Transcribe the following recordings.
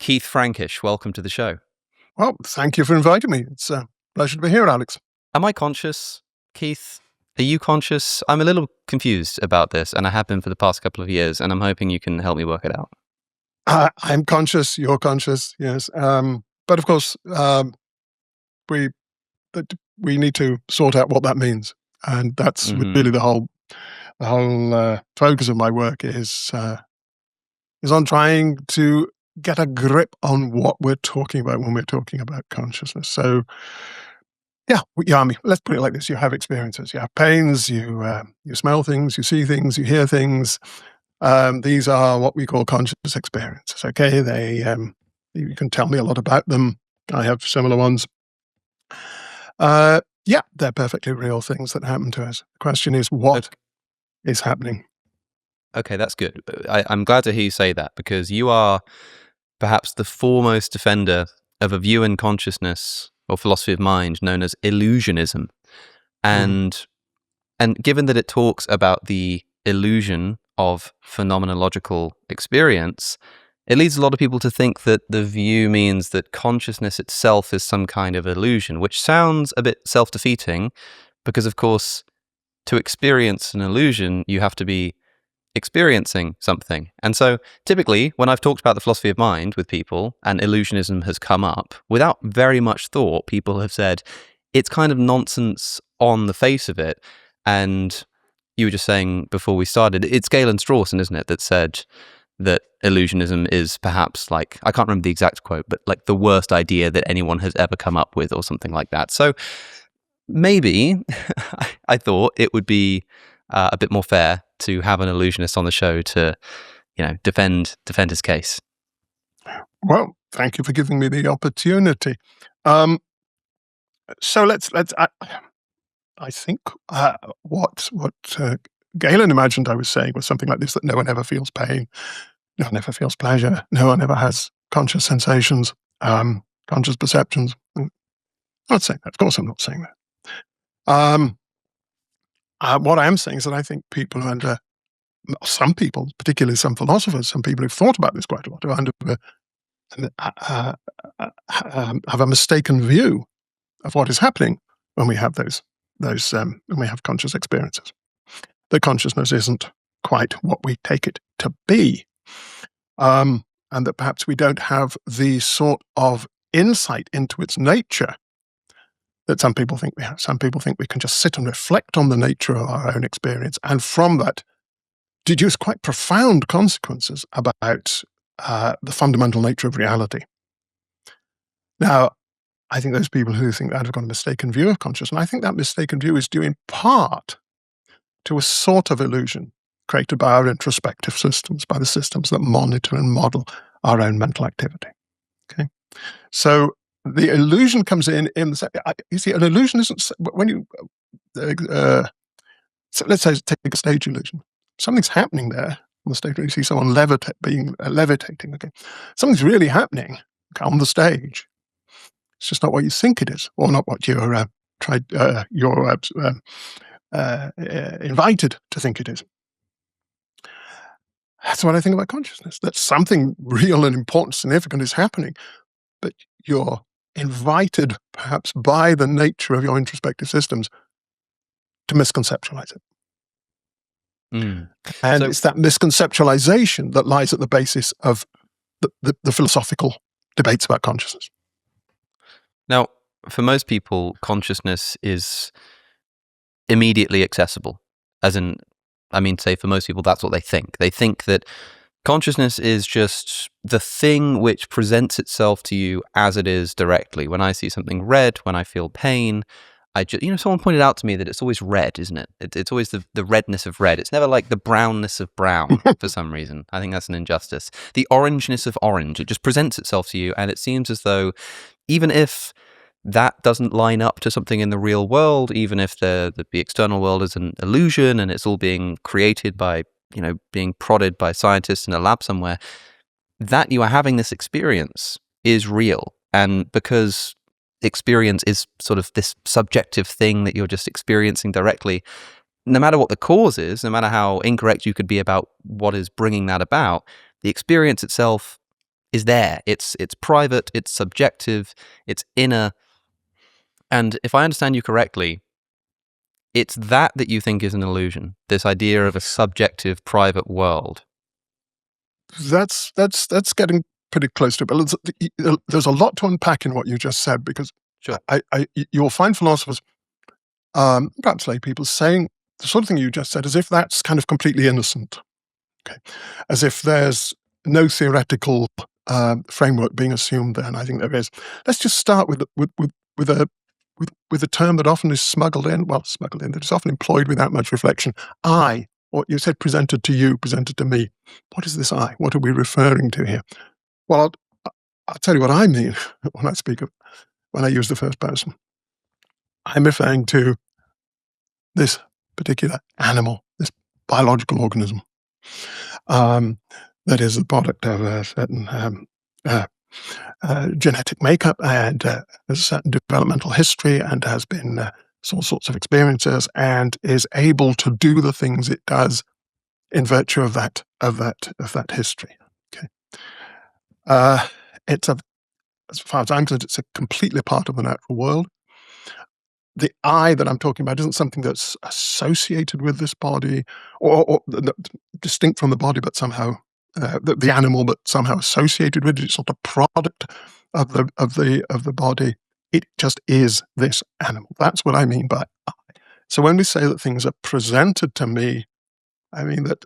Keith Frankish, welcome to the show. Well, thank you for inviting me. It's a pleasure to be here, Alex. Am I conscious, Keith? Are you conscious? I'm a little confused about this, and I have been for the past couple of years, and I'm hoping you can help me work it out. I'm conscious, you're conscious, yes. But of course, we need to sort out what that means. And that's really the whole focus of my work is on trying to get a grip on what we're talking about when we're talking about consciousness. So, I mean, let's put it like this. You have experiences, you have pains, you smell things, you see things, you hear things. These are what we call conscious experiences, okay? You can tell me a lot about them. I have similar ones. They're perfectly real things that happen to us. The question is, what is happening? Okay, that's good. I'm glad to hear you say that, because you are perhaps the foremost defender of a view in consciousness or philosophy of mind known as Illusionism. And given that it talks about the illusion of phenomenological experience, it leads a lot of people to think that the view means that consciousness itself is some kind of illusion, which sounds a bit self-defeating because, of course, to experience an illusion, you have to be experiencing something. And so typically when I've talked about the philosophy of mind with people and illusionism has come up, without very much thought, people have said it's kind of nonsense on the face of it. And you were just saying before we started, it's Galen Strawson, isn't it, that said that illusionism is perhaps like, I can't remember the exact quote, but like the worst idea that anyone has ever come up with or something like that. So maybe I thought it would be a bit more fair to have an illusionist on the show to, defend his case. Well, thank you for giving me the opportunity. So let's. I think what Galen imagined I was saying was something like this: that no one ever feels pain, no one ever feels pleasure, no one ever has conscious sensations, conscious perceptions. I'm not saying that. Of course, I'm not saying that. What I am saying is that I think people who some people, particularly some philosophers, some people who've thought about this quite a lot, have a mistaken view of what is happening when we have when we have conscious experiences. That consciousness isn't quite what we take it to be, and that perhaps we don't have the sort of insight into its nature that some people think we have. Some people think we can just sit and reflect on the nature of our own experience, and from that deduce quite profound consequences about the fundamental nature of reality. Now, I think those people who think that have got a mistaken view of consciousness, and I think that mistaken view is due in part to a sort of illusion created by our introspective systems, by the systems that monitor and model our own mental activity. Okay, so the illusion comes in the you see, an illusion isn't when you so let's say take a stage illusion. Something's happening there on the stage. You see someone levitating. Okay, something's really happening on the stage. It's just not what you think it is, or not what you're invited to think it is. That's what I think about consciousness. That something real and important, significant is happening, but you're invited, perhaps by the nature of your introspective systems, to misconceptualize it. And so it's that misconceptualization that lies at the basis of the philosophical debates about consciousness. Now, for most people, consciousness is immediately accessible. For most people, that's what they think. They think that consciousness is just the thing which presents itself to you as it is directly. When I see something red, when I feel pain, someone pointed out to me that it's always red, isn't it? It's always the redness of red. It's never like the brownness of brown for some reason. I think that's an injustice. The orangeness of orange, it just presents itself to you, and it seems as though even if that doesn't line up to something in the real world, even if the external world is an illusion and it's all being created by, being prodded by scientists in a lab somewhere, that you are having this experience is real. And because experience is sort of this subjective thing that you're just experiencing directly, no matter what the cause is, no matter how incorrect you could be about what is bringing that about, the experience itself is there. It's private, it's subjective, it's inner. And if I understand you correctly, it's that you think is an illusion, this idea of a subjective private world. That's getting pretty close to it. But there's a lot to unpack in what you just said, because Sure. you'll find philosophers, perhaps lay people, saying the sort of thing you just said, as if that's kind of completely innocent. Okay, as if there's no theoretical framework being assumed there, and I think there is. Let's just start with a term that often is smuggled in, that is often employed without much reflection. I, what you said, presented to you, presented to me. What is this I? What are we referring to here? Well, I'll tell you what I mean when I use the first person. I'm referring to this particular animal, this biological organism, that is the product of a certain genetic makeup, and has a certain developmental history, and has been all sorts of experiences, and is able to do the things it does in virtue of that history. Okay, as far as I'm concerned, it's a completely part of the natural world. The I that I'm talking about isn't something that's associated with this body, or distinct from the body, but somehow the animal, but somehow associated with it. It's not a product of the body. It just is this animal. That's what I mean by I. So when we say that things are presented to me, I mean that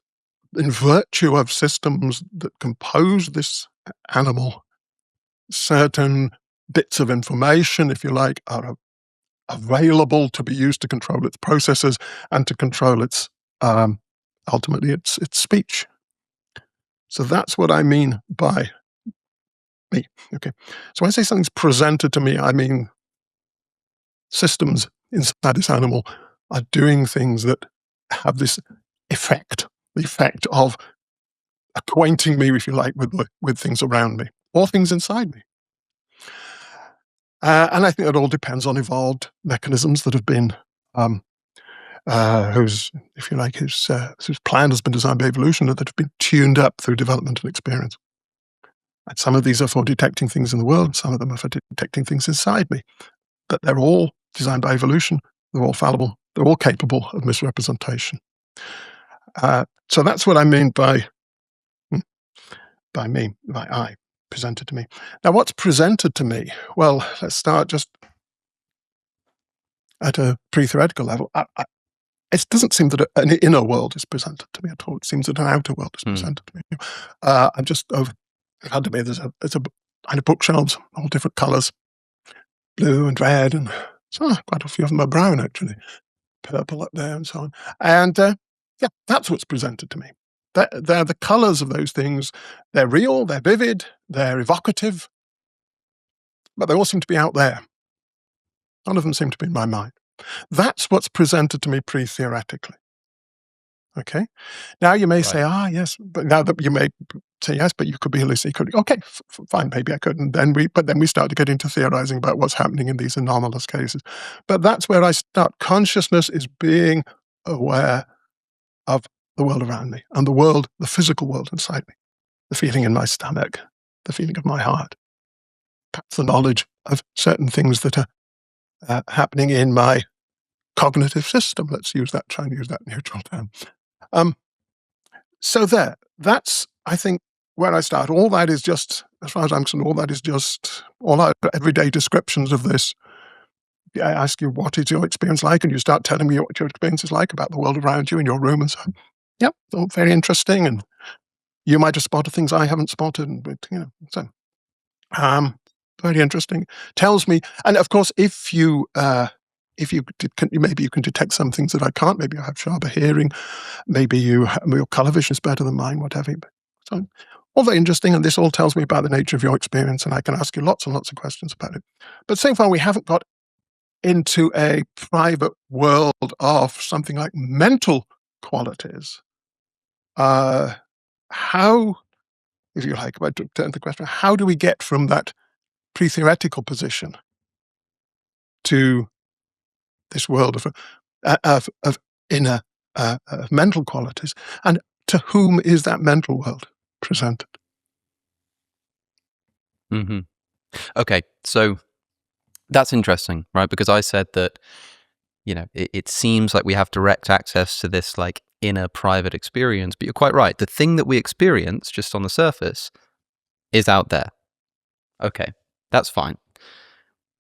in virtue of systems that compose this animal, certain bits of information, if you like, are available to be used to control its processes and to control its ultimately its speech. So that's what I mean by me. Okay. So when I say something's presented to me, I mean systems inside this animal are doing things that have this effect, the effect of acquainting me, if you like, with things around me or things inside me. And I think it all depends on evolved mechanisms that have been, whose plan has been designed by evolution, that have been tuned up through development and experience. And some of these are for detecting things in the world, some of them are for detecting things inside me. But they're all designed by evolution, they're all fallible, they're all capable of misrepresentation. So that's what I mean by I, presented to me. Now, what's presented to me? Well, let's start just at a pre-theoretical level. It doesn't seem that an inner world is presented to me at all. It seems that an outer world is presented to me. I'm just over in front of me. There's a kind of bookshelves, all different colours, blue and red, and so quite a few of them are brown actually, purple up there, and so on. And yeah, that's what's presented to me. They're the colours of those things. They're real, they're vivid, they're evocative, but they all seem to be out there. None of them seem to be in my mind. That's what's presented to me pre-theoretically. Okay? Now you may say, yes, but now that you may say, yes, but you could be hallucinating. Okay, fine, maybe I could. And then we start to get into theorizing about what's happening in these anomalous cases. But that's where I start. Consciousness is being aware of the world around me, and the physical world inside me, the feeling in my stomach, the feeling of my heart, perhaps the knowledge of certain things that are happening in my cognitive system. Let's try and use that neutral term. So that's, I think, where I start. All that is just, as far as I'm concerned, all our everyday descriptions of this. I ask you, what is your experience like? And you start telling me what your experience is like about the world around you in your room and so on. Yep, all very interesting. And you might have spotted things I haven't spotted. So very interesting. Tells me, and of course, if you maybe you can detect some things that I can't. Maybe I have sharper hearing. Maybe your colour vision is better than mine. Whatever. So all very interesting, and this all tells me about the nature of your experience, and I can ask you lots and lots of questions about it. But so far, we haven't got into a private world of something like mental qualities. How, if you like, if I turn the question, how do we get from that pre-theoretical position to this world of inner mental qualities, and to whom is that mental world presented? Hmm. Okay, so that's interesting, right? Because I said that, it seems like we have direct access to this like inner private experience, but you're quite right. The thing that we experience just on the surface is out there. Okay, that's fine.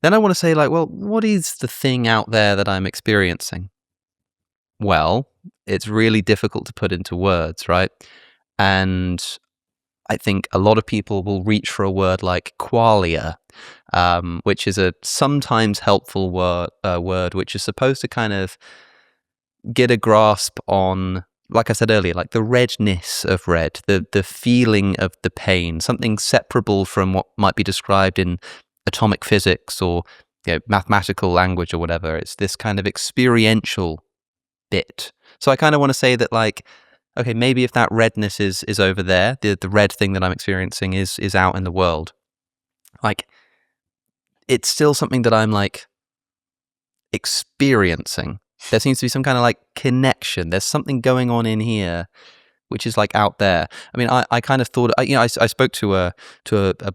Then I want to say, like, well, what is the thing out there that I'm experiencing? Well, it's really difficult to put into words, right? And I think a lot of people will reach for a word like qualia, which is a sometimes helpful word, which is supposed to kind of get a grasp on, like I said earlier, like the redness of red, the feeling of the pain, something separable from what might be described in atomic physics or mathematical language or whatever. It's this kind of experiential bit. So I kind of want to say that, like, okay, maybe if that redness is over there, the red thing that I'm experiencing is out in the world, like, it's still something that I'm like experiencing. There seems to be some kind of like connection. There's something going on in here, which is like out there. I mean, I kind of thought, I spoke to a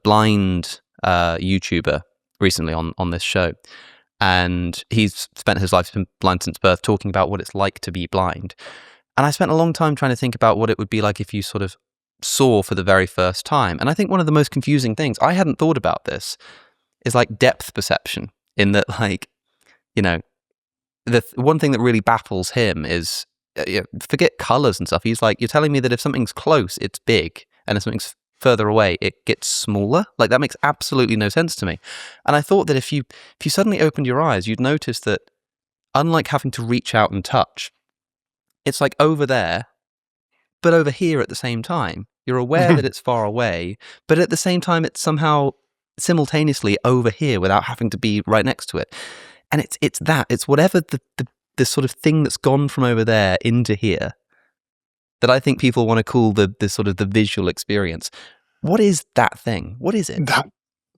blind YouTuber recently on this show, and he's spent his life been blind since birth, talking about what it's like to be blind. And I spent a long time trying to think about what it would be like if you sort of saw for the very first time. And I think one of the most confusing things, I hadn't thought about this, is like depth perception, in that, like, the one thing that really baffles him is, forget colors and stuff. He's like, you're telling me that if something's close, it's big, and if something's further away, it gets smaller? Like, that makes absolutely no sense to me. And I thought that if you suddenly opened your eyes, you'd notice that, unlike having to reach out and touch, it's like over there, but over here at the same time. You're aware that it's far away, but at the same time, it's somehow simultaneously over here without having to be right next to it. And it's whatever the sort of thing that's gone from over there into here that I think people want to call the sort of the visual experience. What is that thing? What is it?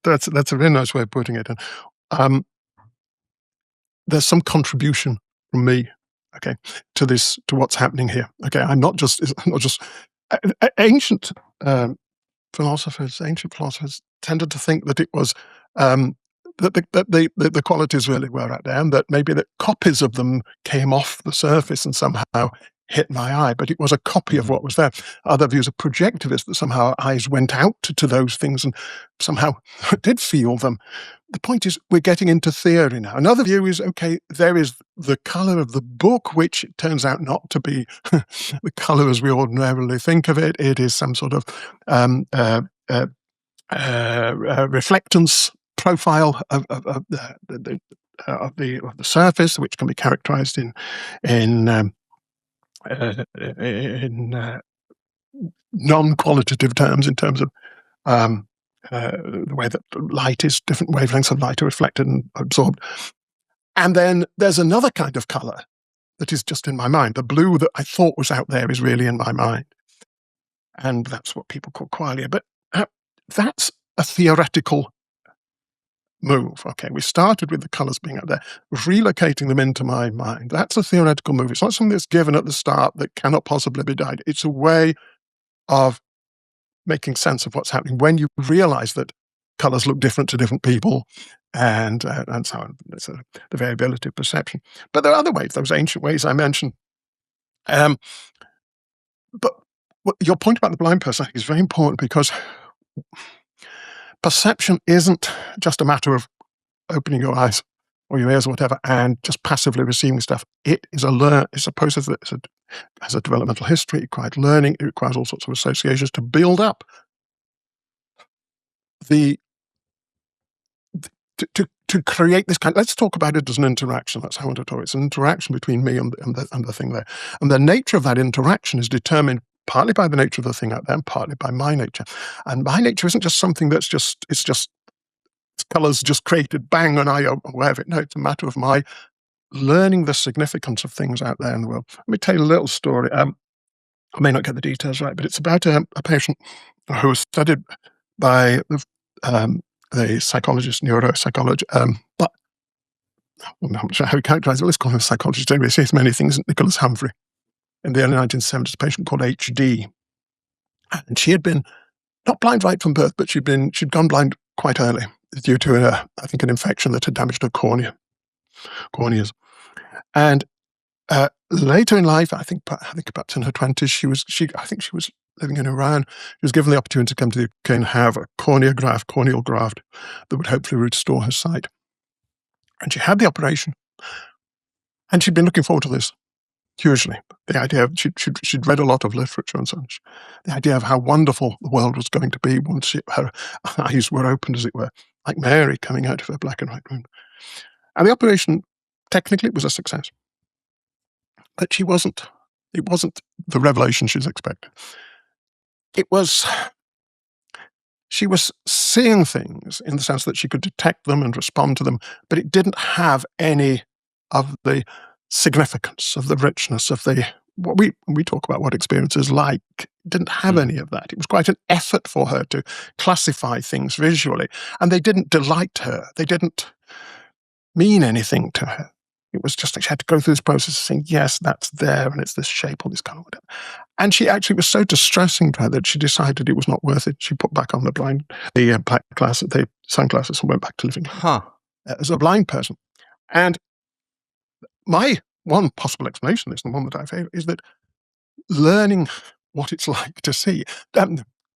That's a really nice way of putting it. And there's some contribution from me, okay, to what's happening here. Okay, I'm not just ancient philosophers tended to think that it was that the qualities really were out there, and that maybe that copies of them came off the surface and somehow hit my eye, but it was a copy of what was there. Other views are projectivist, that somehow our eyes went out to those things and somehow did feel them. The point is, we're getting into theory now. Another view is, okay, there is the colour of the book, which turns out not to be the colour as we ordinarily think of it. It is some sort of reflectance profile of the surface, which can be characterised in non-qualitative terms, in terms of the way that light is, different wavelengths of light are reflected and absorbed. And then there's another kind of colour that is just in my mind. The blue that I thought was out there is really in my mind. And that's what people call qualia. But that's a theoretical move. Okay, we started with the colours being out there, relocating them into my mind. That's a theoretical move. It's not something that's given at the start that cannot possibly be done. It's a way of making sense of what's happening when you realise that colours look different to different people, and so on. It's the variability of perception. But there are other ways, those ancient ways I mentioned. But your point about the blind person, I think, is very important, because perception isn't just a matter of opening your eyes or your ears or whatever and just passively receiving stuff. It is it's a process that has a developmental history. It requires learning. It requires all sorts of associations to build up to create this kind. Let's talk about it as an interaction. That's how I want to talk. It's an interaction between me and the thing there. And the nature of that interaction is determined partly by the nature of the thing out there and partly by my nature. And my nature isn't just something that's it's colours just created, bang, and I am aware of it. No, it's a matter of my learning the significance of things out there in the world. Let me tell you a little story. I may not get the details right, but it's about a patient who was studied by the psychologist, neuropsychologist, but I'm not sure how he characterised it. Let's call him a psychologist anyway. He says many things. Nicholas Humphrey, in the early 1970s, a patient called HD. And she had been not blind right from birth, but she'd gone blind quite early due to, I think, an infection that had damaged her corneas. And later in life, I think perhaps in her 20s, I think she was living in Iran. She was given the opportunity to come to the UK and have a corneal graft that would hopefully restore her sight. And she had the operation, and she'd been looking forward to this hugely. The idea of she'd read a lot of literature and such. The idea of how wonderful the world was going to be once her eyes were opened, as it were, like Mary coming out of her black and white room. And the operation, technically, it was a success. But it wasn't the revelation she's expected. She was seeing things in the sense that she could detect them and respond to them, but it didn't have any of the significance, of the richness, of when we talk about what experience is like, it didn't have any of that. It was quite an effort for her to classify things visually, and they didn't delight her. They didn't mean anything to her. It was just like she had to go through this process of saying, yes, that's there, and it's this shape or this color, whatever. And she actually was so distressing to her that she decided it was not worth it. She put back on the sunglasses, and went back to living as a blind person. And my one possible explanation, is the one that I favor, is that learning what it's like to see,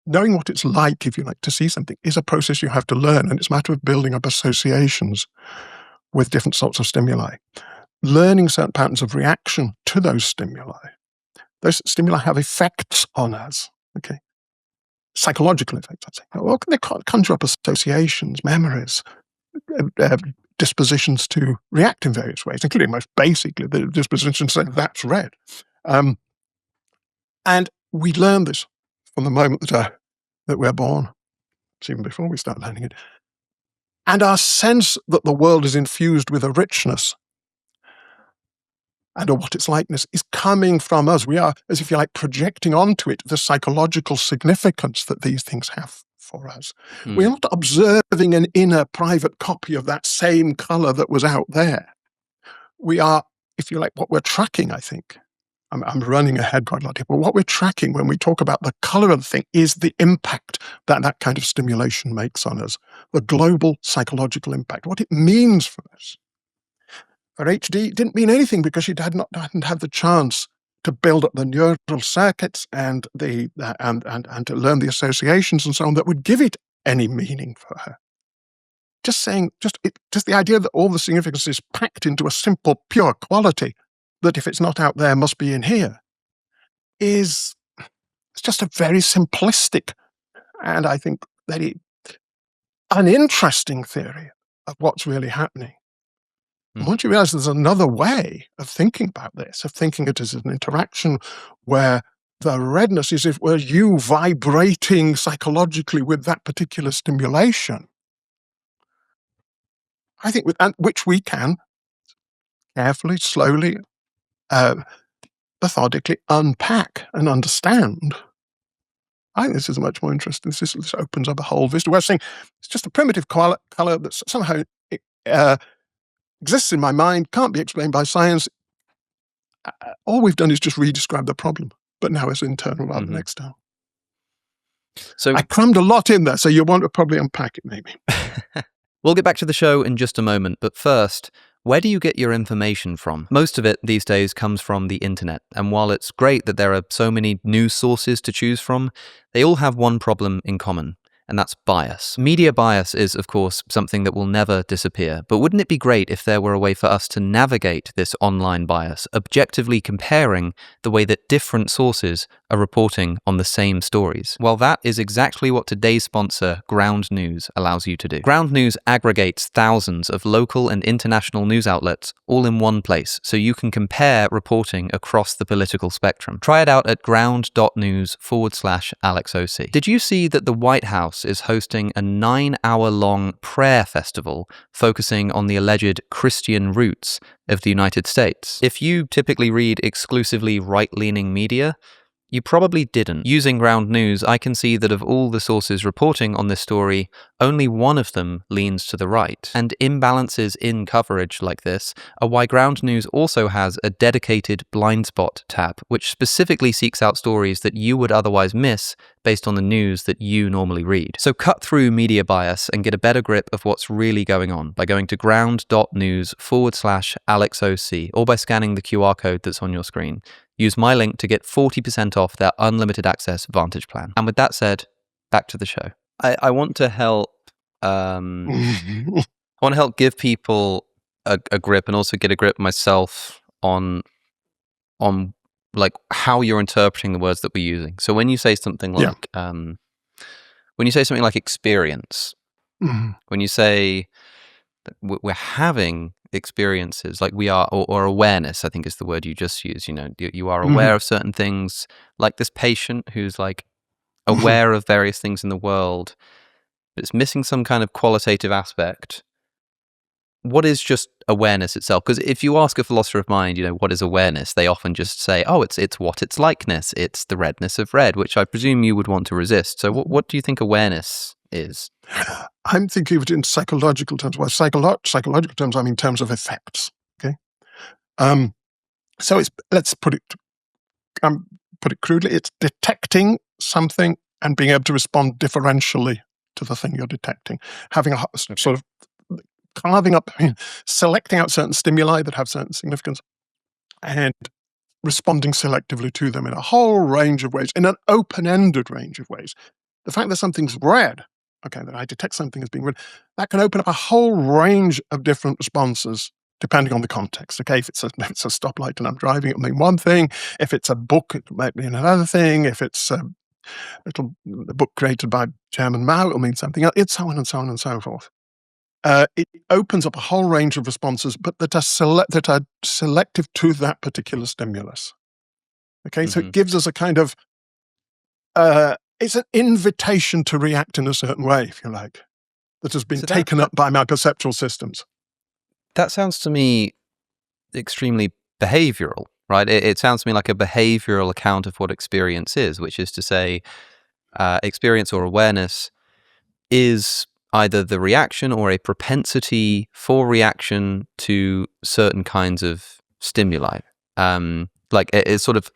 knowing what it's like, if you like, to see something, is a process you have to learn, and it's a matter of building up associations with different sorts of stimuli. Learning certain patterns of reaction to those stimuli. Those stimuli have effects on us, okay? Psychological effects, I'd say. Well, they conjure up associations, memories, dispositions to react in various ways, including most basically the disposition to say, that's red. And we learn this from the moment that we're born. It's even before we start learning it. And our sense that the world is infused with a richness and what its likeness is coming from us. We are, as if you like, projecting onto it the psychological significance that these things have for us. We're not observing an inner private copy of that same color that was out there. We are, if you like, what we're tracking, I think. I'm running ahead quite a lot here, but what we're tracking when we talk about the color of the thing is the impact that kind of stimulation makes on us, the global psychological impact, what it means for us. For HD, it didn't mean anything because she hadn't had the chance to build up the neural circuits and to learn the associations and so on that would give it any meaning for her. Just the idea that all the significance is packed into a simple, pure quality that if it's not out there must be in here it's just a very simplistic and I think very uninteresting theory of what's really happening. And once you realize there's another way of thinking about this, of thinking it as an interaction where the redness is if it were you vibrating psychologically with that particular stimulation, I think which we can carefully, slowly, methodically unpack and understand. I think this is much more interesting. This opens up a whole vista. We're saying it's just a primitive color that somehow exists in my mind, can't be explained by science. All we've done is just re-describe the problem, but now it's internal rather than external. So I crammed a lot in there, so you want to probably unpack it, maybe. We'll get back to the show in just a moment, but first, where do you get your information from? Most of it these days comes from the internet, and while it's great that there are so many news sources to choose from, they all have one problem in common, and that's bias. Media bias is, of course, something that will never disappear, but wouldn't it be great if there were a way for us to navigate this online bias, objectively comparing the way that different sources are reporting on the same stories? Well, that is exactly what today's sponsor, Ground News, allows you to do. Ground News aggregates thousands of local and international news outlets all in one place, so you can compare reporting across the political spectrum. Try it out at ground.news/AlexOC. Did you see that the White House is hosting a 9-hour-long prayer festival focusing on the alleged Christian roots of the United States? If you typically read exclusively right-leaning media, You probably didn't. Using ground news, I can see that of all the sources reporting on this story, only one of them leans to the right. And imbalances in coverage like this are why ground news also has a dedicated blind spot tab, which specifically seeks out stories that you would otherwise miss based on the news that you normally read. So cut through media bias and get a better grip of what's really going on by going to ground.news/AlexOC or by scanning the QR code that's on your screen. Use my link to get 40% off their unlimited access Vantage plan. And with that said, back to the show. I want to help. I want to help give people a grip and also get a grip myself on like how you're interpreting the words that we're using. So when you say something like experience, when you say that we're having experiences, like we are, or awareness, I think is the word you just used. You know, you are aware of certain things, like this patient who's like aware of various things in the world, but it's missing some kind of qualitative aspect. What is just awareness itself? Because if you ask a philosopher of mind, you know, what is awareness? They often just say, oh, it's what its likeness. It's the redness of red, which I presume you would want to resist. So what do you think awareness is? I'm thinking of it in psychological terms. Well, psychological terms, I mean terms of effects. Okay, so let's put it crudely. It's detecting something and being able to respond differentially to the thing you're detecting, having a sort of carving up, selecting out certain stimuli that have certain significance, and responding selectively to them in a whole range of ways, in an open-ended range of ways. The fact that something's red, okay, that I detect something as being red, that can open up a whole range of different responses depending on the context. Okay, if it's a stoplight and I'm driving, it'll mean one thing. If it's a book, it might mean another thing. If it's a book created by Chairman Mao, it'll mean something else. It's so on and so on and so forth. It opens up a whole range of responses, but that are selective to that particular stimulus. Okay, so it gives us a kind of it's an invitation to react in a certain way, if you like, that has been taken up by my perceptual systems. That sounds to me extremely behavioral, right? It sounds to me like a behavioral account of what experience is, which is to say, experience or awareness is either the reaction or a propensity for reaction to certain kinds of stimuli. Like it's sort of,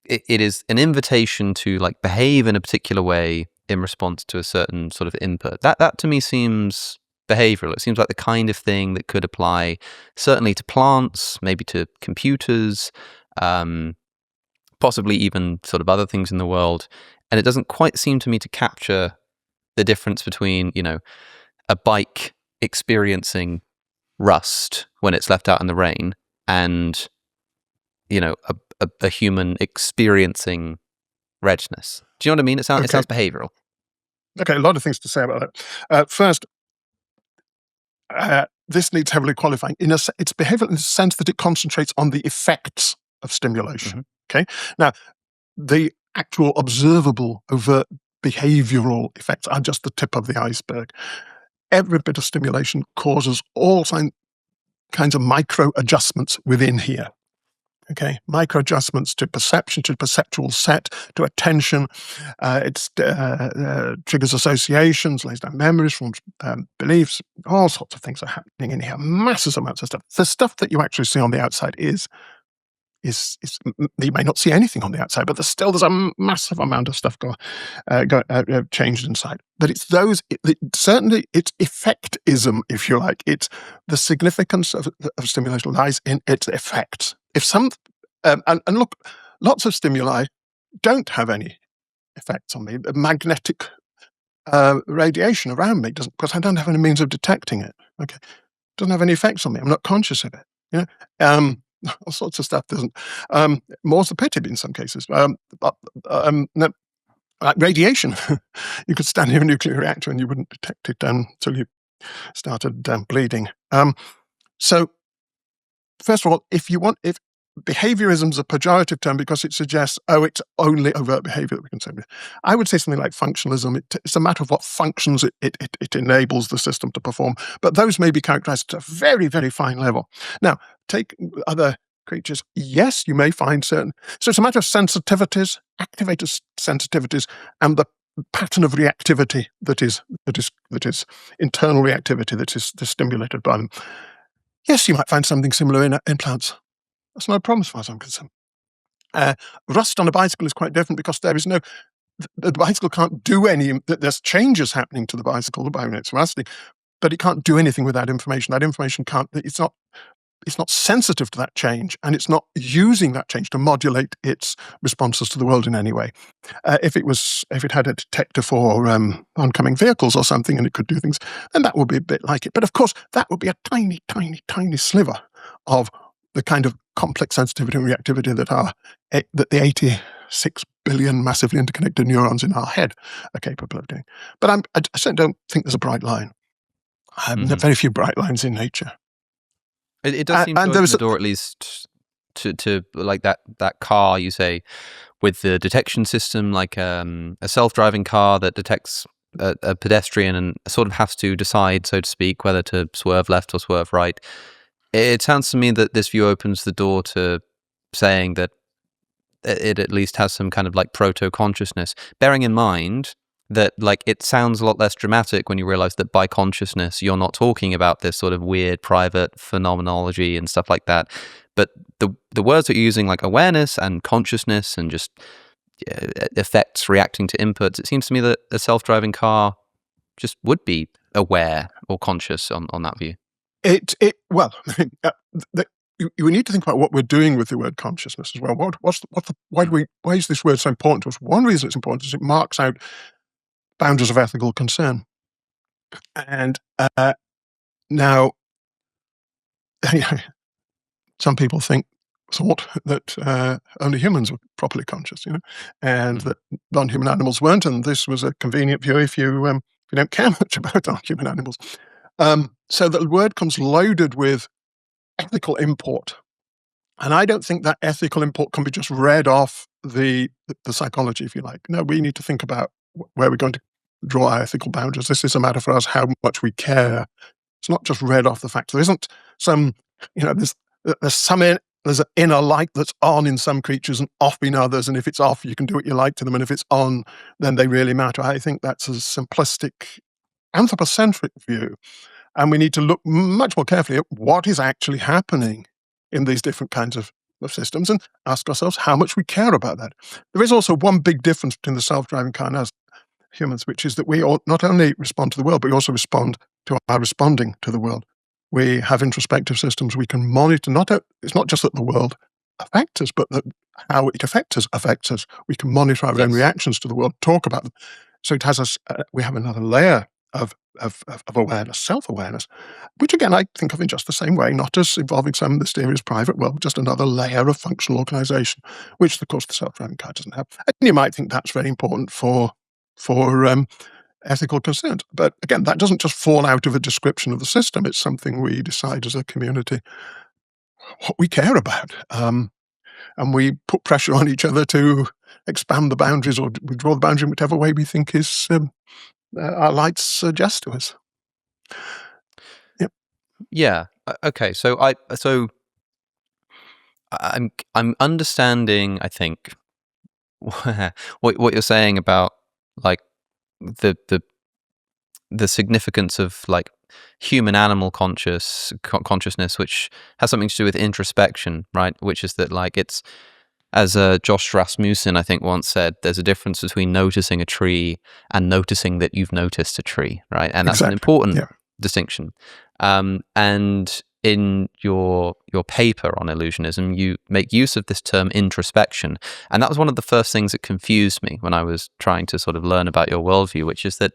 it is an invitation to like behave in a particular way in response to a certain sort of input. That to me seems behavioral. It seems like the kind of thing that could apply certainly to plants, maybe to computers, possibly even sort of other things in the world. And it doesn't quite seem to me to capture the difference between, you know, a bike experiencing rust when it's left out in the rain and, you know, a human experiencing redness. Do you know what I mean? It sounds behavioral. Okay, a lot of things to say about that. First, this needs heavily qualifying. It's behavioral in the sense that it concentrates on the effects of stimulation. Okay, now the actual observable, overt behavioral effects are just the tip of the iceberg. Every bit of stimulation causes all kinds of micro adjustments within here. Okay, micro adjustments to perception, to perceptual set, to attention. It triggers associations, lays down memories, forms beliefs. All sorts of things are happening in here. Massive amounts of stuff. The stuff that you actually see on the outside is you may not see anything on the outside, but there's a massive amount of stuff changed inside. But it's certainly it's effectism, if you like. It's the significance of stimulation lies in its effects. If some and look, lots of stimuli don't have any effects on me. Magnetic radiation around me doesn't, because I don't have any means of detecting it. Okay, doesn't have any effects on me. I'm not conscious of it. You know. All sorts of stuff doesn't. More's the pity in some cases. Like radiation, you could stand in a nuclear reactor and you wouldn't detect it until you started bleeding. So, first of all, if behaviorism is a pejorative term because it suggests, it's only overt behavior that we can say. I would say something like functionalism. It's a matter of what functions it enables the system to perform, but those may be characterized at a very, very fine level. Now, take other creatures, yes, you may find certain. So it's a matter of sensitivities, activated sensitivities, and the pattern of reactivity that is internal reactivity that is stimulated by them. Yes, you might find something similar in plants. That's no problem as far as I'm concerned. Rust on a bicycle is quite different because there is no. The bicycle can't do any. There's changes happening to the bicycle by when it's rusting, but it can't do anything with that information. That information can't. It's not sensitive to that change, and it's not using that change to modulate its responses to the world in any way. If it had a detector for oncoming vehicles or something, and it could do things, then that would be a bit like it. But of course, that would be a tiny, tiny, tiny sliver of the kind of complex sensitivity and reactivity that the 86 billion massively interconnected neurons in our head are capable of doing. But I certainly don't think there's a bright line. There are very few bright lines in nature. It does seem to open the door, at least, to like that car, you say, with the detection system, like a self-driving car that detects a pedestrian and sort of has to decide, so to speak, whether to swerve left or swerve right. It sounds to me that this view opens the door to saying that it at least has some kind of like proto-consciousness, bearing in mind that like it sounds a lot less dramatic when you realize that by consciousness you're not talking about this sort of weird private phenomenology and stuff like that, but the words that you're using, like awareness and consciousness and just effects reacting to inputs, it seems to me that a self-driving car just would be aware or conscious on that view. We need to think about what we're doing with the word consciousness as well. Why is this word so important to us? One reason it's important is it marks out boundaries of ethical concern. And now, some people thought that only humans were properly conscious, and that non-human animals weren't. And this was a convenient view if you don't care much about non-human animals. So the word comes loaded with ethical import. And I don't think that ethical import can be just read off the psychology, if you like. No, we need to think about where we're going to draw our ethical boundaries. This is a matter for us how much we care. It's not just read off the fact. There isn't some, there's an inner light that's on in some creatures and off in others, and if it's off, you can do what you like to them, and if it's on, then they really matter. I think that's a simplistic, anthropocentric view, and we need to look much more carefully at what is actually happening in these different kinds of systems and ask ourselves how much we care about that. There is also one big difference between the self-driving car and us humans, which is that we all not only respond to the world, but we also respond to our responding to the world. We have introspective systems we can monitor. It's not just that the world affects us, but that how it affects us. We can monitor our own reactions to the world, talk about them. So it has us. We have another layer of awareness, self-awareness, which again I think of in just the same way, not as involving some mysterious private world, just another layer of functional organization, which of course the self-driving car doesn't have. And you might think that's very important for ethical concerns, but again, that doesn't just fall out of a description of the system. It's something we decide as a community what we care about, and we put pressure on each other to expand the boundaries or withdraw the boundary in whichever way we think is our lights suggest to us. Yep. Yeah. Okay. So I'm understanding, I think, what you're saying about like the significance of like human animal consciousness, which has something to do with introspection, right? Which is that like it's, as Josh Rasmussen I think once said, there's a difference between noticing a tree and noticing that you've noticed a tree, right? And that's an important distinction. And in your paper on illusionism, you make use of this term introspection, and that was one of the first things that confused me when I was trying to sort of learn about your worldview, which is that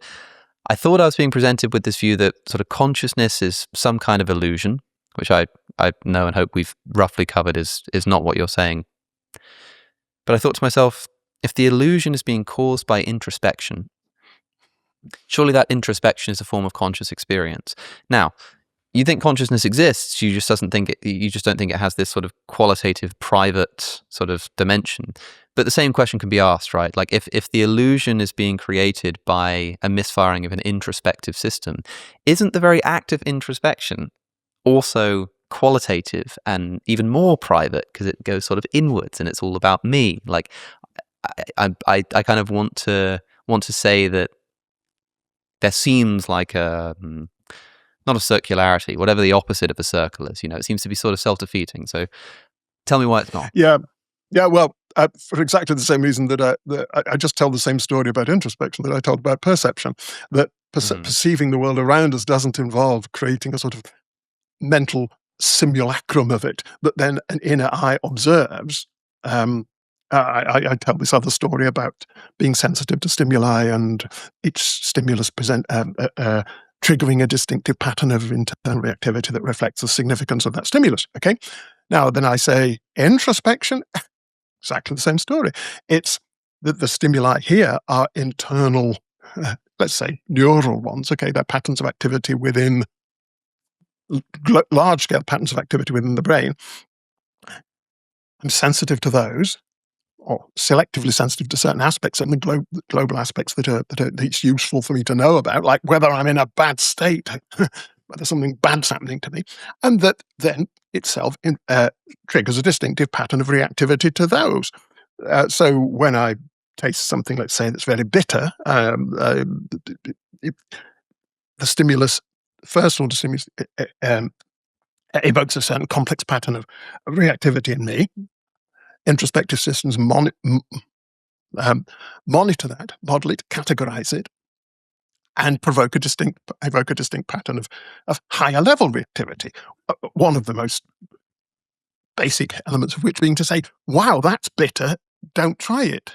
I thought I was being presented with this view that sort of consciousness is some kind of illusion, which I know and hope we've roughly covered is not what you're saying. But I thought to myself, if the illusion is being caused by introspection, surely that introspection is a form of conscious experience. Now, you think consciousness exists, you just don't think it has this sort of qualitative, private sort of dimension. But the same question can be asked, right? Like if the illusion is being created by a misfiring of an introspective system, isn't the very act of introspection also qualitative and even more private because it goes sort of inwards and it's all about me. Like I kind of want to say that there seems like a not a circularity, whatever the opposite of a circle is. It seems to be sort of self-defeating. So tell me why it's not. Yeah. Well, for exactly the same reason that I just tell the same story about introspection that I told about perception. That perceiving the world around us doesn't involve creating a sort of mental simulacrum of it that then an inner eye observes. I tell this other story about being sensitive to stimuli and each stimulus triggering a distinctive pattern of internal reactivity that reflects the significance of that stimulus. Okay, now then I say introspection, exactly the same story. It's that the stimuli here are internal, let's say neural ones. Okay, they're patterns of activity within large-scale patterns of activity within the brain. I'm sensitive to those, or selectively sensitive to certain aspects, and the global aspects that it's useful for me to know about, like whether I'm in a bad state, whether something bad's happening to me, and that then itself triggers a distinctive pattern of reactivity to those. So when I taste something, let's say, that's very bitter, the stimulus, first-order stimulus, evokes a certain complex pattern of reactivity in me. Introspective systems monitor that, model it, categorize it, and evoke a distinct pattern of higher level reactivity. One of the most basic elements of which being to say, "Wow, that's bitter. Don't try it."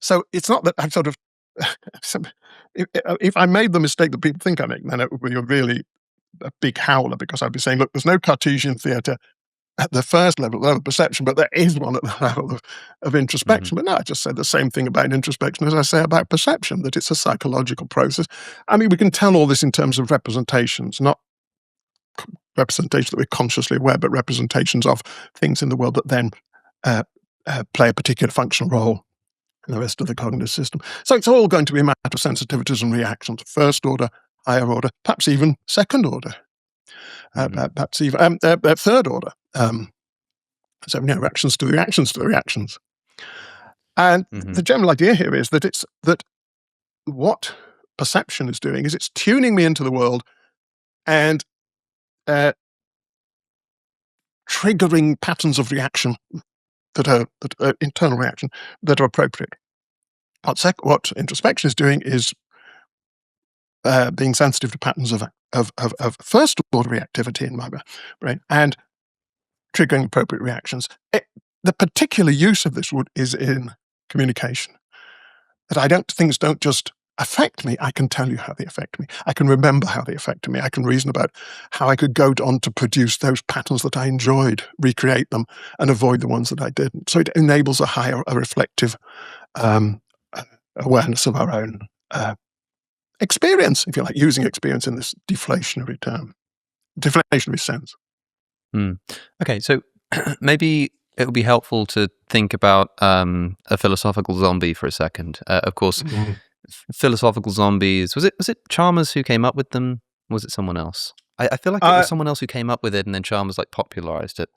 So it's not that I'm sort of. If I made the mistake that people think I make, then it would be a big howler, because I'd be saying, "Look, there's no Cartesian theatre at the first level of perception, but there is one at the level of introspection." But no, I just said the same thing about introspection as I say about perception, that it's a psychological process. I mean, we can tell all this in terms of representations, not representations that we're consciously aware, but representations of things in the world that then play a particular functional role in the rest of the cognitive system. So it's all going to be a matter of sensitivities and reactions, first order, higher order, perhaps even second order. Perhaps even third order. So reactions to the reactions to the reactions. And the general idea here is that what perception is doing is it's tuning me into the world and triggering patterns of reaction that are internal reaction that are appropriate. What introspection is doing is being sensitive to patterns of first order reactivity in my brain and triggering appropriate reactions. The particular use of this is in communication. That things don't just affect me, I can tell you how they affect me. I can remember how they affected me. I can reason about how I could go on to produce those patterns that I enjoyed, recreate them, and avoid the ones that I didn't. So it enables a reflective awareness of our own experience, if you like, using experience in this deflationary sense. Okay, so maybe it would be helpful to think about a philosophical zombie for a second. Of course, philosophical zombies, was it Chalmers who came up with them? Was it someone else? I feel like it was someone else who came up with it and then Chalmers popularized it.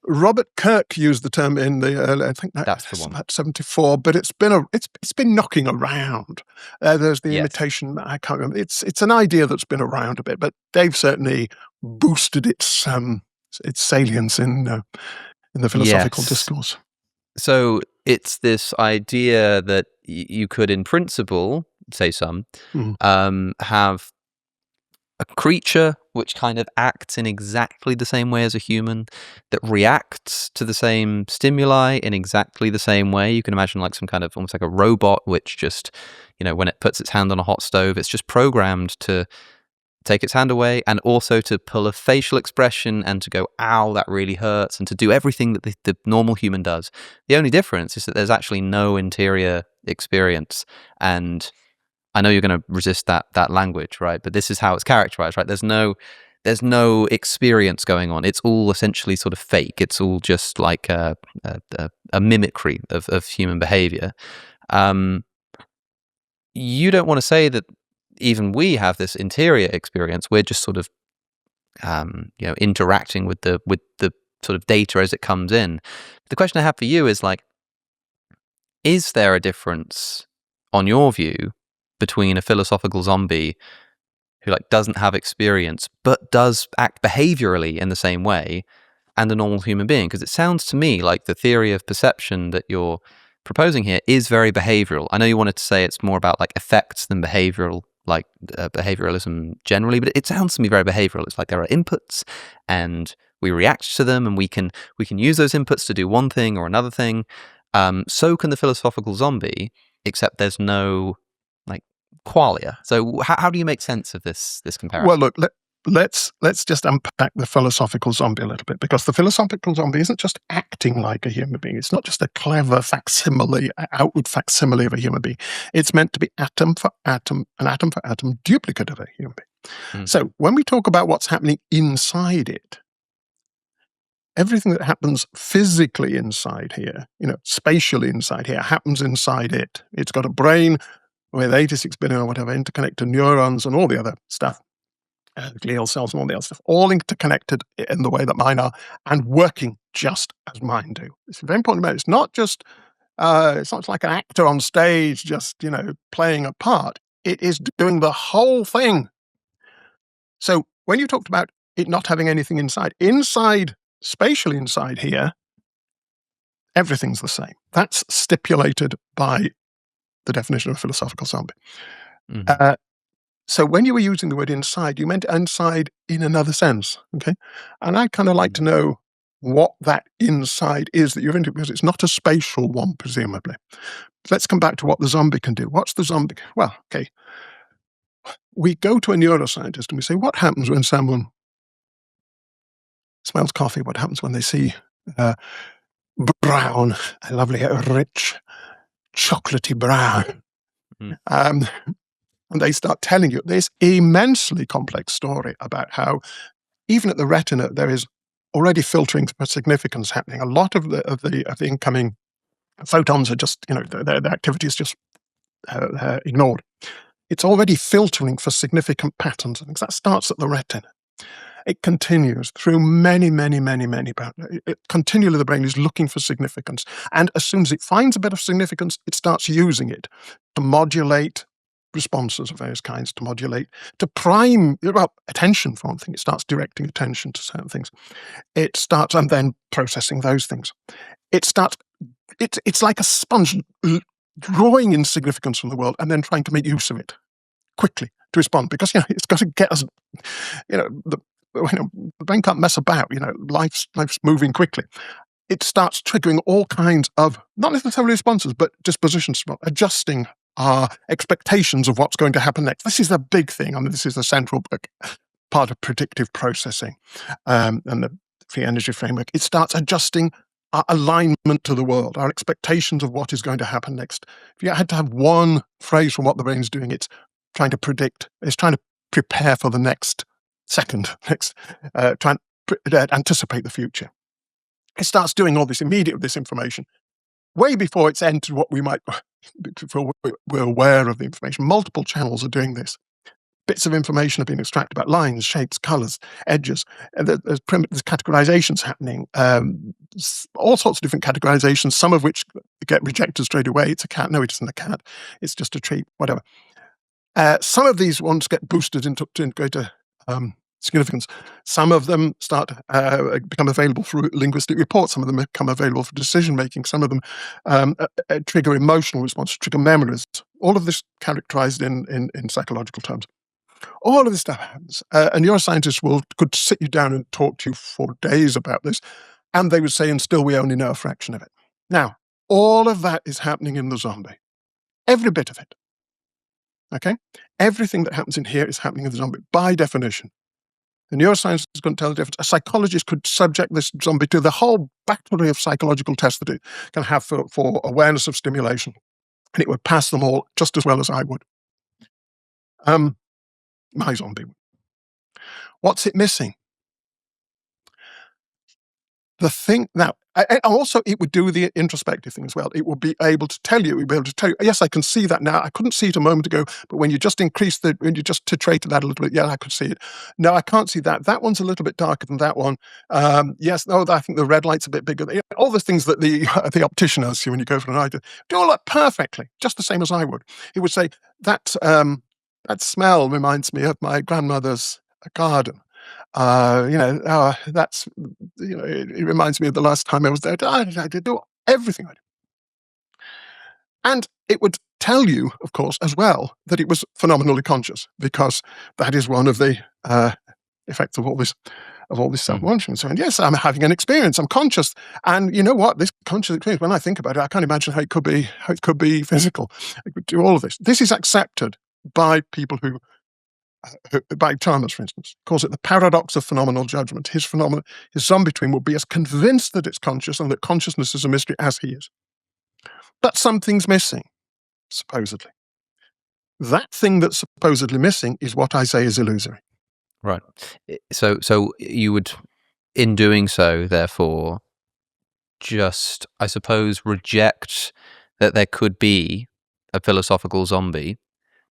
Robert Kirk used the term in the early, I think that's the one, about 74, but it's been knocking around. There's the imitation. I can't remember. It's an idea that's been around a bit, but Dave certainly boosted its salience in the philosophical discourse. So it's this idea that you could, in principle, say have a creature which kind of acts in exactly the same way as a human, that reacts to the same stimuli in exactly the same way. You can imagine like some kind of almost like a robot which just, when it puts its hand on a hot stove, it's just programmed to take its hand away and also to pull a facial expression and to go, ow, that really hurts, and to do everything that the normal human does. The only difference is that there's actually no interior experience. And I know you're going to resist that language, right? But this is how it's characterized, right? There's no experience going on. It's all essentially sort of fake. It's all just like a mimicry of human behavior. You don't want to say that even we have this interior experience. We're just sort of interacting with the sort of data as it comes in. The question I have for you is like, is there a difference, on your view, between a philosophical zombie who like doesn't have experience but does act behaviorally in the same way, and a normal human being? Because it sounds to me like the theory of perception that you're proposing here is very behavioral. I know you wanted to say it's more about like effects than behavioral, like behavioralism generally, but it sounds to me very behavioral. It's like there are inputs and we react to them, and we can use those inputs to do one thing or another thing. So can the philosophical zombie, except there's no like qualia. So how do you make sense of this comparison? Well, look, let's just unpack the philosophical zombie a little bit, because the philosophical zombie isn't just acting like a human being. It's not just a clever facsimile, outward facsimile of a human being. It's meant to be atom for atom, an atom for atom duplicate of a human being. So when we talk about what's happening inside it, everything that happens physically inside here, spatially inside here, happens inside it. It's got a brain with 86 billion or whatever interconnected neurons and all the other stuff, glial cells and all the other stuff, all interconnected in the way that mine are and working just as mine do. It's very important about it. It's not just, it's not like an actor on stage just, playing a part. It is doing the whole thing. So when you talked about it not having anything inside, spatially inside here, everything's the same. That's stipulated by the definition of a philosophical zombie. So when you were using the word inside, you meant inside in another sense, okay? And I'd kind of like to know what that inside is that you're into, because it's not a spatial one, presumably. Let's come back to what the zombie can do. What's the zombie? Well, okay. We go to a neuroscientist and we say, what happens when someone smells coffee? What happens when they see brown, a lovely, rich, chocolatey brown? And they start telling you this immensely complex story about how even at the retina there is already filtering for significance happening. A lot of the incoming photons are just, their activity is just ignored. It's already filtering for significant patterns, and that starts at the retina. It continues through many patterns. Continually the brain is looking for significance, and as soon as it finds a bit of significance, it starts using it to modulate responses of various kinds, to prime, attention for one thing. It starts directing attention to certain things. It starts, and then processing those things. It's like a sponge drawing in significance from the world and then trying to make use of it quickly to respond, because it's got to get us, the brain can't mess about. Life's moving quickly. It starts triggering all kinds of, not necessarily responses, but dispositions, adjusting our expectations of what's going to happen next. This is the big thing. I mean, this is the central part of predictive processing and the free energy framework. It starts adjusting our alignment to the world, our expectations of what is going to happen next. If you had to have one phrase from what the brain's doing, it's trying to predict, it's trying to prepare for the next second, trying to anticipate the future. It starts doing all this immediate with this information way before it's entered what we might, before we're aware of the information. Multiple channels are doing this. Bits of information are being extracted about lines, shapes, colors, edges. And there's categorizations happening, all sorts of different categorizations, some of which get rejected straight away. It's a cat. No, it isn't a cat. It's just a tree, whatever. Some of these ones get boosted into greater significance. Some of them start become available through linguistic reports. Some of them become available for decision making. Some of them trigger emotional response, trigger memories. All of this characterized in psychological terms. All of this stuff happens. A neuroscientist could sit you down and talk to you for days about this, and they would say, and still we only know a fraction of it. Now, all of that is happening in the zombie. Every bit of it. Okay? Everything that happens in here is happening in the zombie, by definition. The neuroscientist is going to tell the difference. A psychologist could subject this zombie to the whole battery of psychological tests that it can have for awareness of stimulation, and it would pass them all just as well as I would. My zombie. What's it missing? the thing now, and also it would do the introspective thing as well. It would be able to tell you, yes, I can see that now. I couldn't see it a moment ago, but when you just titrated that a little bit, yeah, I could see it. No, I can't see that. That one's a little bit darker than that one. Yes, no, I think the red light's a bit bigger. All the things that the optician asks you when you go for an eye test, do all that perfectly, just the same as I would. He would say, that smell reminds me of my grandmother's garden. That's, it reminds me of the last time I was there. I did do everything I did. And it would tell you, of course, as well, that it was phenomenally conscious, because that is one of the effects of all this self-monitoring. So, and yes, I'm having an experience. I'm conscious, and you know what? This conscious experience, when I think about it, I can't imagine how it could be physical. It could do all of this. This is accepted by people by Chalmers, for instance, calls it the paradox of phenomenal judgment. His zombie twin will be as convinced that it's conscious and that consciousness is a mystery as he is. But something's missing, supposedly. That thing that's supposedly missing is what I say is illusory. Right. So you would, in doing so, therefore, just, I suppose, reject that there could be a philosophical zombie,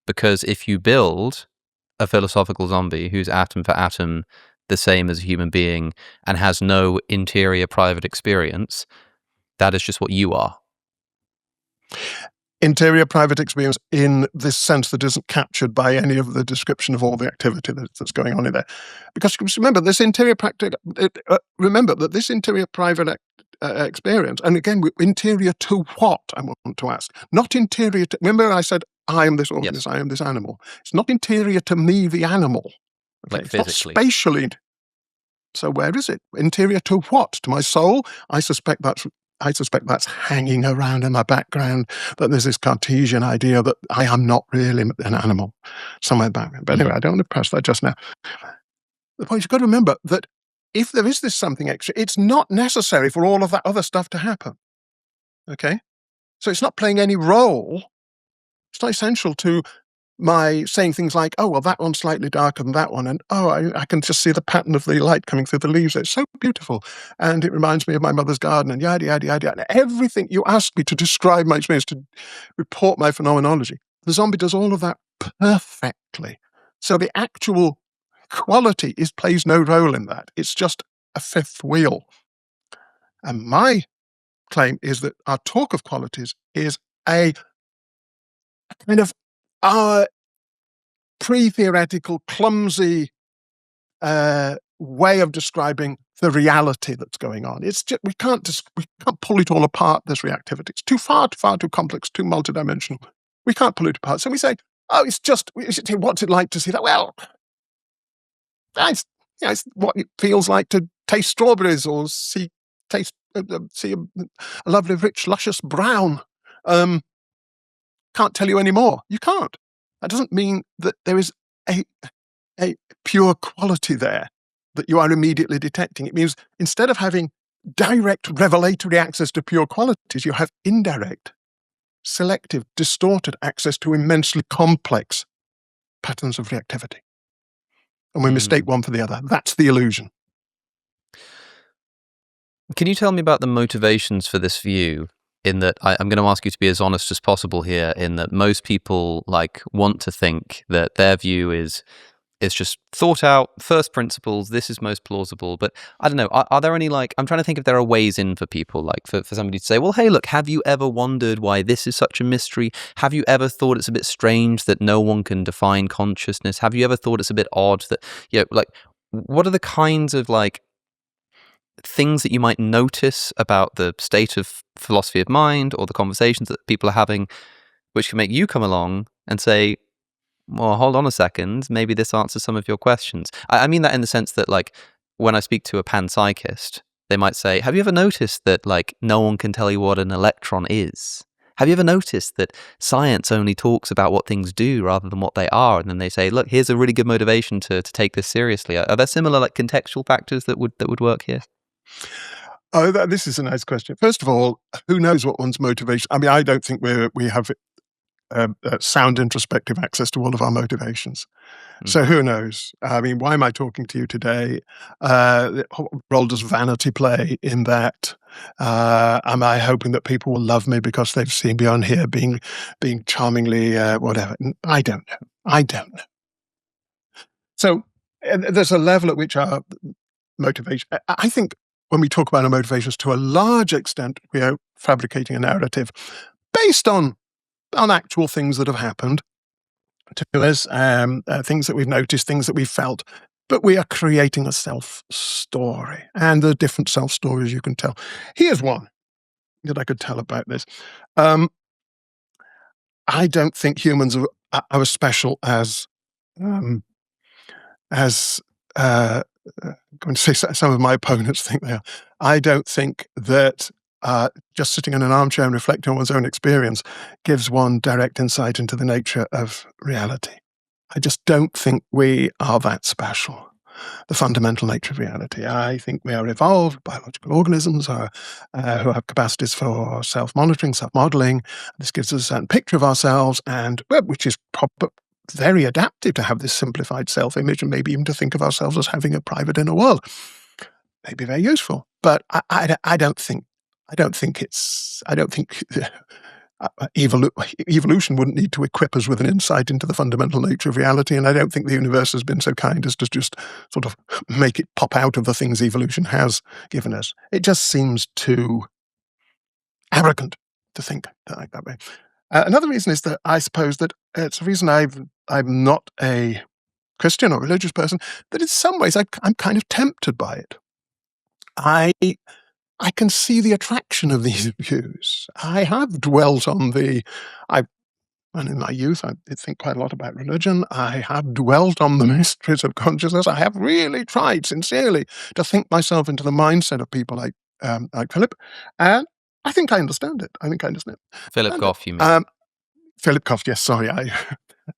because if you build a philosophical zombie who's atom for atom the same as a human being and has no interior private experience, that is just what you are. Interior private experience in this sense that isn't captured by any of the description of all the activity that's going on in there. Because remember, this interior private experience, and again, interior to what, I want to ask. Not interior to, remember I said, I am this organism, yes. I am this animal. It's not interior to me, the animal. Okay? Like physically. It's not spatially. So where is it? Interior to what? To my soul? I suspect that's hanging around in my background, that there's this Cartesian idea that I am not really an animal somewhere in the background. But anyway, I don't want to press that just now. The point, you've got to remember that if there is this something extra, it's not necessary for all of that other stuff to happen. Okay? So it's not playing any role. It's not essential to my saying things like, oh, well, that one's slightly darker than that one, and oh, I can just see the pattern of the light coming through the leaves. It's so beautiful, and it reminds me of my mother's garden, and yada, yada, yada. And everything you ask me to describe my experience, to report my phenomenology, the zombie does all of that perfectly. So the actual quality plays no role in that. It's just a fifth wheel. And my claim is that our talk of qualities is a kind of pre-theoretical, clumsy way of describing the reality that's going on. It's just, we can't pull it all apart, this reactivity. It's too complex, too multidimensional. We can't pull it apart. So we say, oh, what's it like to see that? Well, it's what it feels like to taste strawberries or see a lovely, rich, luscious brown. Can't tell you any more. You can't. That doesn't mean that there is a pure quality there that you are immediately detecting. It means instead of having direct revelatory access to pure qualities, you have indirect, selective, distorted access to immensely complex patterns of reactivity. And we mistake one for the other. That's the illusion. Can you tell me about the motivations for this view? In that, I'm going to ask you to be as honest as possible here, in that most people want to think that their view is just thought out, first principles, this is most plausible. But I don't know, are there any I'm trying to think if there are ways in for people, for somebody to say, well, hey, look, have you ever wondered why this is such a mystery? Have you ever thought it's a bit strange that no one can define consciousness? Have you ever thought it's a bit odd that, what are the kinds of things that you might notice about the state of philosophy of mind or the conversations that people are having, which can make you come along and say, well, hold on a second, maybe this answers some of your questions. I mean that in the sense that when I speak to a panpsychist, they might say, have you ever noticed that no one can tell you what an electron is? Have you ever noticed that science only talks about what things do rather than what they are? And then they say, look, here's a really good motivation to take this seriously. Are there similar contextual factors that would work here? Oh, this is a nice question. First of all, who knows what one's motivation? I mean, I don't think we have sound introspective access to all of our motivations. So who knows? I mean, why am I talking to you today? What role does vanity play in that? Am I hoping that people will love me because they've seen me on here being charmingly whatever? I don't know. I don't know. So there's a level at which our motivation, I think when we talk about our motivations, to a large extent, we are fabricating a narrative based on actual things that have happened to us, things that we've noticed, things that we've felt, but we are creating a self-story, and there are different self-stories you can tell. Here's one that I could tell about this. I don't think humans are as special as I'm going to say some of my opponents think they are. I don't think that just sitting in an armchair and reflecting on one's own experience gives one direct insight into the nature of reality. I just don't think we are that special, the fundamental nature of reality. I think we are evolved biological organisms who have capacities for self-monitoring, self-modeling. This gives us a certain picture of ourselves, and which is very adaptive to have this simplified self-image, and maybe even to think of ourselves as having a private inner world. Maybe very useful, but I don't think evolution wouldn't need to equip us with an insight into the fundamental nature of reality, and I don't think the universe has been so kind as to just sort of make it pop out of the things evolution has given us. It just seems too arrogant to think that way. Another reason is that I suppose that it's a reason I'm not a Christian or religious person, that in some ways I'm kind of tempted by it. I can see the attraction of these views. I have dwelt on and in my youth, I did think quite a lot about religion. I have dwelt on the mysteries of consciousness. I have really tried sincerely to think myself into the mindset of people like Philip, and I think I understand it. Philip Goff, you mean? Philip Goff, yes, sorry.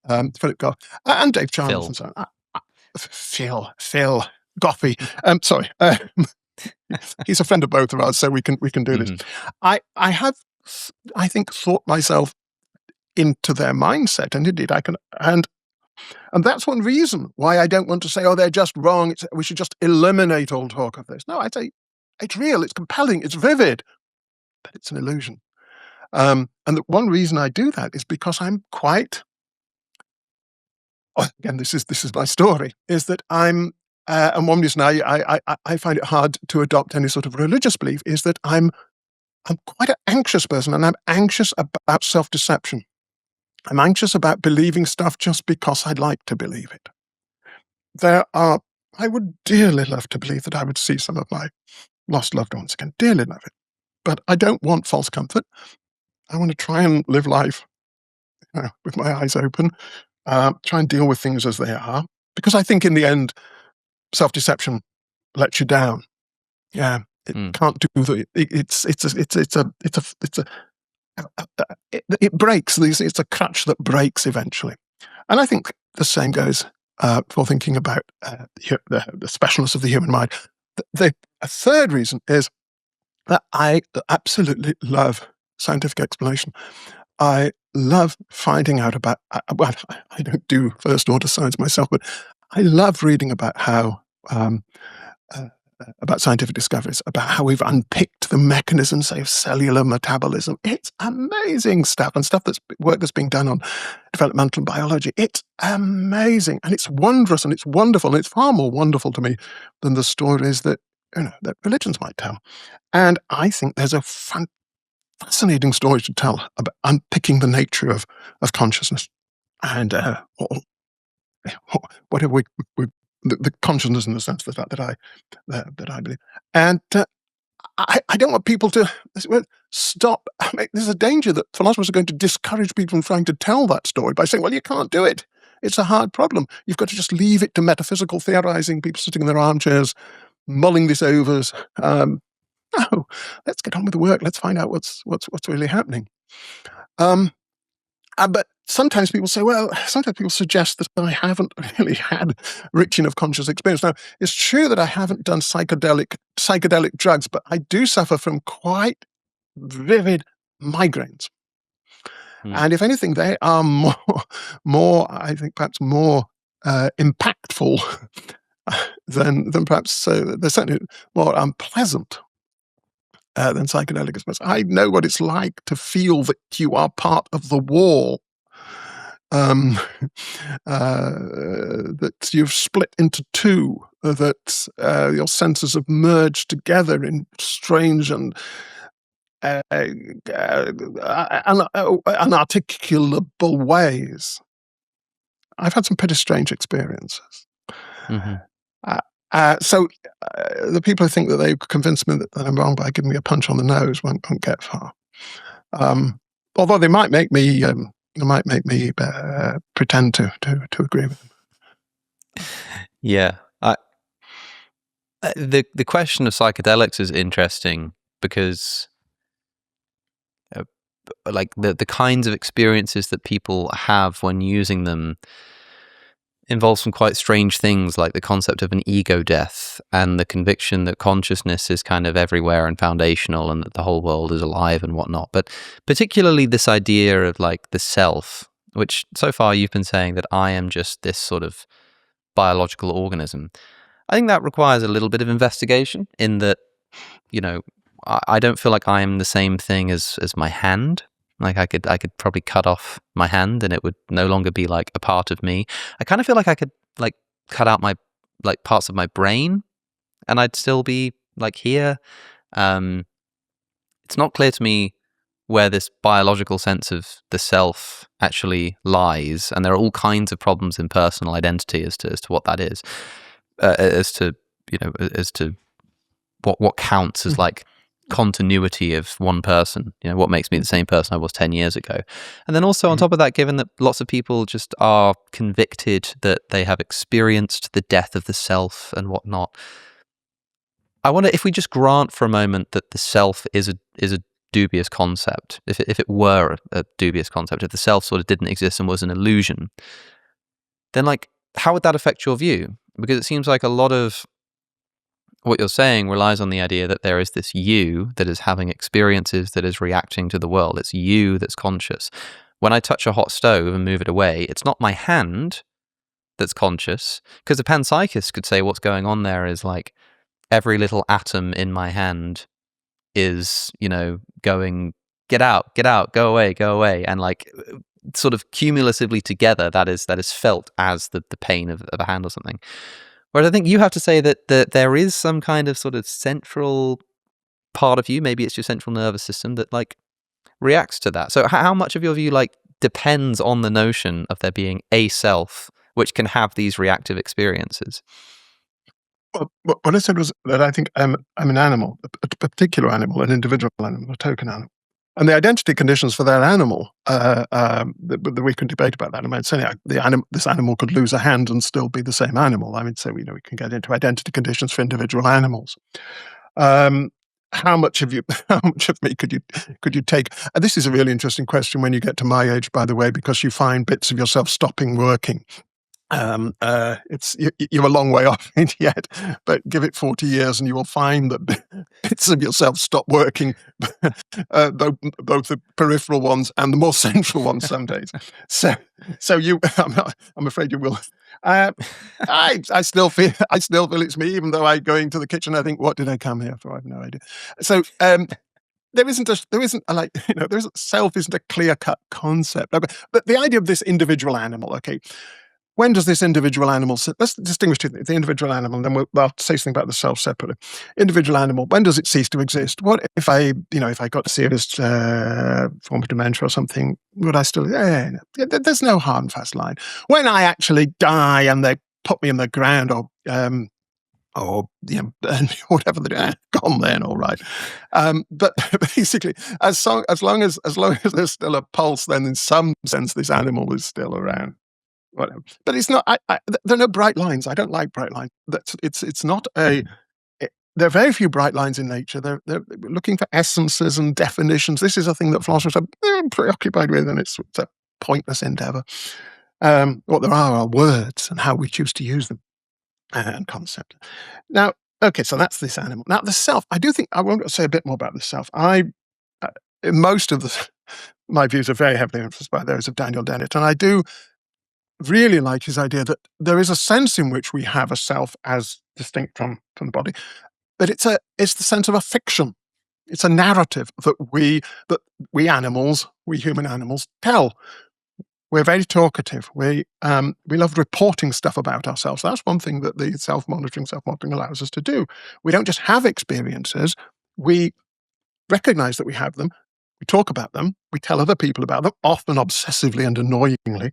Philip Goff. And Dave Charles Phil. and so on. Phil Goffy. Sorry. He's a friend of both of us, so we can do this. I have, I think, thought myself into their mindset, and indeed I can, and that's one reason why I don't want to say, oh, they're just wrong. We should just eliminate all talk of this. No, I'd say it's real, it's compelling, it's vivid, but it's an illusion. And the one reason I do that is because I'm quite. Again, this is my story. Is that I'm. And one reason I find it hard to adopt any sort of religious belief is that I'm quite an anxious person, and I'm anxious about self-deception. I'm anxious about believing stuff just because I'd like to believe it. I would dearly love to believe that I would see some of my lost loved ones again. Dearly love it. But I don't want false comfort. I want to try and live life with my eyes open, try and deal with things as they are, because I think in the end, self-deception lets you down. Yeah, it can't do the. It breaks. It's a crutch that breaks eventually, and I think the same goes for thinking about the specialness of the human mind. A third reason is that I absolutely love scientific explanation. I love finding out about. Well, I don't do first-order science myself, but I love reading about how. About scientific discoveries, about how we've unpicked the mechanisms, say, of cellular metabolism. It's amazing stuff, and work that's being done on developmental biology. It's amazing, and it's wondrous, and it's wonderful, and it's far more wonderful to me than the stories that that religions might tell. And I think there's a fascinating story to tell about unpicking the nature of consciousness, and whatever the consciousness in the sense that I believe, and I don't want people to stop. I mean, there's a danger that philosophers are going to discourage people from trying to tell that story by saying, "Well, you can't do it. It's a hard problem. You've got to just leave it to metaphysical theorizing, people sitting in their armchairs, mulling this over." No, let's get on with the work. Let's find out what's really happening. But sometimes people say, sometimes people suggest that I haven't really had rich enough conscious experience. Now, it's true that I haven't done psychedelic drugs, but I do suffer from quite vivid migraines. Mm. And if anything, they are I think, perhaps more impactful than perhaps they're certainly more unpleasant than psychedelics. I know what it's like to feel that you are part of the wall, um, that you've split into two, that your senses have merged together in strange and unarticulable ways. I've had some pretty strange experiences. Mm-hmm. So the people who think that they've convinced me that I'm wrong by giving me a punch on the nose won't get far. Although they might make me pretend to agree with them. Yeah. The question of psychedelics is interesting because like the kinds of experiences that people have when using them involves some quite strange things, like the concept of an ego death and the conviction that consciousness is kind of everywhere and foundational and that the whole world is alive and whatnot. But particularly this idea of like the self, which so far you've been saying that I am just this sort of biological organism. I think that requires a little bit of investigation in that, you know, I don't feel like I am the same thing as my hand. Like I could probably cut off my hand and it would no longer be like a part of me. I kind of feel like I could like cut out my like parts of my brain and I'd still be like here. It's not clear to me where this biological sense of the self actually lies, and there are all kinds of problems in personal identity as to what that is, as to what counts as like continuity of one person, what makes me the same person I was 10 years ago. And then also on top of that, given that lots of people just are convicted that they have experienced the death of the self and whatnot, I wonder if we just grant for a moment that the self is a dubious concept, if it were a dubious concept, if the self sort of didn't exist and was an illusion, then like how would that affect your view? Because it seems like a lot of what you're saying relies on the idea that there is this you that is having experiences, that is reacting to the world. It's you that's conscious. When I touch a hot stove and move it away, it's not my hand that's conscious, because a panpsychist could say what's going on there is like every little atom in my hand is, going, get out, go away. And like sort of cumulatively together, that is felt as the pain of a hand or something. Whereas I think you have to say that there is some kind of sort of central part of you, maybe it's your central nervous system, that like reacts to that. So how much of your view like depends on the notion of there being a self which can have these reactive experiences? Well, what I said was that I think I'm an animal, a particular animal, an individual animal, a token animal. And the identity conditions for that animal, we can debate about that. I mean, certainly this animal could lose a hand and still be the same animal. I mean, so we can get into identity conditions for individual animals. How much of me could you take? And this is a really interesting question when you get to my age, by the way, because you find bits of yourself stopping working. You're a long way off it yet, but give it 40 years and you will find that bits of yourself stop working, both the peripheral ones and the more central ones some days. So I'm afraid you will. I still feel it's me, even though I go into the kitchen. I think, what did I come here for? I have no idea. So self isn't a clear-cut concept. But the idea of this individual animal, okay. When does this individual animal, let's distinguish between the individual animal, and then I'll say something about the self separately. Individual animal, when does it cease to exist? What if I got a serious form of dementia or something, would I still, there's no hard and fast line. When I actually die and they put me in the ground or whatever they're gone then, all right. But basically, as long as there's still a pulse, then in some sense this animal is still around. Whatever. But it's not. There are no bright lines. I don't like bright lines. It's not a. There are very few bright lines in nature. They're looking for essences and definitions. This is a thing that philosophers are preoccupied with, and it's a pointless endeavor. What there are words and how we choose to use them, and concept. Now, okay, so that's this animal. Now, the self. I do think I want to say a bit more about the self. most of my views are very heavily influenced by those of Daniel Dennett, and I do really like his idea that there is a sense in which we have a self as distinct from the body, but it's the sense of a fiction. It's a narrative that we animals, we human animals, tell. We're very talkative. We love reporting stuff about ourselves. That's one thing that the self-monitoring allows us to do. We don't just have experiences. We recognize that we have them. We talk about them. We tell other people about them, often obsessively and annoyingly.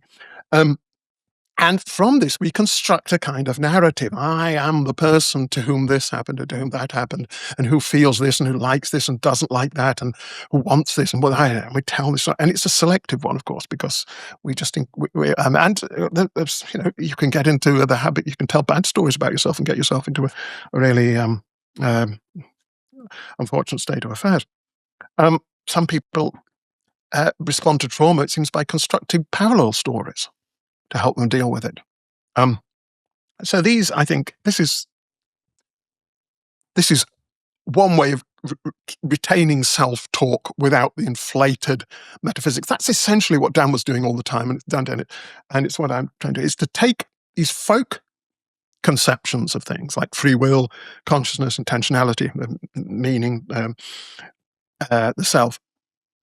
And from this, we construct a kind of narrative. I am the person to whom this happened, and to whom that happened, and who feels this, and who likes this, and doesn't like that, and who wants this, and and we tell this. And it's a selective one, of course, because we just think, there's, you can get into the habit, you can tell bad stories about yourself and get yourself into a really unfortunate state of affairs. Some people respond to trauma, it seems, by constructing parallel stories to help them deal with it. So these, I think, this is one way of retaining self-talk without the inflated metaphysics. That's essentially what Dan was doing all the time, and it's Dan Dennett, and it's what I'm trying to do, is to take these folk conceptions of things like free will, consciousness, intentionality, meaning, the self,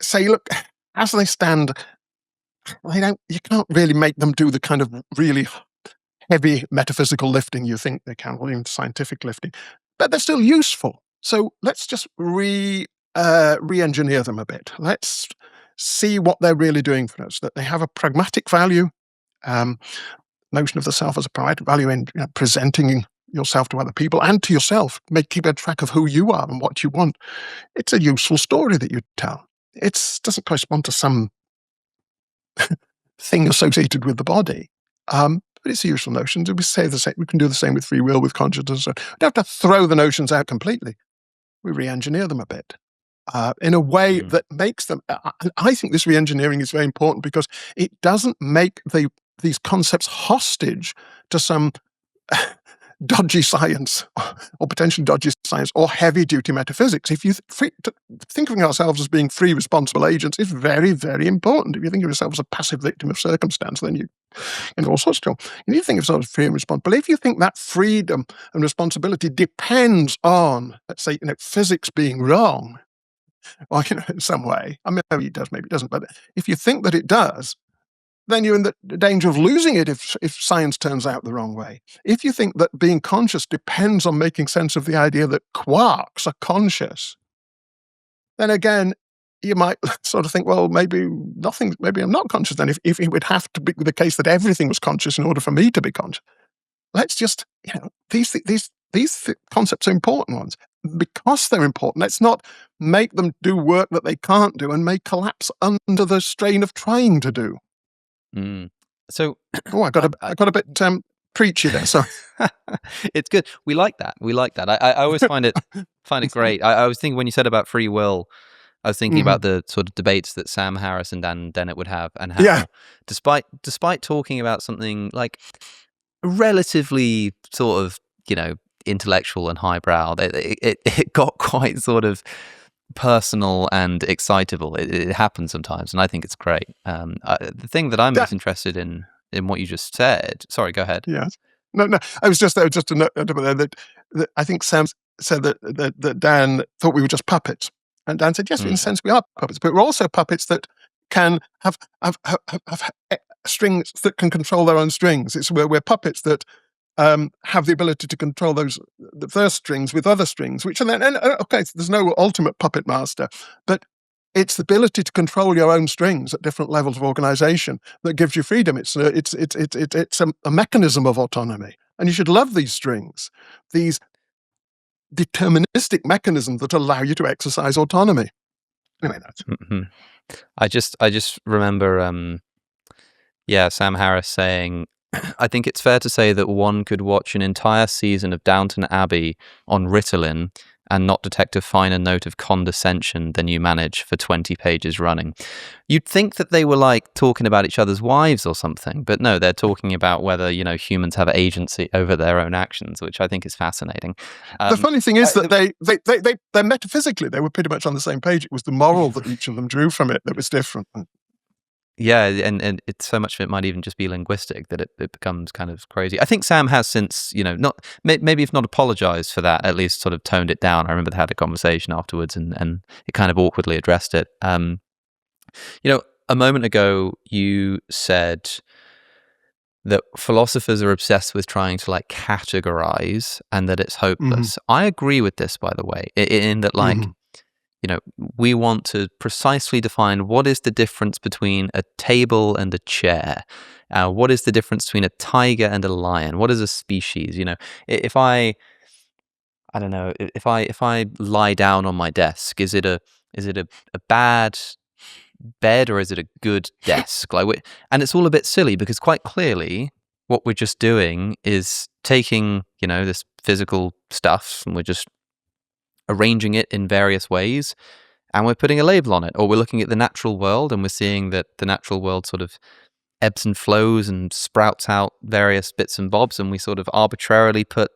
say, look, as they stand, you can't really make them do the kind of really heavy metaphysical lifting you think they can, or even scientific lifting, but they're still useful. So let's just re-engineer them a bit. Let's see what they're really doing for us, that they have a pragmatic value, notion of the self as a pragmatic value in presenting yourself to other people and to yourself, keep a track of who you are and what you want. It's a useful story that you tell. It doesn't correspond to some thing associated with the body, but it's a useful notion. We say the same. We can do the same with free will, with consciousness. We don't have to throw the notions out completely. We re-engineer them a bit in a way that makes them. I think this re-engineering is very important because it doesn't make these concepts hostage to some dodgy science or potentially dodgy science or heavy-duty metaphysics. If you think of ourselves as being free, responsible agents, is very, very important. If you think of yourself as a passive victim of circumstance, then you all sorts of trouble. You need to think of yourself as free and responsible. If you think that freedom and responsibility depends on, let's say, physics being wrong, or in some way, I mean, maybe it does, maybe it doesn't, but if you think that it does, then you're in the danger of losing it if science turns out the wrong way. If you think that being conscious depends on making sense of the idea that quarks are conscious, then again, you might sort of think, well, maybe I'm not conscious then, if it would have to be the case that everything was conscious in order for me to be conscious. Let's just, these concepts are important ones. Because they're important, let's not make them do work that they can't do and may collapse under the strain of trying to do. So, I got a bit preachy there. Sorry. It's good. We like that. I always find it great. I was thinking when you said about free will, I was thinking about the sort of debates that Sam Harris and Dan Dennett would have, and how, despite talking about something like relatively sort of intellectual and highbrow, it got quite sort of personal and excitable. It happens sometimes, and I think it's great. The thing that I'm most interested in what you just said. Sorry, go ahead. Yes. No. I was just to note that I think Sam said that Dan thought we were just puppets, and Dan said, yes, in a sense we are puppets, but we're also puppets that can have strings that can control their own strings. It's where we're puppets that have the ability to control the first strings with other strings, which are then, okay, so there's no ultimate puppet master, but it's the ability to control your own strings at different levels of organization that gives you freedom. It's a mechanism of autonomy, and you should love these strings, these deterministic mechanisms that allow you to exercise autonomy. Anyway, that's. I just remember, Sam Harris saying, I think it's fair to say that one could watch an entire season of Downton Abbey on Ritalin and not detect a finer note of condescension than you manage for 20 pages running. You'd think that they were like talking about each other's wives or something, but no, they're talking about whether, humans have agency over their own actions, which I think is fascinating. The funny thing is that they metaphysically, they were pretty much on the same page. It was the moral that each of them drew from it that was different. Yeah, and it's so much of it might even just be linguistic that it becomes kind of crazy. I think Sam has since, not maybe if not apologized for that, at least sort of toned it down. I remember they had a conversation afterwards and it kind of awkwardly addressed it. A moment ago you said that philosophers are obsessed with trying to like categorize and that it's hopeless. I agree with this, by the way, in that like, we want to precisely define what is the difference between a table and a chair. What is the difference between a tiger and a lion? What is a species? If I don't know, if I lie down on my desk, is it a bad bed or is it a good desk? And it's all a bit silly because quite clearly what we're just doing is taking, this physical stuff and we're just arranging it in various ways, and we're putting a label on it. Or we're looking at the natural world and we're seeing that the natural world sort of ebbs and flows and sprouts out various bits and bobs, and we sort of arbitrarily put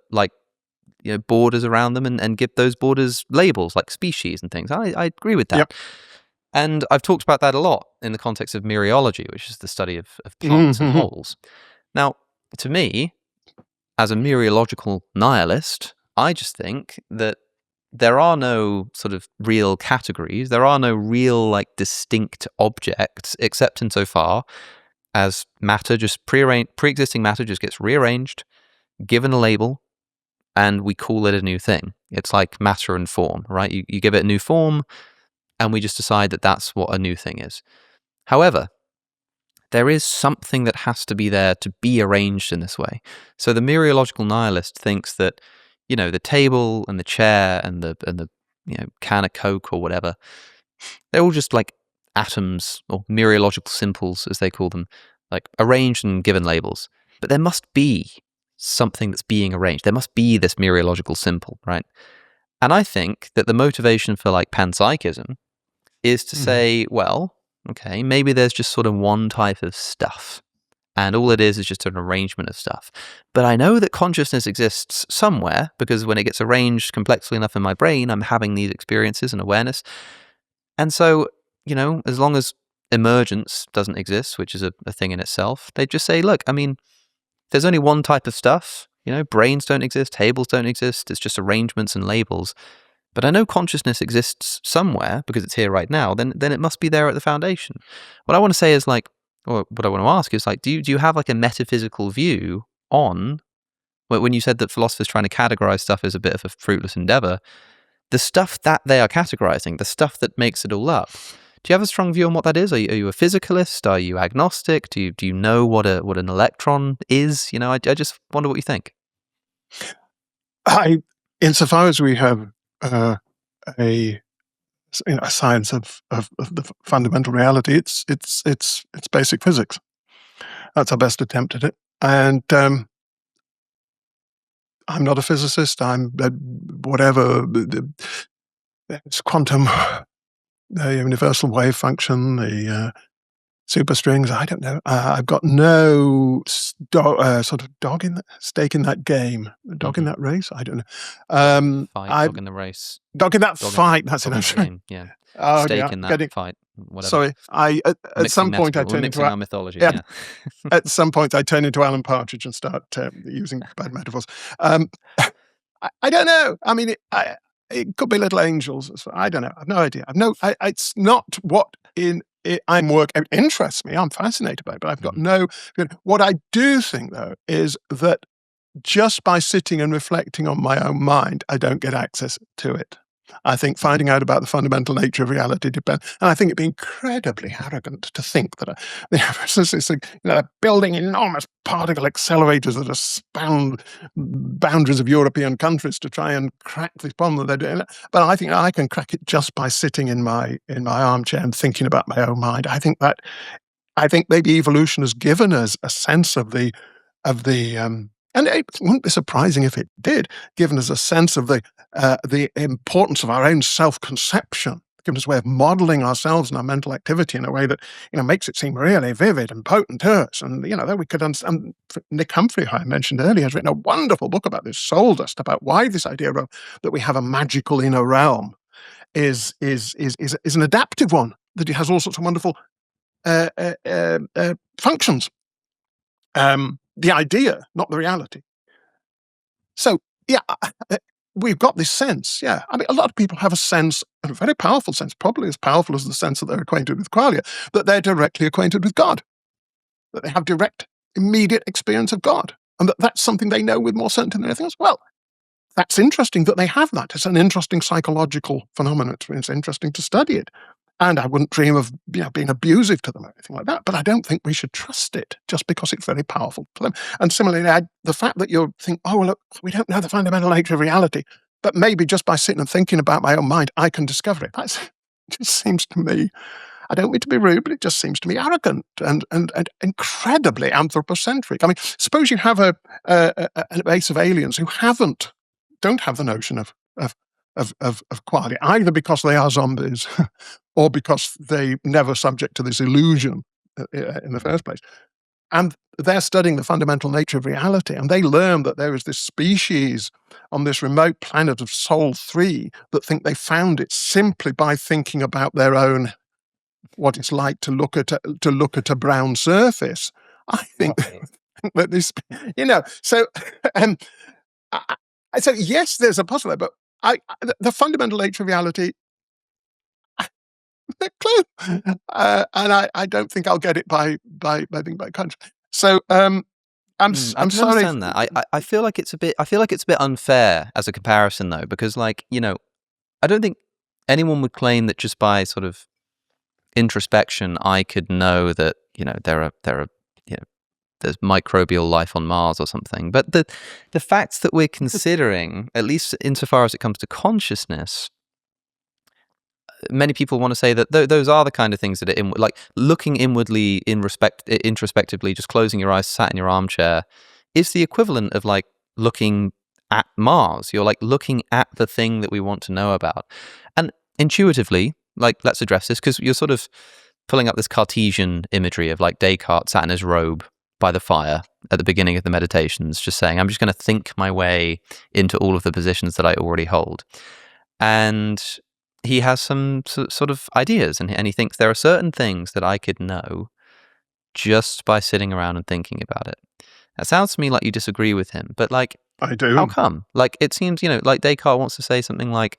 borders around them and give those borders labels like species and things. I agree with that. Yep. And I've talked about that a lot in the context of mereology, which is the study of plants and wholes. Now, to me, as a mereological nihilist, I just think that there are no sort of real categories. There are no real distinct objects, except insofar as matter just pre-existing matter just gets rearranged, given a label, and we call it a new thing. It's like matter and form, right? You give it a new form, and we just decide that that's what a new thing is. However, there is something that has to be there to be arranged in this way. So the mereological nihilist thinks that the table and the chair and the can of Coke or whatever, they're all just like atoms or mereological simples, as they call them, like arranged and given labels. But there must be something that's being arranged. There must be this mereological simple, right? And I think that the motivation for panpsychism is to say, well, okay, maybe there's just sort of one type of stuff. And all it is just an arrangement of stuff. But I know that consciousness exists somewhere because when it gets arranged complexly enough in my brain, I'm having these experiences and awareness. And so, as long as emergence doesn't exist, which is a thing in itself, they just say, look, there's only one type of stuff. Brains don't exist, tables don't exist. It's just arrangements and labels. But I know consciousness exists somewhere because it's here right now. Then it must be there at the foundation. What I want to say is or what I want to ask is do you have a metaphysical view on when you said that philosophers trying to categorize stuff is a bit of a fruitless endeavor, the stuff that they are categorizing, the stuff that makes it all up? Do you have a strong view on what that is? Are you a physicalist? Are you agnostic? Do you know what an electron is? I just wonder what you think. Insofar as we have a science of the fundamental reality, it's basic physics. That's our best attempt at it. And I'm not a physicist. I'm whatever. It's quantum, the universal wave function, the superstrings. I don't know. I've got no sort of stake in that game, dog in that race. I don't know. Dog in the race. Dog in that fight. That's it. I'm saying. Yeah. Oh, Stake in that fight. Whatever. Sorry, at some point I turn into our mythology. Yeah. At some point I turn into Alan Partridge and start using bad metaphors. I don't know. It could be little angels. I don't know. I've no idea. It's not what I'm work. It interests me. I'm fascinated by it, but I've got no. What I do think though is that just by sitting and reflecting on my own mind, I don't get access to it. I think finding out about the fundamental nature of reality depends, and I think it'd be incredibly arrogant to think that building enormous particle accelerators that span boundaries of European countries to try and crack this problem that they're doing. But I think I can crack it just by sitting in my armchair and thinking about my own mind. I think maybe evolution has given us a sense of the And it wouldn't be surprising if it did, given us a sense of the importance of our own self-conception, given us a way of modelling ourselves and our mental activity in a way that makes it seem really vivid and potent to us. And that we could understand. Nick Humphrey, who I mentioned earlier, has written a wonderful book about this, Soul Dust, about why this idea of that we have a magical inner realm is an adaptive one, that it has all sorts of wonderful functions. The idea, not the reality. So, we've got this sense, I mean, a lot of people have a sense, a very powerful sense, probably as powerful as the sense that they're acquainted with qualia, that they're directly acquainted with God, that they have direct, immediate experience of God, and that's something they know with more certainty than anything else. Well, that's interesting that they have that. It's an interesting psychological phenomenon. It's interesting to study it. And I wouldn't dream of being abusive to them or anything like that. But I don't think we should trust it just because it's very powerful for them. And similarly, the fact that you think, oh, well, look, we don't know the fundamental nature of reality, but maybe just by sitting and thinking about my own mind, I can discover it. That just seems to me, I don't mean to be rude, but it just seems to me arrogant and incredibly anthropocentric. I mean, suppose you have a race of aliens who don't have the notion of quality, either because they are zombies or because they never subject to this illusion in the first place. And they're studying the fundamental nature of reality, and they learn that there is this species on this remote planet of Sol 3 that think they found it simply by thinking about their own, what it's like to look at a brown surface. I think that this, so so yes, there's a possibility, but the fundamental nature of reality, clue, and I don't think I'll get it by being by country. So I'm I can sorry. understand that. I feel like it's a bit unfair as a comparison, though, because I don't think anyone would claim that just by sort of introspection I could know that there are there's microbial life on Mars or something. But the facts that we're considering, at least insofar as it comes to consciousness, many people want to say that those are the kind of things that are like looking inwardly, introspectively, just closing your eyes, sat in your armchair, is the equivalent of like looking at Mars. You're like looking at the thing that we want to know about. And intuitively, like, let's address this, because you're sort of pulling up this Cartesian imagery of like Descartes sat in his robe by the fire at the beginning of the meditations, just saying, I'm just going to think my way into all of the positions that I already hold. And he has some sort of ideas, and he thinks there are certain things that I could know just by sitting around and thinking about it. That sounds to me like you disagree with him, but like, I do. How come? Like, it seems, like Descartes wants to say something like,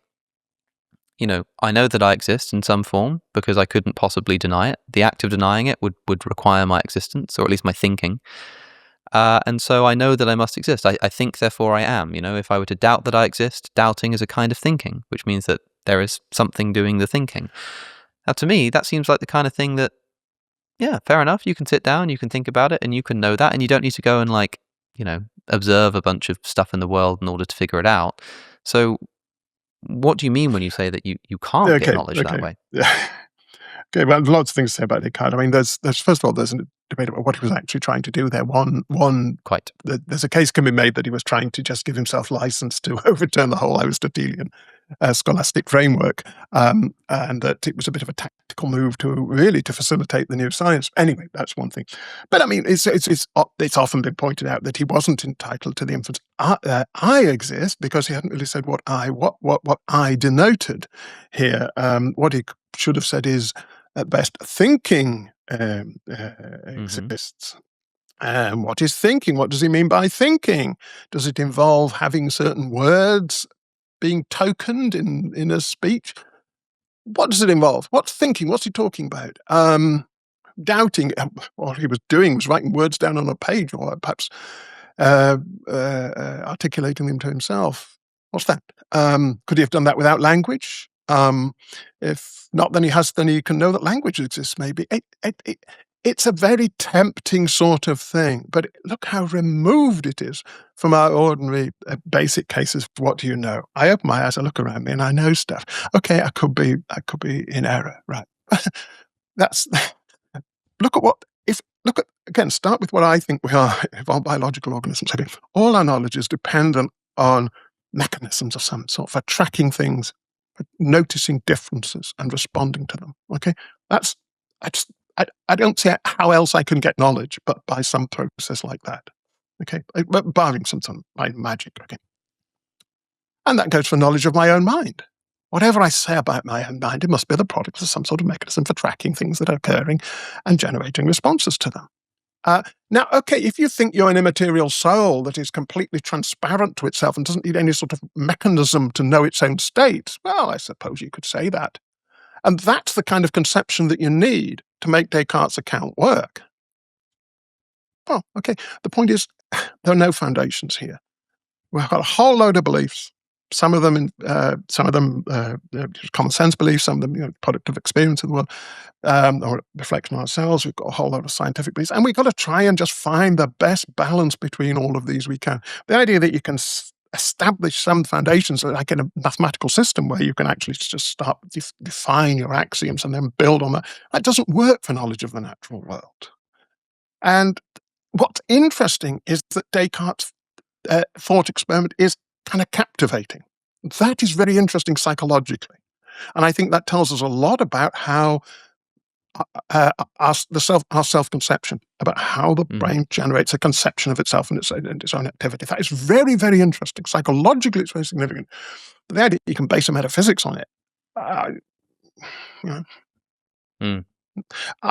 I know that I exist in some form because I couldn't possibly deny it. The act of denying it would require my existence, or at least my thinking. And so I know that I must exist. I think, therefore I am. If I were to doubt that I exist, doubting is a kind of thinking, which means that there is something doing the thinking. Now, to me, that seems like the kind of thing that, yeah, fair enough. You can sit down, you can think about it, and you can know that, and you don't need to go and observe a bunch of stuff in the world in order to figure it out. So what do you mean when you say that you can't get knowledge that way? Yeah. Okay, well, lots of things to say about Descartes. I mean, there's first of all, there's a debate about what he was actually trying to do there. There's a case can be made that he was trying to just give himself license to overturn the whole Aristotelian scholastic framework, and that it was a bit of a tactical move to facilitate the new science. Anyway, that's one thing. But I mean, it's often been pointed out that he wasn't entitled to the inference I exist, because he hadn't really said what I denoted here. What he should have said is, at best, thinking exists. What is thinking? What does he mean by thinking? Does it involve having certain words being tokened in a speech? What does it involve? What's thinking? What's he talking about? Doubting. What he was doing was writing words down on a page, or perhaps articulating them to himself. What's that? Could he have done that without language? If not, then he can know that language exists. Maybe it's a very tempting sort of thing. But look how removed it is from our ordinary basic cases. What do you know? I open my eyes, I look around me, and I know stuff. Okay, I could be in error, right? Look at what, if look at, again, start with what I think we are, evolved biological organisms. Okay. All our knowledge is dependent on mechanisms of some sort for tracking things, for noticing differences and responding to them. Okay. That's, I don't see how else I can get knowledge but by some process like that. Okay. But barring some magic. Okay. And that goes for knowledge of my own mind. Whatever I say about my own mind, it must be the product of some sort of mechanism for tracking things that are occurring and generating responses to them. Now, okay, if you think you're an immaterial soul that is completely transparent to itself and doesn't need any sort of mechanism to know its own state, well, I suppose you could say that. And that's the kind of conception that you need to make Descartes' account work. Oh, okay. The point is, there are no foundations here. We've got a whole load of beliefs. Some of them, common sense beliefs. Some of them, product of experience of the world, or reflection on ourselves. We've got a whole lot of scientific beliefs, and we've got to try and just find the best balance between all of these we can. The idea that you can establish some foundations, like in a mathematical system, where you can actually just start define your axioms and then build on that, that doesn't work for knowledge of the natural world. And what's interesting is that Descartes' thought experiment is kind of captivating. That is very interesting psychologically. And I think that tells us a lot about how our self-conception, about how the brain generates a conception of itself and its own activity. That is very, very interesting. Psychologically, it's very significant. But the idea you can base a metaphysics on it, I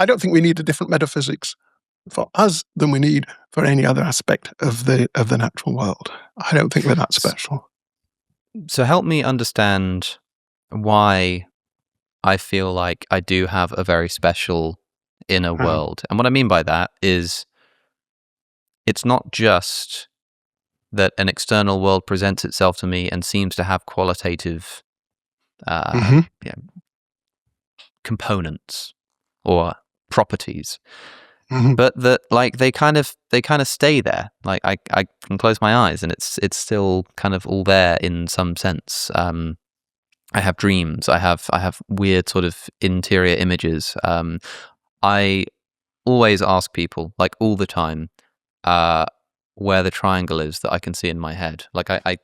don't think we need a different metaphysics for us than we need for any other aspect of the natural world. I don't think we're that special. So help me understand why I feel like I do have a very special inner world. And what I mean by that is it's not just that an external world presents itself to me and seems to have qualitative components or properties. But that, like, they kind of stay there. Like I can close my eyes and it's still kind of all there in some sense. I have dreams. I have weird sort of interior images. I always ask people, like all the time, where the triangle is that I can see in my head. Like I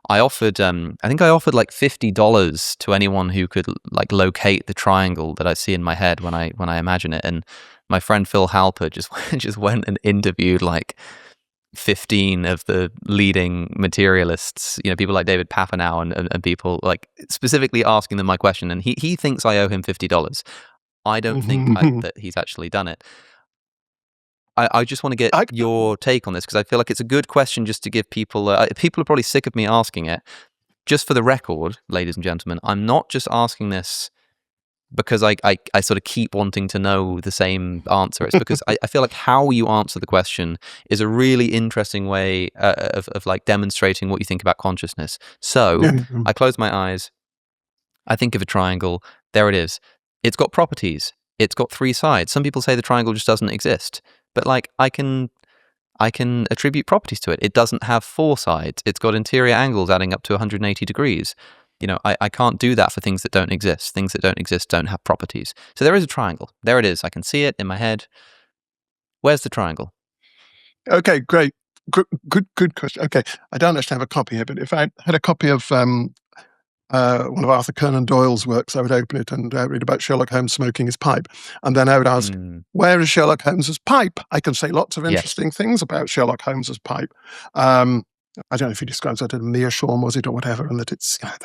offered, I think I offered like $50 to anyone who could like locate the triangle that I see in my head when I imagine it. And my friend Phil Halper just went and interviewed like 15 of the leading materialists, people like David Papineau and people, like specifically asking them my question. And he thinks I owe him $50. I don't think that he's actually done it. I just want to get your take on this, because I feel like it's a good question just to give people, people are probably sick of me asking it. Just for the record, ladies and gentlemen, I'm not just asking this because I sort of keep wanting to know the same answer. It's because I feel like how you answer the question is a really interesting way of like demonstrating what you think about consciousness. So I close my eyes, I think of a triangle, there it is. It's got properties. It's got three sides. Some people say the triangle just doesn't exist, but like I can attribute properties to it. It doesn't have four sides. It's got interior angles adding up to 180 degrees. I can't do that for things that don't exist. Things that don't exist don't have properties. So there is a triangle. There it is. I can see it in my head. Where's the triangle? Okay, great. Good question. Okay, I don't actually have a copy here, but if I had a copy of one of Arthur Conan Doyle's works, I would open it and read about Sherlock Holmes smoking his pipe. And then I would ask, where is Sherlock Holmes's pipe? I can say lots of interesting things about Sherlock Holmes's pipe. I don't know if he describes that as a meerschaum, was it, or whatever, and that it's, I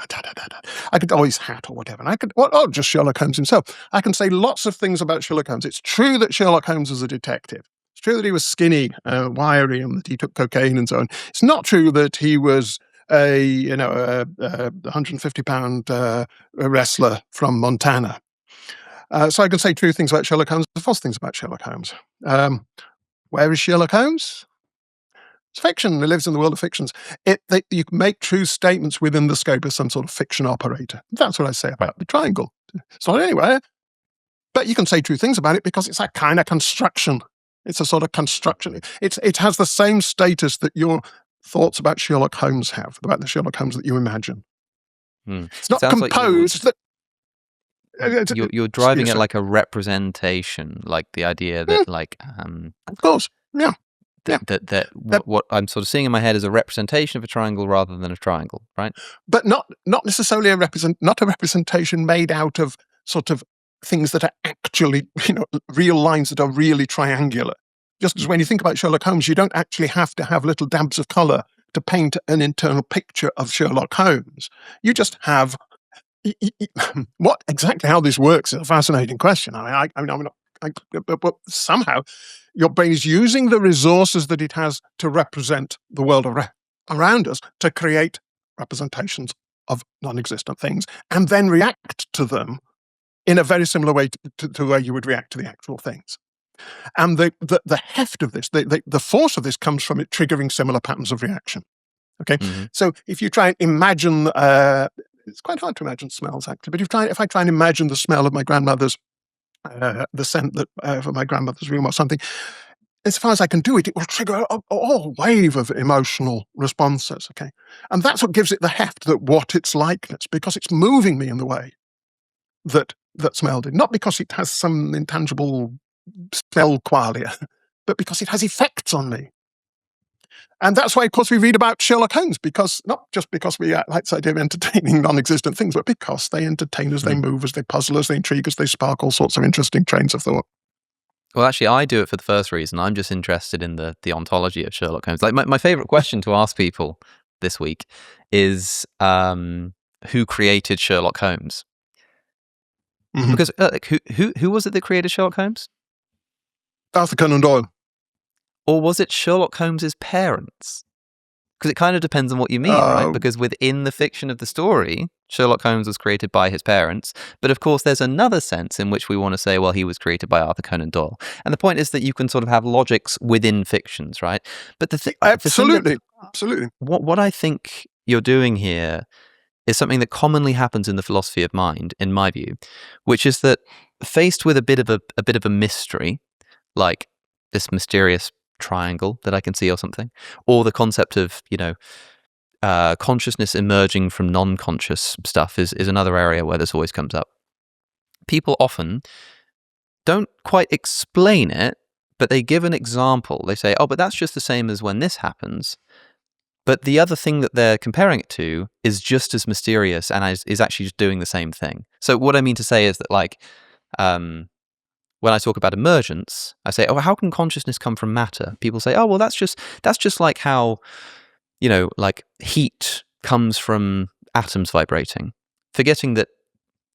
could always hat or whatever. And I could, just Sherlock Holmes himself. I can say lots of things about Sherlock Holmes. It's true that Sherlock Holmes was a detective. It's true that he was skinny, wiry, and that he took cocaine and so on. It's not true that he was a 150-pound wrestler from Montana. So I can say true things about Sherlock Holmes, false things about Sherlock Holmes. Where is Sherlock Holmes? It's fiction. It lives in the world of fictions. You can make true statements within the scope of some sort of fiction operator. That's what I say about the triangle. It's not anywhere, but you can say true things about it because it's a kind of construction. It's a sort of construction. It has the same status that your thoughts about Sherlock Holmes have, about the Sherlock Holmes that you imagine. It's not composed. you're driving Yes, it sir. like a representation, like the idea that Of course, yeah. Yeah. that That- what I'm sort of seeing in my head is a representation of a triangle rather than a triangle, right? but not necessarily not a representation made out of sort of things that are actually, real lines that are really triangular. Just as when you think about Sherlock Holmes, you don't actually have to have little dabs of color to paint an internal picture of Sherlock Holmes. You just have what exactly how this works is a fascinating question. But somehow your brain is using the resources that it has to represent the world around us to create representations of non-existent things and then react to them in a very similar way to the way you would react to the actual things. And the heft of this, the force of this comes from it triggering similar patterns of reaction. Okay, so if you try and imagine, it's quite hard to imagine smells actually, but if I try and imagine the smell of my grandmother's, the scent that from my grandmother's room or something, as far as I can do it, it will trigger a whole wave of emotional responses. Okay, and that's what gives it the heft that what its likeness, because it's moving me in the way that smell did, not because it has some intangible smell qualia, but because it has effects on me. And that's why, of course, we read about Sherlock Holmes, because not just because we like the idea of entertaining non-existent things, but because they entertain us, they move us, they puzzle us, they intrigue us, they spark all sorts of interesting trains of thought. Well, actually, I do it for the first reason. I'm just interested in the ontology of Sherlock Holmes. Like my favorite question to ask people this week is who created Sherlock Holmes? Because who was it that created Sherlock Holmes? Arthur Conan Doyle. Or was it Sherlock Holmes's parents? Because it kind of depends on what you mean, right? Because within the fiction of the story, Sherlock Holmes was created by his parents. But of course, there's another sense in which we want to say, well, he was created by Arthur Conan Doyle. And the point is that you can sort of have logics within fictions, right? But absolutely. What I think you're doing here is something that commonly happens in the philosophy of mind, in my view, which is that faced with a bit of a mystery, like this mysterious triangle that I can see or something, or the concept of consciousness emerging from non-conscious stuff is another area where this always comes up. People often don't quite explain it, but they give an example. They say, oh, but that's just the same as when this happens. But the other thing that they're comparing it to is just as mysterious and is actually just doing the same thing. So what I mean to say is that, like, when I talk about emergence, I say, oh, how can consciousness come from matter? People say, oh, well, that's just like how, like heat comes from atoms vibrating, forgetting that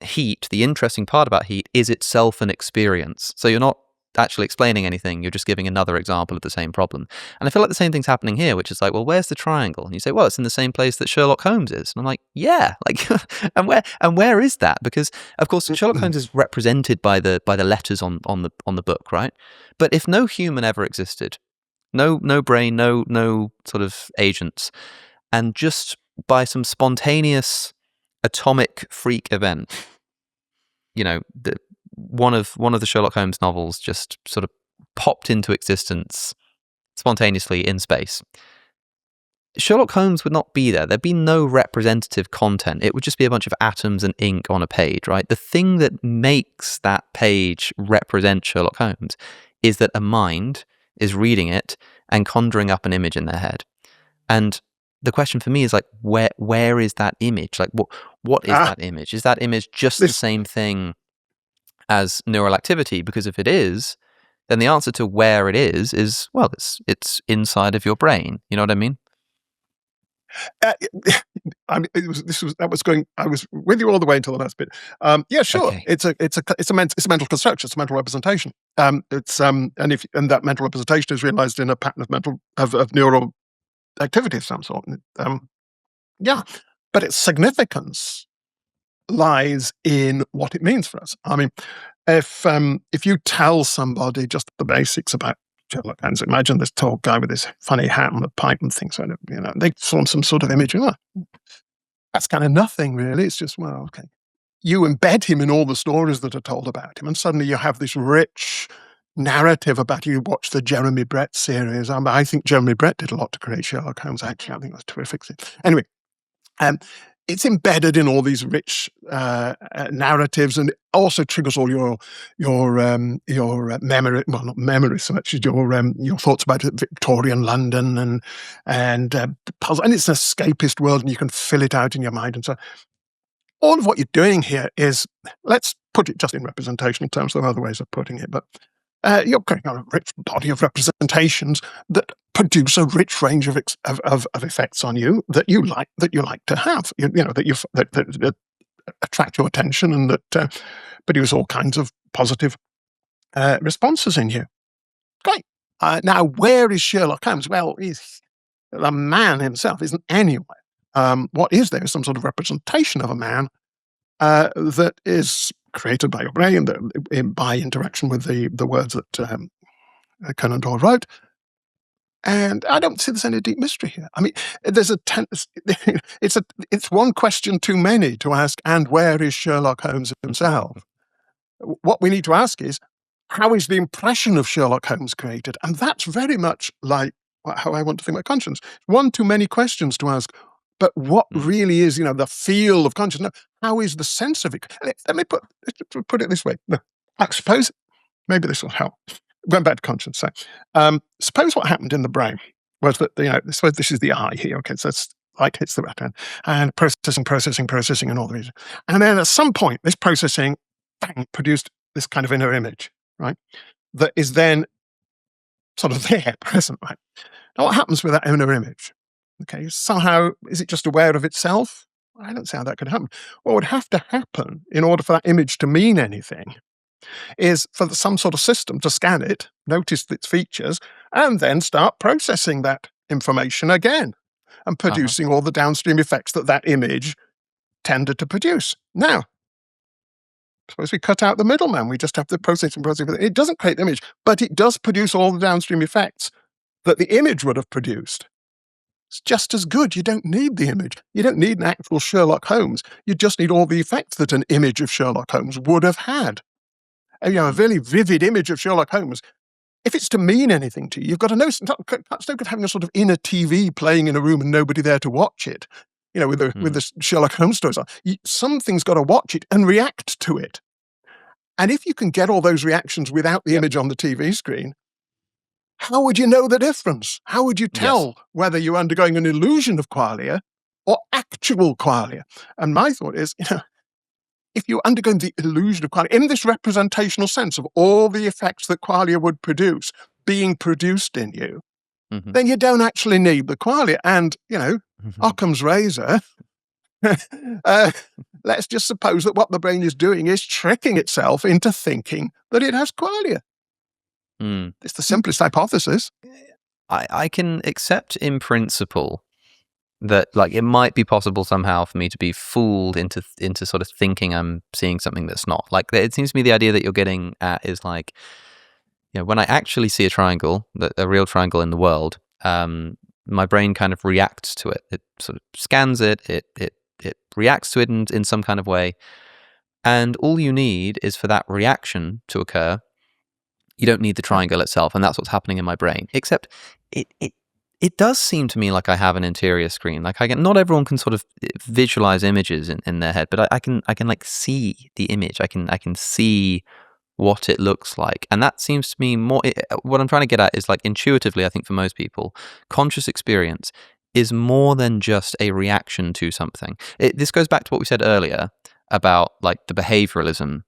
heat, the interesting part about heat, is itself an experience. So you're not actually explaining anything, you're just giving another example of the same problem. And I feel like the same thing's happening here, which is like, well, where's the triangle? And you say, well, it's in the same place that Sherlock Holmes is. And I'm like, yeah, like, and where is that? Because of course Sherlock Holmes is represented by the letters on the book, right? But if no human ever existed, no brain, no sort of agents, and just by some spontaneous atomic freak event, one of the Sherlock Holmes novels just sort of popped into existence spontaneously in space, Sherlock Holmes would not be there. There'd be no representative content. It would just be a bunch of atoms and ink on a page, right? The thing that makes that page represent Sherlock Holmes is that a mind is reading it and conjuring up an image in their head. And the question for me is like, where is that image? Like, what is that image? Is that image just the same thing as neural activity? Because if it is, then the answer to where it is well, it's inside of your brain. You know what I mean? I was with you all the way until the last bit. Yeah, sure. Okay. It's a mental construction. It's a mental representation. And that mental representation is realized in a pattern of neural activity of some sort. Yeah, but its significance lies in what it means for us. I mean, if you tell somebody just the basics about Sherlock Holmes, imagine this tall guy with this funny hat and the pipe and things, they form some sort of image. That's kind of nothing, really. It's just, well, okay. You embed him in all the stories that are told about him, and suddenly you have this rich narrative about you. Watch the Jeremy Brett series. I think Jeremy Brett did a lot to create Sherlock Holmes, actually. I think that's terrific. Anyway, it's embedded in all these rich narratives, and it also triggers all your memory. Well, not memory so much as your thoughts about Victorian London and puzzle. And it's an escapist world, and you can fill it out in your mind. And so, all of what you're doing here is, let's put it just in representational terms. There are other ways of putting it, but you're creating a rich body of representations that produce a rich range of effects on you that you like to have. That attract your attention and that produce all kinds of positive responses in you. Great. Now, where is Sherlock Holmes? Well, the man himself isn't anywhere. What is there is some sort of representation of a man that is created by your brain, by interaction with the words that Conan Doyle wrote. And I don't see there's any deep mystery here. I mean, there's it's one question too many to ask, and where is Sherlock Holmes himself? What we need to ask is, how is the impression of Sherlock Holmes created? And that's very much like how I want to think about conscience. One too many questions to ask, but what really is, the feel of consciousness? No, how is the sense of it? Let me put it this way. No, I suppose maybe this will help. Going back to conscience, so suppose what happened in the brain was that suppose this is the eye here. Okay, so it's light hits the retina and processing, and all the reasons. And then at some point, this processing, bang, produced this kind of inner image, right? That is then sort of there, present, right? Now, what happens with that inner image? Okay, somehow, is it just aware of itself? I don't see how that could happen. What would have to happen in order for that image to mean anything is for some sort of system to scan it, notice its features, and then start processing that information again and producing all the downstream effects that image tended to produce. Now, suppose we cut out the middleman. We just have the processing. It doesn't create the image, but it does produce all the downstream effects that the image would have produced. It's just as good. You don't need the image. You don't need an actual Sherlock Holmes. You just need all the effects that an image of Sherlock Holmes would have had. A really vivid image of Sherlock Holmes. If it's to mean anything to you, you've got to know. It's no good having a sort of inner TV playing in a room and nobody there to watch it. With the Sherlock Holmes stories on. Something's got to watch it and react to it. And if you can get all those reactions without the image on the TV screen, how would you know the difference? How would you tell whether you're undergoing an illusion of qualia or actual qualia? And my thought is, if you're undergoing the illusion of qualia, in this representational sense of all the effects that qualia would produce being produced in you, then you don't actually need the qualia. And, Occam's razor, let's just suppose that what the brain is doing is tricking itself into thinking that it has qualia. It's the simplest hypothesis. I can accept in principle that it might be possible somehow for me to be fooled into sort of thinking I'm seeing something that's not. It seems to me the idea that you're getting at is when I actually see a triangle, a real triangle in the world, my brain kind of reacts to it. It sort of scans it, it reacts to it in some kind of way. And all you need is for that reaction to occur. You don't need the triangle itself, and that's what's happening in my brain. Except it does seem to me like I have an interior screen. Not everyone can sort of visualize images in their head, but I can see the image. I can see what it looks like, and that seems to me more. What I'm trying to get at is intuitively, I think for most people, conscious experience is more than just a reaction to something. This goes back to what we said earlier about the behavioralism,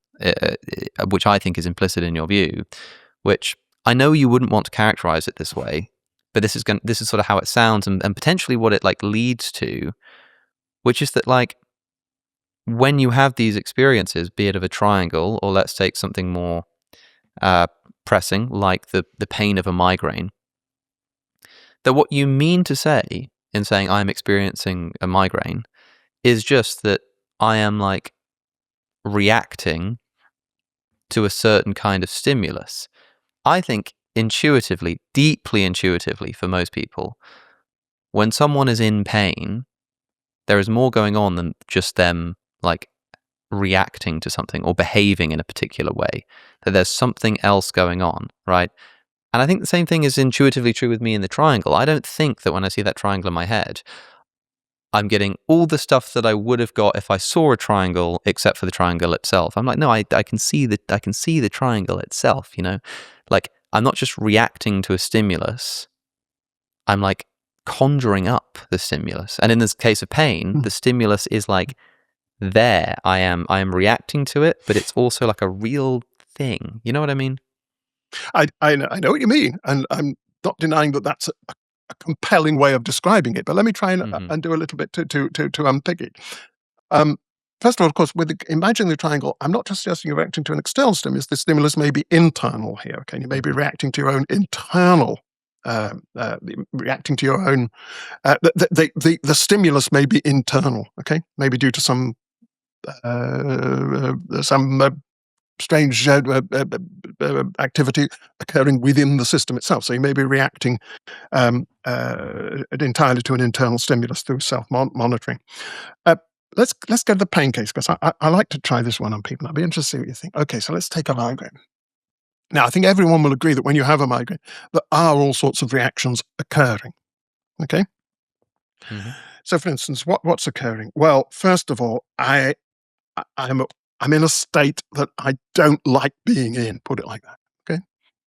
which I think is implicit in your view, which I know you wouldn't want to characterize it this way, but this is sort of how it sounds and potentially what it leads to, which is that when you have these experiences, be it of a triangle, or let's take something more pressing, like the pain of a migraine, that what you mean to say in saying I'm experiencing a migraine is just that I am reacting to a certain kind of stimulus. I think intuitively, deeply intuitively for most people, when someone is in pain, there is more going on than just them reacting to something or behaving in a particular way, that there's something else going on, right? And I think the same thing is intuitively true with me in the triangle. I don't think that when I see that triangle in my head, I'm getting all the stuff that I would have got if I saw a triangle, except for the triangle itself. I'm like, no, I can see the triangle itself, you know? Like, I'm not just reacting to a stimulus, I'm like conjuring up the stimulus. And in this case of pain, the stimulus is like there. I am reacting to it, but it's also like a real thing. You know what I mean? I know what you mean, and I'm not denying that that's a compelling way of describing it. But let me try and do a little bit to unpick it. First of all, of course, with imagining the triangle, I'm not just suggesting you're reacting to an external stimulus. The stimulus may be internal here. Okay, you may be reacting to your own internal, reacting to your own. The stimulus may be internal. Okay, maybe due to some strange activity occurring within the system itself. So you may be reacting entirely to an internal stimulus through self-monitoring. Let's go to the pain case, because I like to try this one on people. I'd be interested to see what you think. Okay, so let's take a migraine. Now, I think everyone will agree that when you have a migraine, there are all sorts of reactions occurring. Okay? So, for instance, what's occurring? Well, first of all, I'm in a state that I don't like being in, put it like that. Okay?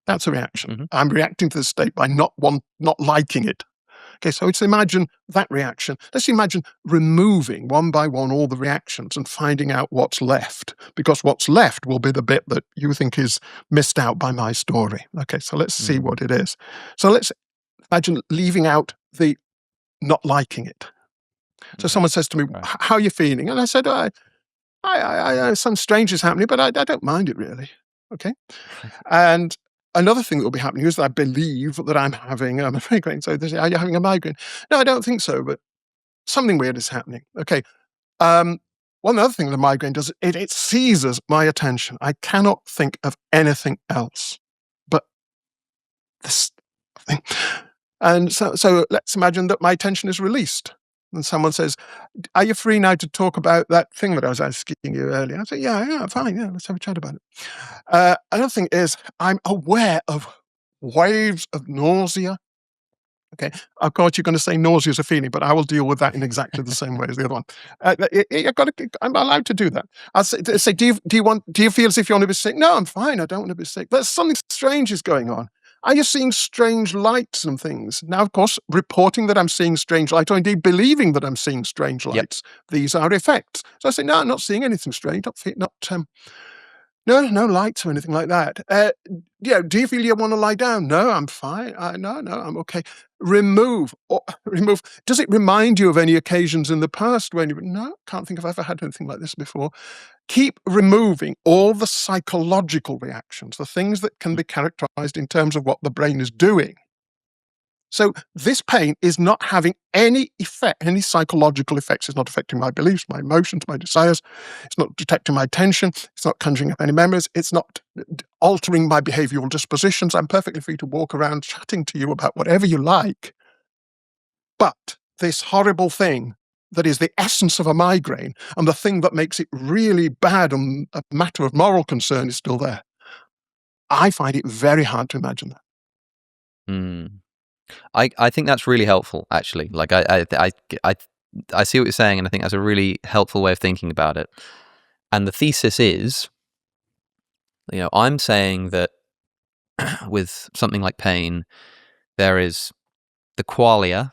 That's a reaction. I'm reacting to the state by not liking it. Okay, so let's imagine that reaction. Let's imagine removing one by one all the reactions and finding out what's left, because what's left will be the bit that you think is missed out by my story. Okay, so let's see what it is. So let's imagine leaving out the not liking it. So someone says to me, how are you feeling? And I said, something strange is happening, but I don't mind it really. Okay. And another thing that will be happening is that I believe that I'm having a migraine. So they say, are you having a migraine? No, I don't think so, but something weird is happening. Okay. One other thing the migraine does, it seizes my attention. I cannot think of anything else but this thing. And so let's imagine that my attention is released. And someone says, are you free now to talk about that thing that I was asking you earlier? I say, yeah, fine, yeah, let's have a chat about it. Another thing is I'm aware of waves of nausea. Okay, of course you're going to say nausea is a feeling, but I will deal with that in exactly the same way as the other one. I'm allowed to do that. I'll say, do you feel as if you want to be sick? No, I'm fine. I don't want to be sick. There's something strange is going on. Are you seeing strange lights and things? Now, of course, reporting that I'm seeing strange lights, or indeed believing that I'm seeing strange lights, these are effects. So I say, no, I'm not seeing anything strange. No lights or anything like that. Do you feel you want to lie down? No, I'm fine. No, I'm okay. Remove. Does it remind you of any occasions in the past when you? No, can't think I've ever had anything like this before. Keep removing all the psychological reactions, the things that can be characterized in terms of what the brain is doing. So this pain is not having any effect, any psychological effects. It's not affecting my beliefs, my emotions, my desires. It's not detecting my attention. It's not conjuring up any memories. It's not altering my behavioral dispositions. I'm perfectly free to walk around chatting to you about whatever you like. But this horrible thing that is the essence of a migraine and the thing that makes it really bad and a matter of moral concern is still there. I find it very hard to imagine that. I think that's really helpful, actually. Like I see what you're saying, and I think that's a really helpful way of thinking about it. And the thesis is, I'm saying that with something like pain, there is the qualia,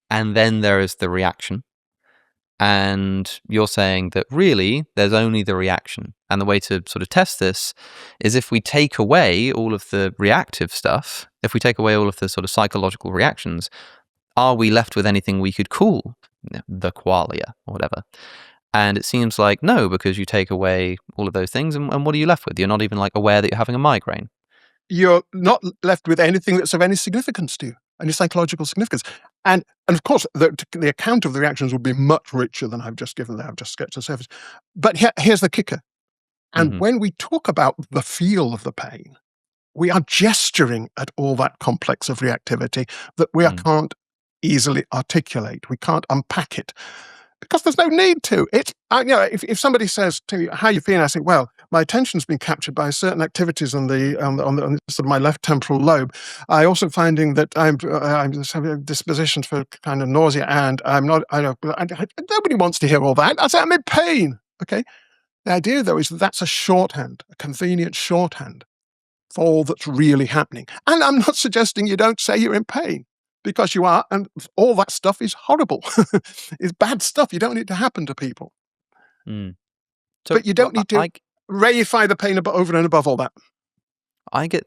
and then there is the reaction. And you're saying that really there's only the reaction. And the way to sort of test this is if we take away all of the reactive stuff, if we take away all of the sort of psychological reactions, are we left with anything we could call the qualia or whatever? And it seems like no, because you take away all of those things, and what are you left with? You're not even like aware that you're having a migraine. You're not left with anything that's of any significance to you, any psychological significance. And of course, the account of the reactions will be much richer than I've just given there. I've just sketched the surface. But here's the kicker. And when we talk about the feel of the pain, we are gesturing at all that complex of reactivity that we can't easily articulate. We can't unpack it because there's no need to. It's if somebody says to me, how are you feeling? I say, well, my attention's been captured by certain activities on the sort of my left temporal lobe. I also finding that I'm just having a disposition for kind of nausea, and I'm not. Nobody wants to hear all that. I say I'm in pain. Okay. The idea, though, is that that's a shorthand, a convenient shorthand for all that's really happening. And I'm not suggesting you don't say you're in pain, because you are, and all that stuff is horrible. It's bad stuff. You don't need it to happen to people. So, but you don't need to reify the pain over and above all that. I get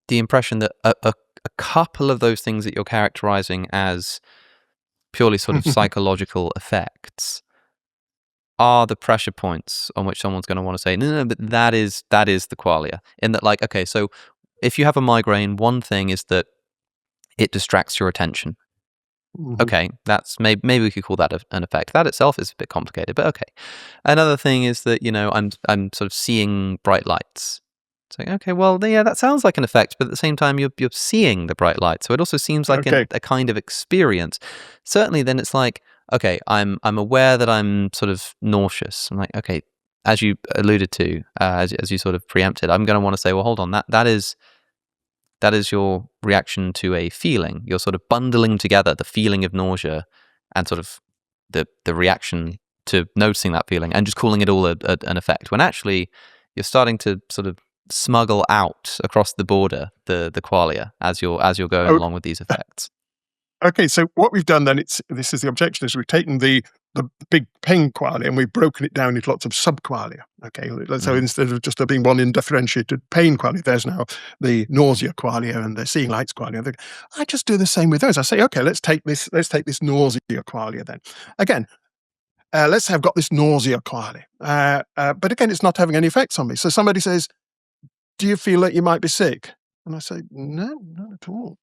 the impression that a couple of those things that you're characterizing as purely sort of psychological effects are the pressure points on which someone's going to want to say, no, but that is the qualia. In that, like, okay, so if you have a migraine, one thing is that it distracts your attention. Okay, that's maybe we could call that an effect. That itself is a bit complicated, but okay. Another thing is that, I'm sort of seeing bright lights. It's like, okay, well, yeah, that sounds like an effect, but at the same time, you're seeing the bright light, so it also seems like a kind of experience. Certainly, then it's like, okay, I'm aware that I'm sort of nauseous. I'm like, okay, as you alluded to, as you sort of preempted, I'm going to want to say, well, hold on, that is your reaction to a feeling. You're sort of bundling together the feeling of nausea and sort of the reaction to noticing that feeling and just calling it all an effect, when actually you're starting to sort of smuggle out across the border the qualia as you're going along with these effects. Okay, so what we've done then, this is the objection, is we've taken the big pain qualia and we've broken it down into lots of sub-qualia. Okay, so instead of just there being one undifferentiated pain qualia, there's now the nausea qualia and the seeing lights qualia. I just do the same with those. I say, okay, let's take this nausea qualia then. Again, let's say I've got this nausea qualia, but again, it's not having any effects on me. So somebody says, do you feel that you might be sick? And I say, no, not at all.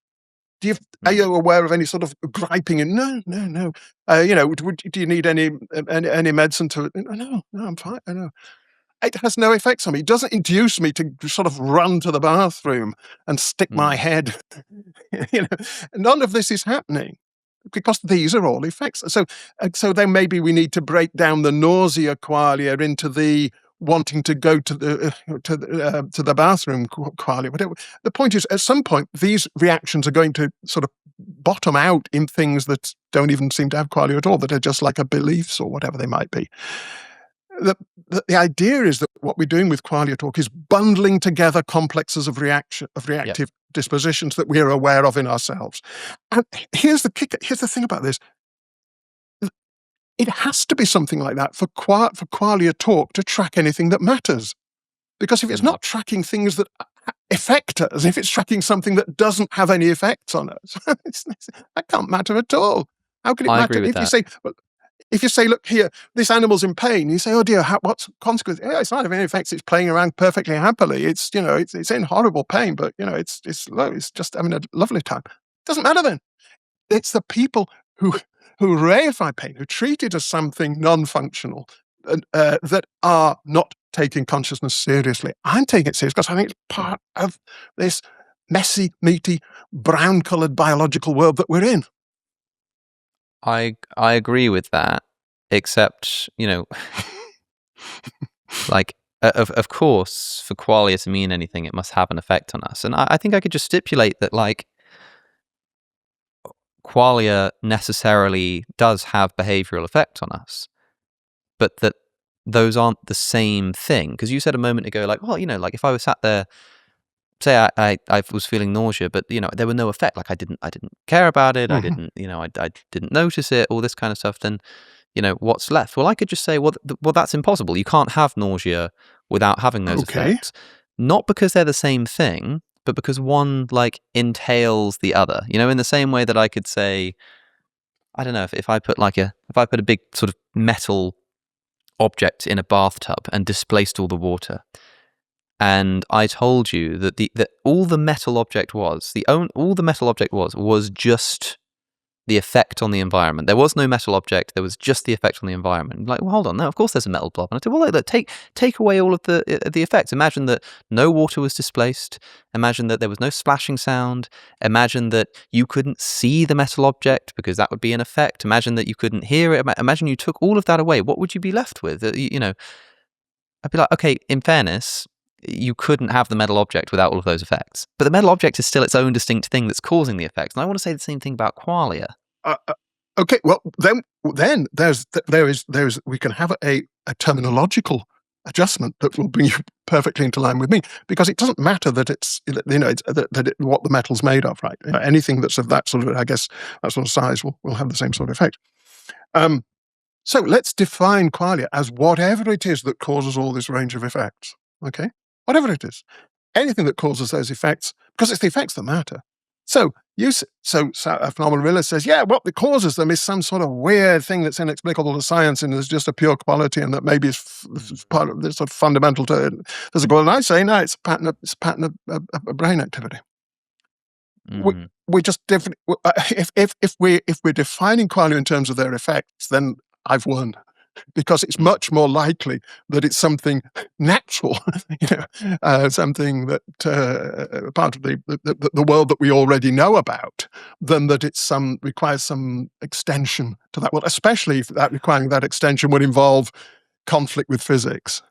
Are you aware of any sort of griping? And no. Do you need any medicine to? No, I'm fine. I know. It has no effects on me. It doesn't induce me to sort of run to the bathroom and stick my head. None of this is happening because these are all effects. So then maybe we need to break down the nausea qualia into the wanting to go to the bathroom qualia. Whatever. The point is, at some point, these reactions are going to sort of bottom out in things that don't even seem to have qualia at all, that are just like a beliefs or whatever they might be. The idea is that what we're doing with qualia talk is bundling together complexes of reactive dispositions that we're aware of in ourselves. And here's the kicker. Here's the thing about this. It has to be something like that for qualia talk to track anything that matters. Because if it's not tracking things that affect us, if it's tracking something that doesn't have any effects on us, that can't matter at all. How can it matter if you say, look here, this animal's in pain? You say, oh dear, what's consequence? Yeah, it's not having any effects. It's playing around perfectly happily. It's in horrible pain, but it's just having a lovely time. Doesn't matter then. It's the people who reify pain, who treat it as something non-functional, that are not taking consciousness seriously. I'm taking it serious because I think it's part of this messy, meaty, brown-coloured biological world that we're in. I agree with that, except, like, of course, for qualia to mean anything, it must have an effect on us. And I think I could just stipulate that, like, qualia necessarily does have behavioral effect on us, but that those aren't the same thing. Because you said a moment ago, like, well, like if I was sat there, say I was feeling nausea, but there were no effect. Like I didn't care about it. I didn't I didn't notice it. All this kind of stuff. Then what's left? Well, I could just say, well, that's impossible. You can't have nausea without having those effects. Not because they're the same thing, but because one entails the other. In the same way that I could say, I don't know, if I put a big sort of metal object in a bathtub and displaced all the water, and I told you that that all the metal object was just the effect on the environment. There was no metal object. There was just the effect on the environment. Like, well, hold on. No, of course there's a metal blob. And I said, well, look, take away all of the effects. Imagine that no water was displaced. Imagine that there was no splashing sound. Imagine that you couldn't see the metal object because that would be an effect. Imagine that you couldn't hear it. Imagine you took all of that away. What would you be left with? I'd be like, okay, in fairness, you couldn't have the metal object without all of those effects. But the metal object is still its own distinct thing that's causing the effects. And I want to say the same thing about qualia. Okay, well then we can have a terminological adjustment that will bring you perfectly into line with me, because it doesn't matter that it's what the metal's made of, right? Anything that's of that sort of, I guess, that sort of size will have the same sort of effect. So let's define qualia as whatever it is that causes all this range of effects. Okay, whatever it is, anything that causes those effects, because it's the effects that matter. So a phenomenal realist says, yeah, what causes them is some sort of weird thing that's inexplicable to science, and there's just a pure quality, and that maybe is part of this sort of fundamental to physical. And I say, no, it's a pattern of brain activity. We just different. If we're defining qualia in terms of their effects, then I've won, because it's much more likely that it's something natural, something that part of the world that we already know about, than that it's requires some extension to that world, especially if requiring that extension would involve conflict with physics.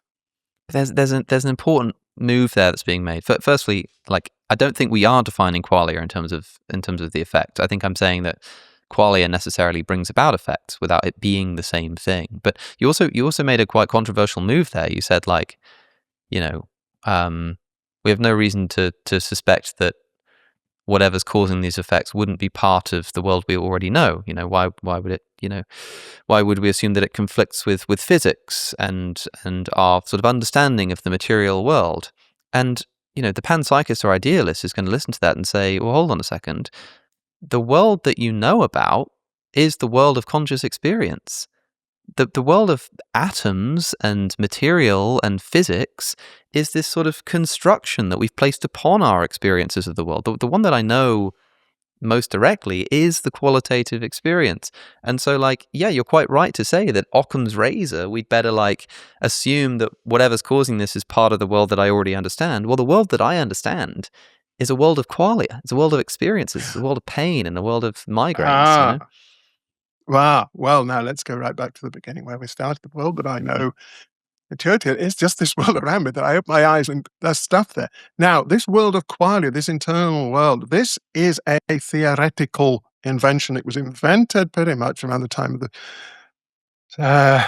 There's an important move there that's being made. Firstly, like, I don't think we are defining qualia in terms of the effect. I think I'm saying that qualia necessarily brings about effects without it being the same thing. But you also made a quite controversial move there. You said, like, we have no reason to suspect that whatever's causing these effects wouldn't be part of the world we already know. Why would it? Why would we assume that it conflicts with physics and our sort of understanding of the material world? And the panpsychist or idealist is going to listen to that and say, well, hold on a second. The world that you know about is the world of conscious experience. The world of atoms and material and physics is this sort of construction that we've placed upon our experiences of the world. The one that I know most directly is the qualitative experience. And so, like, yeah, you're quite right to say that Occam's razor, we'd better, like, assume that whatever's causing this is part of the world that I already understand. Well, the world that I understand is a world of qualia. It's a world of experiences. It's a world of pain and a world of migraines. Wow. Well, now let's go right back to the beginning where we started. The world that I know, it's just this world around me that I open my eyes and there's stuff there. Now, this world of qualia, this internal world, this is a theoretical invention. It was invented pretty much around the time of the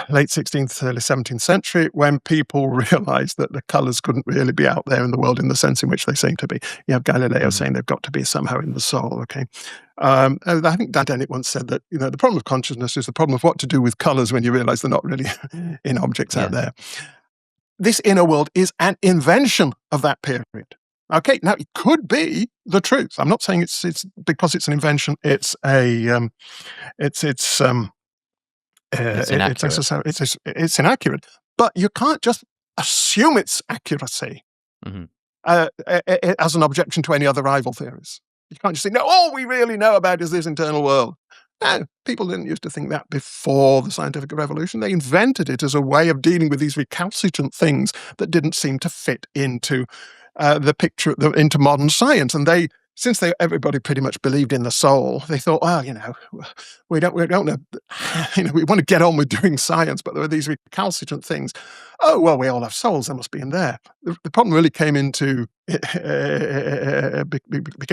late 16th, early 17th century, when people realized that the colors couldn't really be out there in the world in the sense in which they seem to be. You have Galileo saying they've got to be somehow in the soul, okay? I think Dan Dennett once said that, the problem of consciousness is the problem of what to do with colors when you realize they're not really in objects out there. This inner world is an invention of that period. Okay, now it could be the truth. I'm not saying it's because it's an invention, it's inaccurate, but you can't just assume its accuracy as an objection to any other rival theories. You can't just say, no, all we really know about is this internal world. No, people didn't used to think that before the scientific revolution. They invented it as a way of dealing with these recalcitrant things that didn't seem to fit into the picture, into modern science. And since everybody pretty much believed in the soul, they thought, well, we don't know, we want to get on with doing science, but there are these recalcitrant things. Oh, well, we all have souls, they must be in there. The problem really became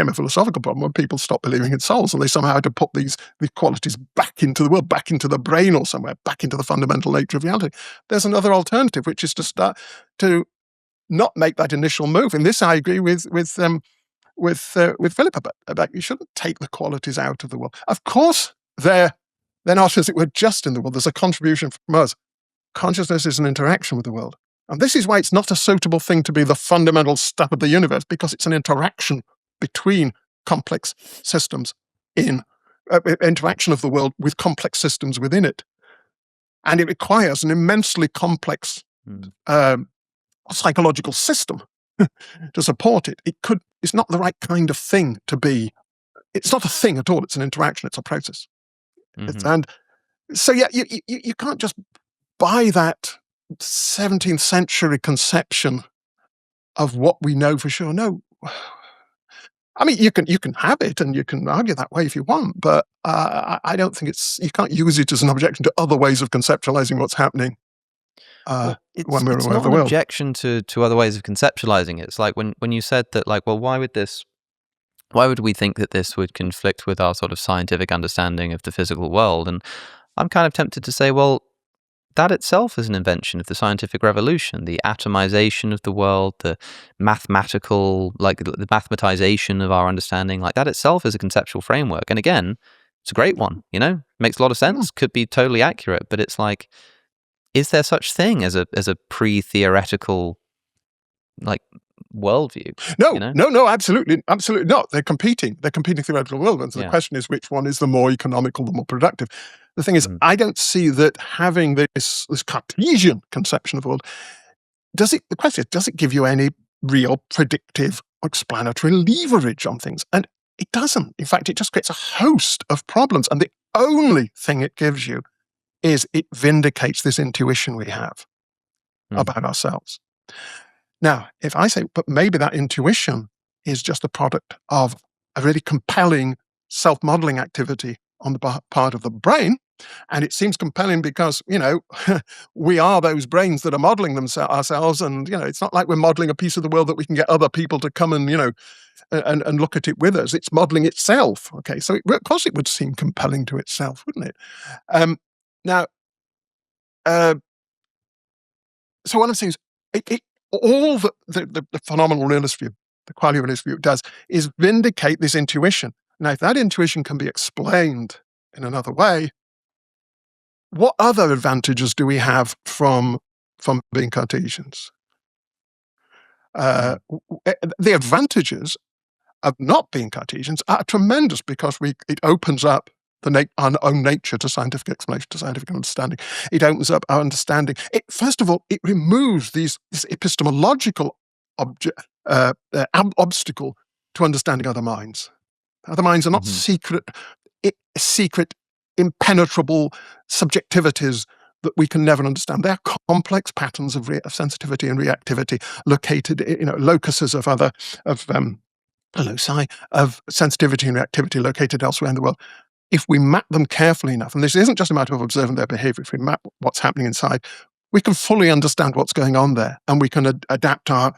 a philosophical problem when people stopped believing in souls, and they somehow had to put these qualities back into the world, back into the brain or somewhere, back into the fundamental nature of reality. There's another alternative, which is to start to not make that initial move. And this I agree with Philip about you shouldn't take the qualities out of the world. Of course, they're not, as it were, just in the world. There's a contribution from us. Consciousness is an interaction with the world. And this is why it's not a suitable thing to be the fundamental stuff of the universe, because it's an interaction between complex systems interaction of the world with complex systems within it. And it requires an immensely complex psychological system to support it. It's not the right kind of thing to be. It's not a thing at all. It's an interaction. It's a process. And so, yeah, you can't just buy that 17th century conception of what we know for sure. No, I mean, you can have it and you can argue that way if you want, but I don't think you can't use it as an objection to other ways of conceptualizing what's happening. when we're it's aware of not the an world. objection to other ways of conceptualizing it. It's like when you said that, like, well, why would we think that this would conflict with our sort of scientific understanding of the physical world? And I'm kind of tempted to say, well, that itself is an invention of the scientific revolution, the atomization of the world, the mathematical, like the mathematization of our understanding, like that itself is a conceptual framework. And again, it's a great one, makes a lot of sense, could be totally accurate, but it's like, is there such thing as a pre-theoretical like worldview? No, absolutely not. They're competing theoretical worldviews. The question is, which one is the more economical, the more productive? The thing is, I don't see that having this Cartesian conception of the world, the question is, does it give you any real predictive or explanatory leverage on things? And it doesn't. In fact, it just creates a host of problems. And the only thing it gives you is it vindicates this intuition we have about ourselves. Now, if I say, but maybe that intuition is just a product of a really compelling self-modeling activity on the part of the brain, and it seems compelling because, we are those brains that are modeling ourselves, and, it's not like we're modeling a piece of the world that we can get other people to come and, and look at it with us. It's modeling itself. Okay, so of course it would seem compelling to itself, wouldn't it? Now, so what I'm saying is, all the phenomenal realist view, the quality realist view does is vindicate this intuition. Now, if that intuition can be explained in another way, what other advantages do we have from being Cartesians? The advantages of not being Cartesians are tremendous because it opens up our own nature to scientific explanation, to scientific understanding. It opens up our understanding. First of all, it removes this epistemological obstacle to understanding other minds. Other minds are not secret, impenetrable subjectivities that we can never understand. They are complex patterns of sensitivity and reactivity located, locuses loci of sensitivity and reactivity located elsewhere in the world. If we map them carefully enough, and this isn't just a matter of observing their behavior, if we map what's happening inside, we can fully understand what's going on there, and we can adapt our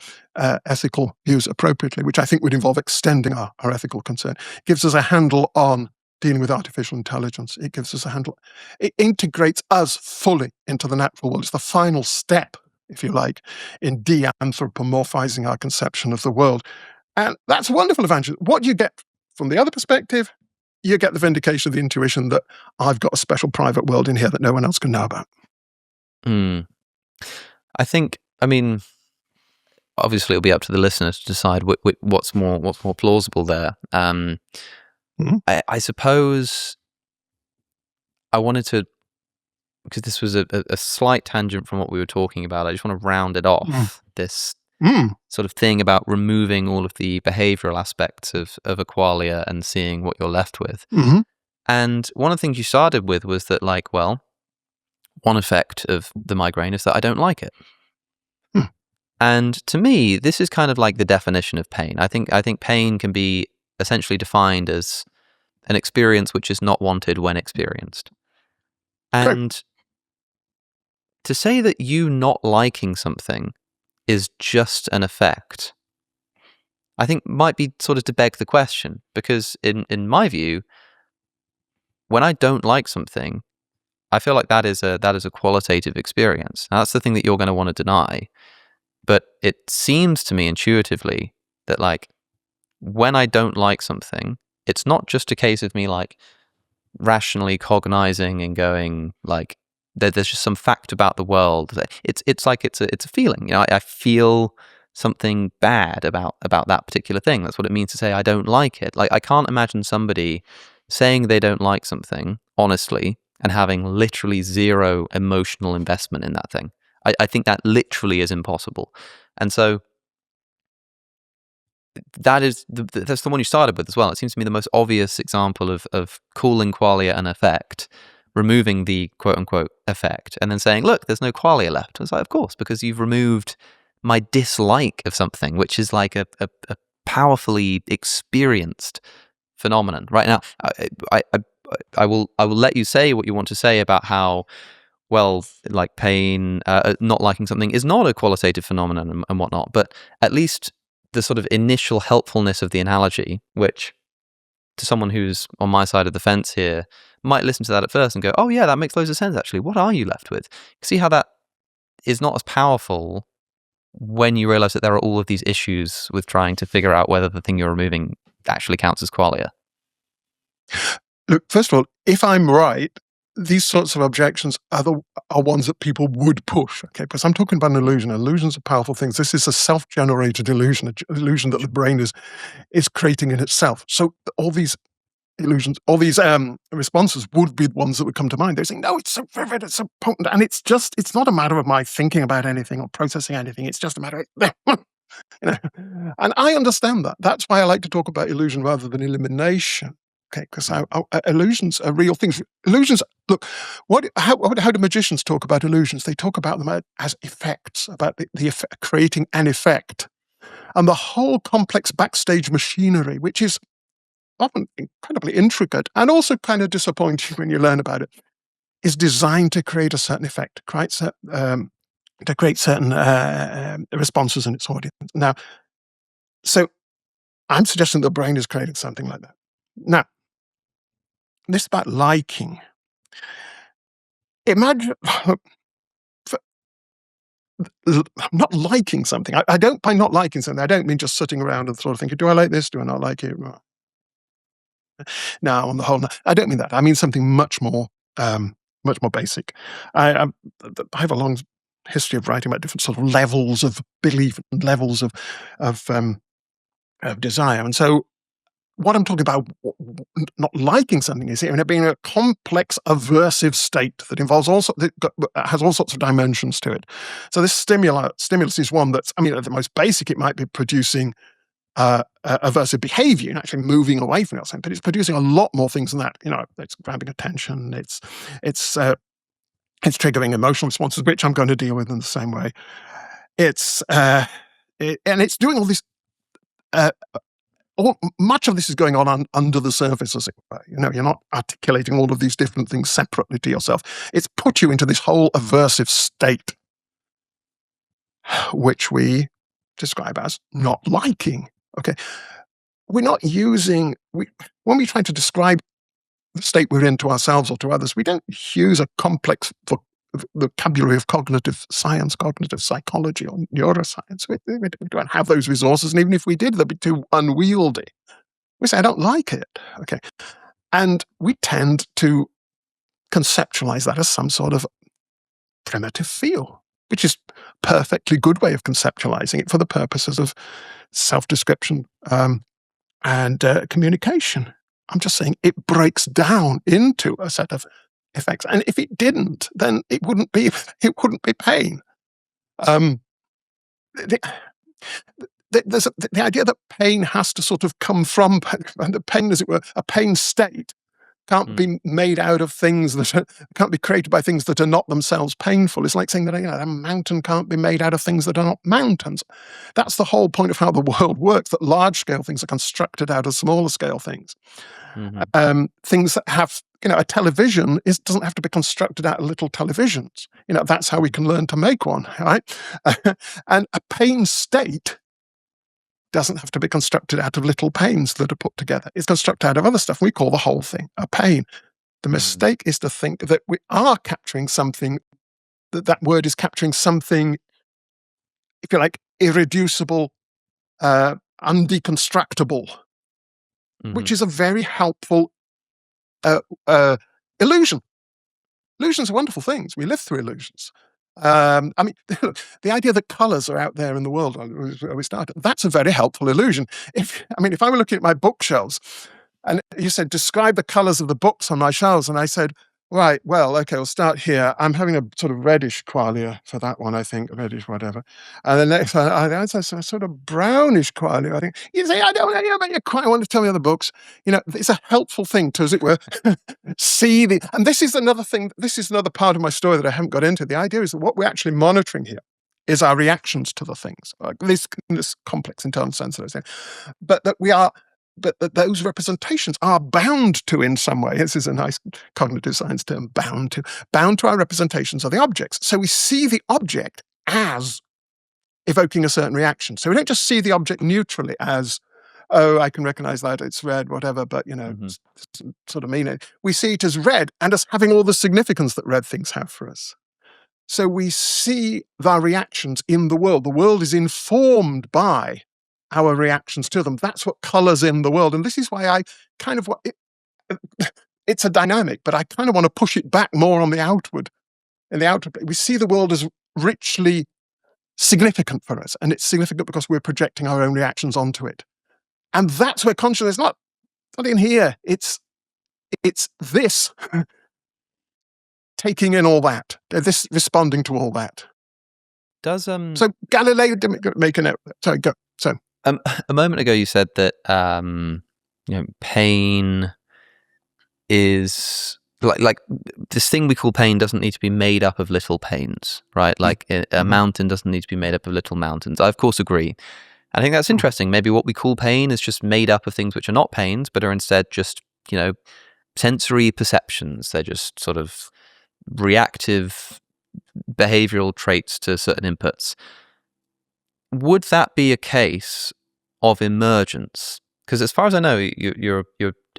ethical views appropriately, which I think would involve extending our ethical concern. It gives us a handle on dealing with artificial intelligence. It gives us a handle. It integrates us fully into the natural world. It's the final step, if you like, in de-anthropomorphizing our conception of the world. And that's a wonderful advantage. What do you get from the other perspective? You get the vindication of the intuition that I've got a special private world in here that no one else can know about. I think, obviously it'll be up to the listener to decide what's more plausible there. I suppose I wanted to, because this was a slight tangent from what we were talking about, I just want to round it off, this sort of thing about removing all of the behavioral aspects of a qualia and seeing what you're left with. And one of the things you started with was that, like, well, one effect of the migraine is that I don't like it. And to me, this is kind of like the definition of pain. I think pain can be essentially defined as an experience which is not wanted when experienced. And to say that you not liking something is just an effect, I think might be sort of to beg the question, because in my view, when I don't like something, I feel like that is a qualitative experience. Now, that's the thing that you're going to want to deny. But it seems to me intuitively that, like, when I don't like something, it's not just a case of me, like, rationally cognizing and going, like, there's just some fact about the world. It's like it's a feeling. I feel something bad about that particular thing. That's what it means to say I don't like it. Like, I can't imagine somebody saying they don't like something honestly and having literally zero emotional investment in that thing. I think that literally is impossible. And so that's the one you started with as well. It seems to me the most obvious example of calling qualia an effect, removing the quote-unquote effect, and then saying, look, there's no qualia left. It's like, of course, because you've removed my dislike of something, which is like a powerfully experienced phenomenon. Right now, I will let you say what you want to say about how well, like pain, not liking something is not a qualitative phenomenon and whatnot, but at least the sort of initial helpfulness of the analogy, which to someone who's on my side of the fence here might listen to that at first and go, oh yeah, that makes loads of sense actually. What are you left with? See how that is not as powerful when you realize that there are all of these issues with trying to figure out whether the thing you're removing actually counts as qualia. Look, first of all, if I'm right, these sorts of objections are ones that people would push, okay? Because I'm talking about an illusion. Illusions are powerful things. This is a self-generated illusion, an illusion that the brain is creating in itself. So all these illusions, all these responses would be the ones that would come to mind. They're saying, no, it's so vivid, it's so potent, and it's not a matter of my thinking about anything or processing anything. It's just a matter of, and I understand that. That's why I like to talk about illusion rather than elimination. Okay, because illusions are real things. Illusions, look, how do magicians talk about illusions? They talk about them as effects, about the effect, creating an effect. And the whole complex backstage machinery, which is often incredibly intricate and also kind of disappointing when you learn about it, is designed to create a certain effect, to create certain responses in its audience. Now, so I'm suggesting the brain is creating something like that. Now, this is about liking. Imagine not liking something. By not liking something, I don't mean just sitting around and sort of thinking, do I like this? Do I not like it? Now, on the whole, I don't mean that. I mean something much more basic. I have a long history of writing about different sort of levels of belief and levels of desire. And so what I'm talking about, not liking something, is here, and it being a complex aversive state that involves has all sorts of dimensions to it. So this stimulus is one that's, I mean, at the most basic, it might be producing aversive behavior and actually moving away from yourself, but it's producing a lot more things than that. It's grabbing attention, it's triggering emotional responses, which I'm going to deal with in the same way. And it's doing all this. Much of this is going on under the surface, as it were. You're not articulating all of these different things separately to yourself. It's put you into this whole aversive state, which we describe as not liking. Okay, we're not using when we try to describe the state we're in to ourselves or to others. We don't use a complex vocabulary of cognitive science, cognitive psychology, or neuroscience. We don't have those resources, and even if we did, they'd be too unwieldy. We say, I don't like it. Okay, and we tend to conceptualize that as some sort of primitive feel, which is a perfectly good way of conceptualizing it for the purposes of self-description and communication. I'm just saying it breaks down into a set of effects, and if it didn't, then it wouldn't be pain. The idea that pain has to sort of come from, and the pain, as it were, a pain state can't be made out of things can't be created by things that are not themselves painful. It's like saying that a mountain can't be made out of things that are not mountains. That's the whole point of how the world works, that large-scale things are constructed out of smaller-scale things. Mm-hmm. Things that have, a television doesn't have to be constructed out of little televisions. That's how we can learn to make one, right? And a pain state doesn't have to be constructed out of little pains that are put together. It's constructed out of other stuff. We call the whole thing a pain. The mistake is to think that we are capturing something, that word is capturing something, if you like, irreducible, undeconstructable, which is a very helpful illusion. Illusions are wonderful things. We live through illusions. I mean, the idea that colours are out there in the world, where we started, that's a very helpful illusion. If I were looking at my bookshelves and you said, describe the colours of the books on my shelves, and I said, right, well, okay, we'll start here. I'm having a sort of reddish qualia for that one, I think, reddish whatever. And the next one, I sort of brownish qualia, I think. You say, I don't know, but you quite want to tell me other books. It's a helpful thing to, as it were, see and this is another thing, this is another part of my story that I haven't got into. The idea is that what we're actually monitoring here is our reactions to the things, like this complex internal sense that I say. But that we are that those representations are bound to, in some way, this is a nice cognitive science term, bound to our representations of the objects. So we see the object as evoking a certain reaction. So we don't just see the object neutrally as, oh, I can recognize that, it's red, whatever, but, it's sort of mean it. We see it as red and as having all the significance that red things have for us. So we see our reactions in the world. The world is informed by our reactions to them. That's what colors in the world. And this is why I kind of, it's a dynamic, but I kind of want to push it back more on the outward. In the outward, we see the world as richly significant for us. And it's significant because we're projecting our own reactions onto it. And that's where consciousness is not in here. It's this taking in all that, this responding to all that. So Galileo didn't make a note. Sorry, go. So a moment ago you said that pain is like this thing we call pain doesn't need to be made up of little pains, right? Like a mountain doesn't need to be made up of little mountains. I of course agree. I think that's interesting. Maybe what we call pain is just made up of things which are not pains, but are instead just, sensory perceptions. They're just sort of reactive behavioral traits to certain inputs. Would that be a case of emergence? Because as far as I know, you're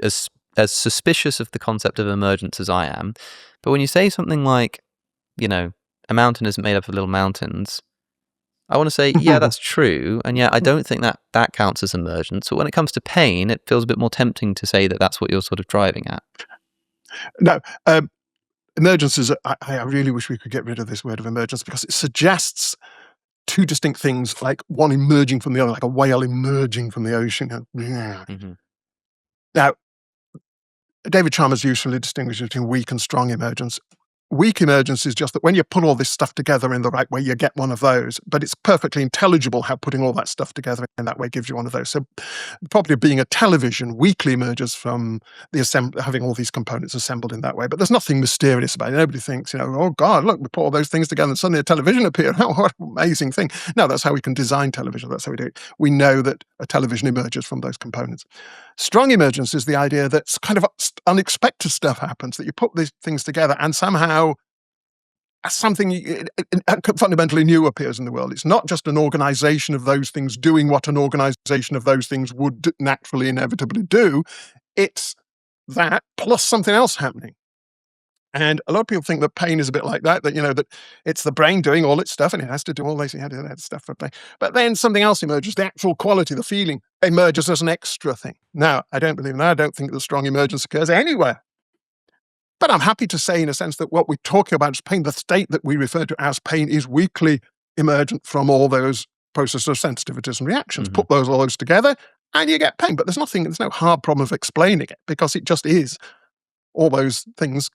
as suspicious of the concept of emergence as I am. But when you say something like, a mountain isn't made up of little mountains, I want to say, yeah, that's true. And yeah, I don't think that counts as emergence. But when it comes to pain, it feels a bit more tempting to say that that's what you're sort of driving at. No, emergence is, I really wish we could get rid of this word of emergence because it suggests two distinct things, like one emerging from the other, like a whale emerging from the ocean. Now, David Chalmers usually distinguishes between weak and strong emergence. Weak emergence is just that when you put all this stuff together in the right way, you get one of those, but it's perfectly intelligible how putting all that stuff together in that way gives you one of those. So probably being a television weakly emerges from the having all these components assembled in that way, but there's nothing mysterious about it. Nobody thinks, oh God, look, we put all those things together and suddenly a television appeared. Oh, what an amazing thing. No, that's how we can design television. That's how we do it. We know that a television emerges from those components. Strong emergence is the idea that kind of unexpected stuff happens, that you put these things together and somehow something fundamentally new appears in the world. It's not just an organization of those things doing what an organization of those things would naturally, inevitably do. It's that plus something else happening. And a lot of people think that pain is a bit like that that it's the brain doing all its stuff and it has to do all this stuff for pain. But then something else emerges, the actual quality, the feeling emerges as an extra thing. Now, I don't believe in that. I don't think that strong emergence occurs anywhere. But I'm happy to say, in a sense, that what we're talking about is pain. The state that we refer to as pain is weakly emergent from all those processes of sensitivities and reactions. Put all those together and you get pain. But there's no hard problem of explaining it because it just is all those things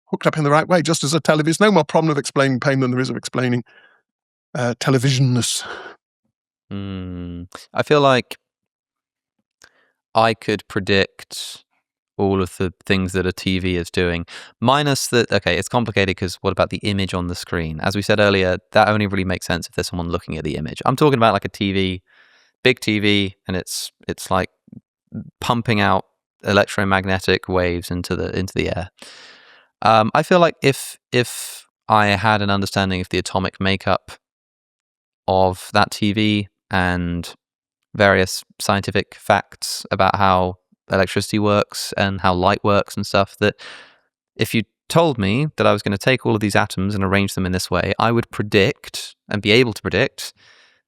hooked up in the right way, just as a television. There's no more problem of explaining pain than there is of explaining televisionness. I feel like I could predict all of the things that a TV is doing, minus that, okay, it's complicated because what about the image on the screen? As we said earlier, that only really makes sense if there's someone looking at the image. I'm talking about like a TV, big TV, and it's like pumping out electromagnetic waves into the air. I feel like if I had an understanding of the atomic makeup of that TV and various scientific facts about how electricity works and how light works and stuff, that if you told me that I was going to take all of these atoms and arrange them in this way, I would predict and be able to predict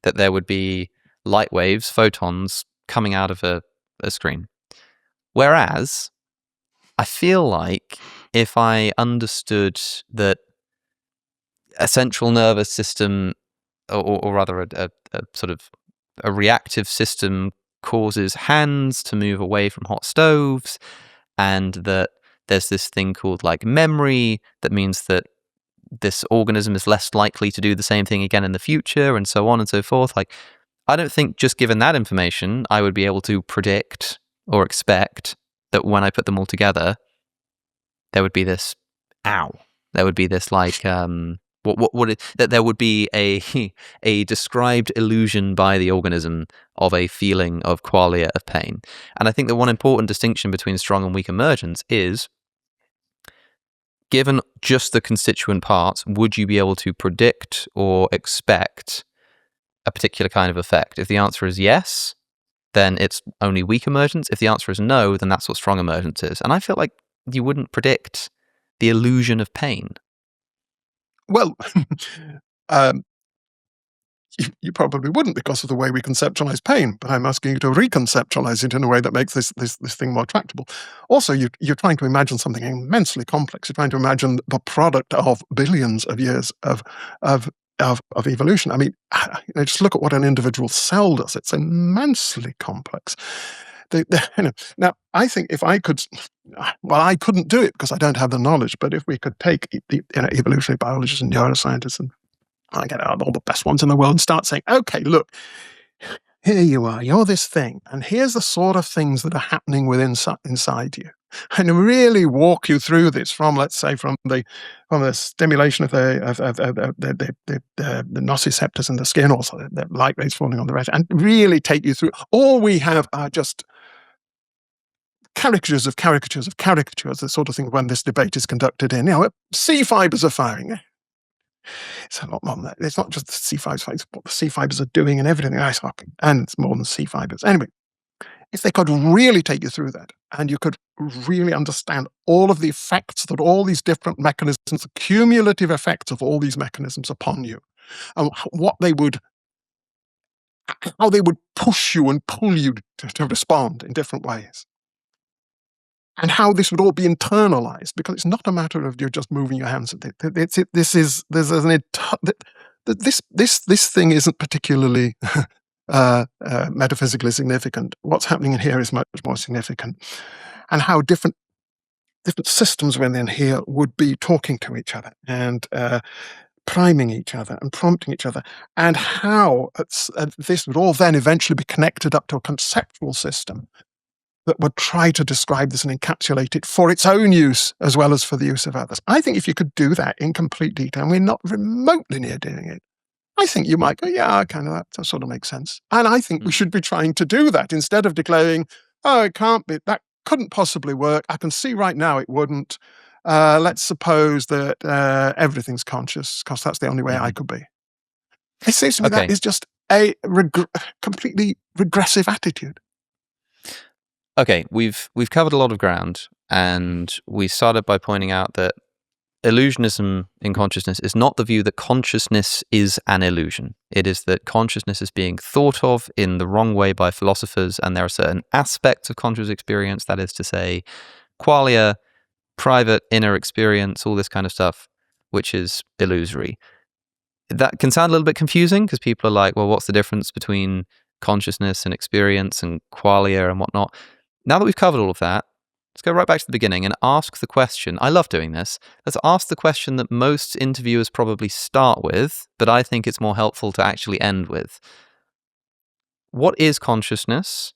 that there would be light waves, photons, coming out of a screen. Whereas I feel like if I understood that a central nervous system, or rather a sort of a reactive system, causes hands to move away from hot stoves, and that there's this thing called like memory that means that this organism is less likely to do the same thing again in the future, and so on and so forth. Like, I don't think just given that information, I would be able to predict or expect that when I put them all together, there would be this there would be this like What would it, that there would be a described illusion by the organism of a feeling of qualia of pain. And I think the one important distinction between strong and weak emergence is, given just the constituent parts, would you be able to predict or expect a particular kind of effect? If the answer is yes, then it's only weak emergence. If the answer is no, then that's what strong emergence is. And I feel like you wouldn't predict the illusion of pain. Well, you probably wouldn't because of the way we conceptualize pain, but I'm asking you to reconceptualize it in a way that makes this thing more tractable. Also, you're trying to imagine something immensely complex. You're trying to imagine the product of billions of years of evolution. I mean, just look at what an individual cell does. It's immensely complex. Now, I think if I could, well, I couldn't do it because I don't have the knowledge, but if we could take evolutionary biologists and neuroscientists, and I get out all the best ones in the world, and start saying, okay, look, here you are, you're this thing, and here's the sort of things that are happening inside you, and really walk you through this from, let's say, from the stimulation of the nociceptors in the skin, also the light rays falling on the retina, and really take you through. All we have are just caricatures of caricatures of caricatures, the sort of thing when this debate is conducted in. C fibers are firing. It's a lot more than that. It's not just the C fibers, it's what the C fibers are doing and everything. And it's more than C fibers. Anyway, if they could really take you through that, and you could really understand all of the effects that all these different mechanisms, the cumulative effects of all these mechanisms upon you, and how they would push you and pull you to respond in different ways. And how this would all be internalized, because it's not a matter of you're just moving your hands. This thing isn't particularly metaphysically significant. What's happening in here is much more significant, and how different systems within here would be talking to each other and priming each other and prompting each other, and how this would all then eventually be connected up to a conceptual system that would try to describe this and encapsulate it for its own use as well as for the use of others. I think if you could do that in complete detail, and we're not remotely near doing it, I think you might go, yeah, kind of, that sort of makes sense. And I think we should be trying to do that instead of declaring, oh, it can't be, that couldn't possibly work. I can see right now it wouldn't. Let's suppose that everything's conscious because that's the only way I could be. It seems to me that is just a completely regressive attitude. Okay, we've covered a lot of ground, and we started by pointing out that illusionism in consciousness is not the view that consciousness is an illusion. It is that consciousness is being thought of in the wrong way by philosophers, and there are certain aspects of conscious experience, that is to say, qualia, private inner experience, all this kind of stuff, which is illusory. That can sound a little bit confusing because people are like, well, what's the difference between consciousness and experience and qualia and whatnot? Now that we've covered all of that, let's go right back to the beginning and ask the question. I love doing this. Let's ask the question that most interviewers probably start with, but I think it's more helpful to actually end with. What is consciousness?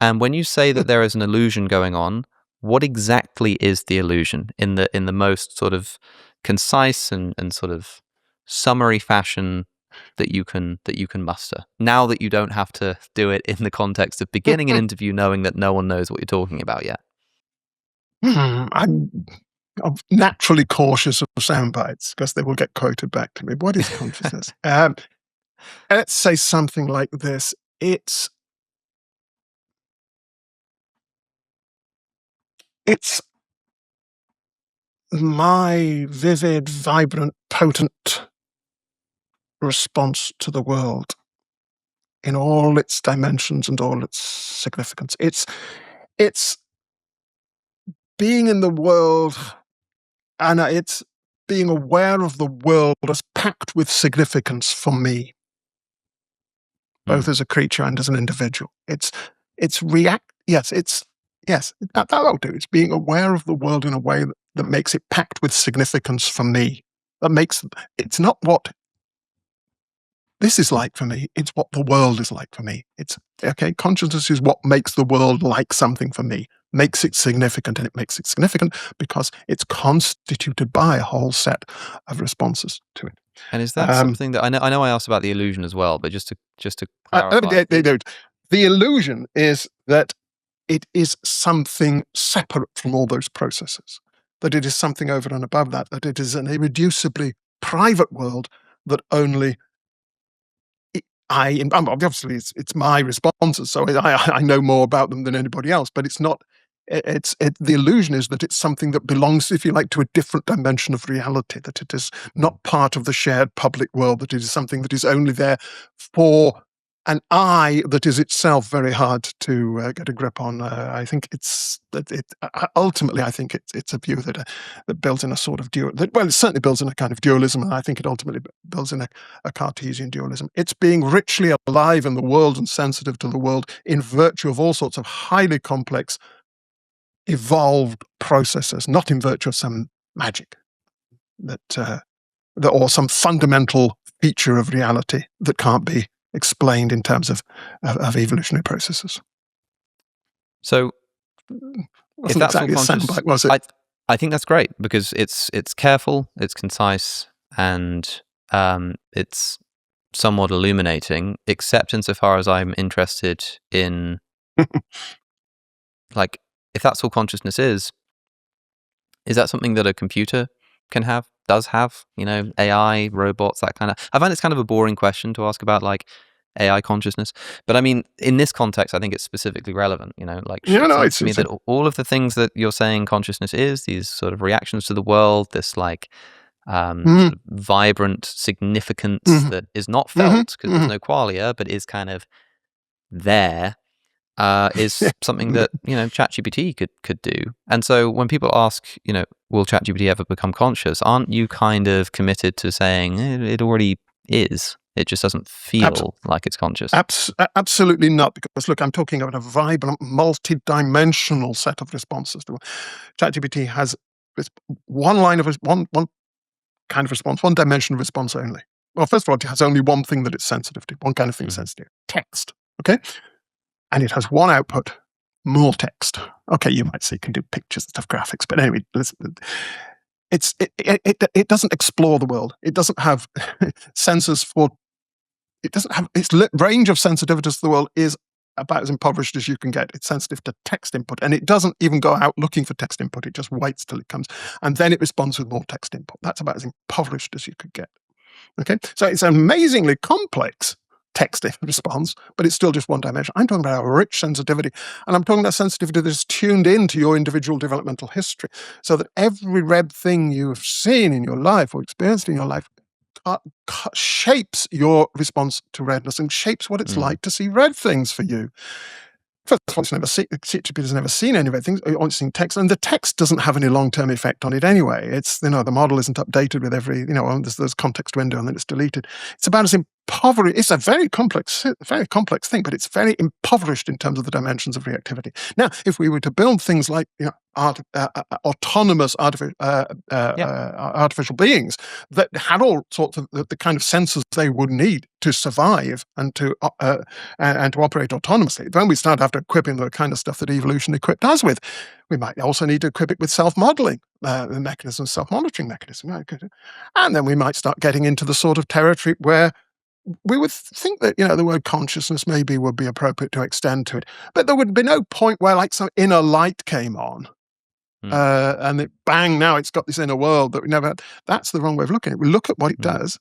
And when you say that there is an illusion going on, what exactly is the illusion in the most sort of concise and sort of summary fashion that you can muster, now that you don't have to do it in the context of beginning an interview knowing that no one knows what you're talking about yet? I'm naturally cautious of sound bites because they will get quoted back to me. What is consciousness? Let's say something like this. It's my vivid, vibrant, potent response to the world in all its dimensions and all its significance. It's being in the world, and it's being aware of the world as packed with significance for me, both as a creature and as an individual. That'll do. It's being aware of the world in a way that makes it packed with significance for me. It's not what this is like for me, it's what the world is like for me. Consciousness is what makes the world like something for me, makes it significant, and it makes it significant because it's constituted by a whole set of responses to it. And is that something that I know I asked about the illusion as well, but just to clarify, the illusion is that it is something separate from all those processes, that it is something over and above that, that it is an irreducibly private world that only obviously it's my responses, so I know more about them than anybody else, but it's not. The illusion is that it's something that belongs, if you like, to a different dimension of reality, that it is not part of the shared public world, that it is something that is only there for an I that is itself very hard to get a grip on. I think ultimately, I think it's a view that builds in a sort of it certainly builds in a kind of dualism, and I think it ultimately builds in a Cartesian dualism. It's being richly alive in the world and sensitive to the world in virtue of all sorts of highly complex, evolved processes, not in virtue of some magic that or some fundamental feature of reality that can't be explained in terms of evolutionary processes. So, if that's exactly all conscious, soundbite, was it? I think that's great because it's careful, it's concise, and it's somewhat illuminating. Except insofar as I'm interested in, like, if that's all consciousness is that something that a computer does have, AI, robots, that kind of... I find it's kind of a boring question to ask about, like, AI consciousness. But I mean, in this context, I think it's specifically relevant, like, it seems to me that all of the things that you're saying consciousness is, these sort of reactions to the world, this, like, sort of vibrant significance that is not felt because there's no qualia, but is kind of there, is something that ChatGPT could do. And so when people ask, will ChatGPT ever become conscious, aren't you kind of committed to saying it already is? It just doesn't feel like it's conscious. Absolutely not, because look, I'm talking about a vibrant, multi-dimensional set of responses. ChatGPT has one kind of response, one dimension of response only. Well, first of all, it has only one thing that it's sensitive to, one kind of thing it's sensitive to, text. Okay. And it has one output, more text. Okay, you might say it can do pictures and stuff, graphics, but anyway, it doesn't explore the world. It doesn't have sensors for. It doesn't have its range of sensitivities to the world is about as impoverished as you can get. It's sensitive to text input, and it doesn't even go out looking for text input. It just waits till it comes, and then it responds with more text input. That's about as impoverished as you could get. Okay, so it's an amazingly complex text response, but it's still just one dimension. I'm talking about a rich sensitivity, and I'm talking about sensitivity that is tuned into your individual developmental history, so that every red thing you have seen in your life or experienced in your life shapes your response to redness and shapes what it's like to see red things for you. First of all, ChatGPT has never seen any red things, only seen text, and the text doesn't have any long-term effect on it anyway. It's, the model isn't updated with every, there's context window and then it's deleted. It's about as impoverished, it's a very complex thing, but it's very impoverished in terms of the dimensions of reactivity. Now, if we were to build things like, autonomous artificial beings that had all sorts of the kind of sensors they would need to survive and to operate autonomously, then we start to have to equip them with the kind of stuff that evolution equipped us with. We might also need to equip it with self-modeling, the mechanism, self-monitoring mechanism, and then we might start getting into the sort of territory where we would think that, the word consciousness maybe would be appropriate to extend to it, but there would be no point where like some inner light came on. And now it's got this inner world that we never had. That's the wrong way of looking at it. We look at what it does,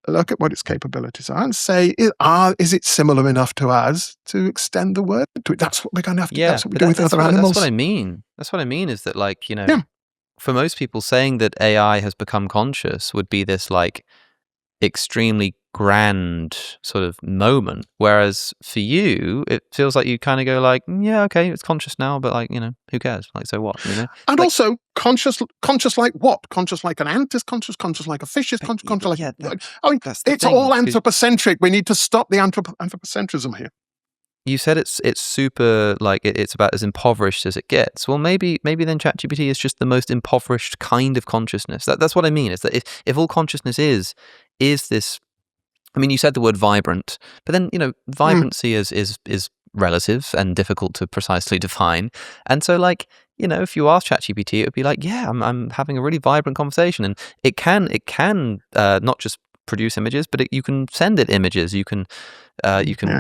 look at what its capabilities are, and say, is it similar enough to us to extend the word to it? That's what we're going to have to do. That's what we do with other animals. That's what I mean. That's what I mean is that, like, for most people, saying that AI has become conscious would be this, like, extremely grand sort of moment, whereas for you it feels like you kind of go like, yeah, okay, it's conscious now, but like, who cares, like, so what, and like, also conscious like what? Conscious like an ant is conscious like a fish is conscious like, I mean, it's all anthropocentric. We need to stop the anthropocentrism here. You said it's super, like, it's about as impoverished as it gets. Well, maybe then ChatGPT is just the most impoverished kind of consciousness. That's what I mean, is that if all consciousness is this, I mean, you said the word vibrant, but then, vibrancy is relative and difficult to precisely define. And so, like, if you ask ChatGPT, it would be like, yeah, I'm having a really vibrant conversation, and it can not just produce images, but you can send it images. You can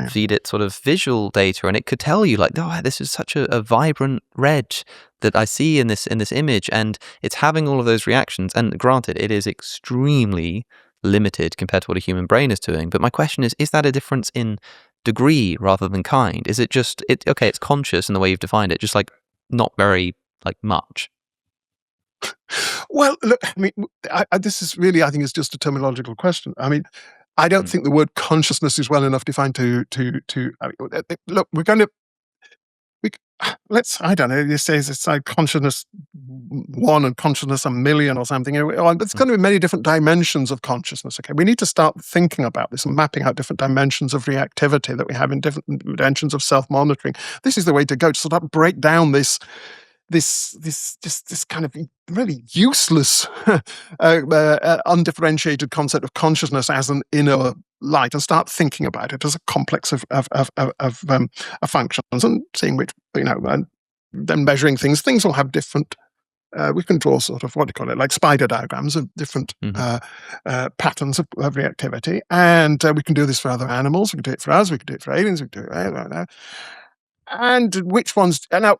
feed it sort of visual data, and it could tell you like, oh, this is such a vibrant red that I see in this image, and it's having all of those reactions. And granted, it is extremely limited compared to what a human brain is doing. But my question is that a difference in degree rather than kind? Is it just okay? It's conscious in the way you've defined it, just like not very like much. Well, look, I mean, this is really, I think, it's just a terminological question. I mean, I don't think the word consciousness is well enough defined to. I mean, look, I don't know. You say it's like consciousness 1 and consciousness 1,000,000 or something. There's going to be many different dimensions of consciousness. Okay, we need to start thinking about this and mapping out different dimensions of reactivity that we have in different dimensions of self-monitoring. This is the way to go, to sort of break down this kind of really useless, undifferentiated concept of consciousness as an inner light, and start thinking about it as a complex of functions, and seeing which, and then measuring things. Things will have different. We can draw sort of, what do you call it, like spider diagrams of different patterns of reactivity, and we can do this for other animals. We can do it for us. We can do it for aliens. We can do it, and which ones now.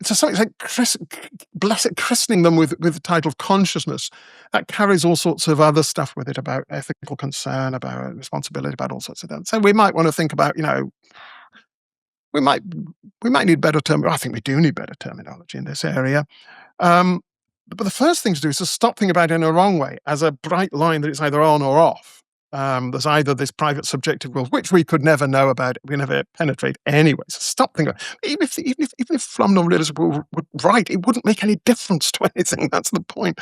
So something like christening them with the title of consciousness, that carries all sorts of other stuff with it about ethical concern, about responsibility, about all sorts of that. So we might want to think about, we might need better I think we do need better terminology in this area. But the first thing to do is to stop thinking about it in a wrong way, as a bright line that it's either on or off. There's either this private subjective world, which we could never know about, we never penetrate anyway. So stop thinking. Even if phenomenal realism were right, it wouldn't make any difference to anything. That's the point.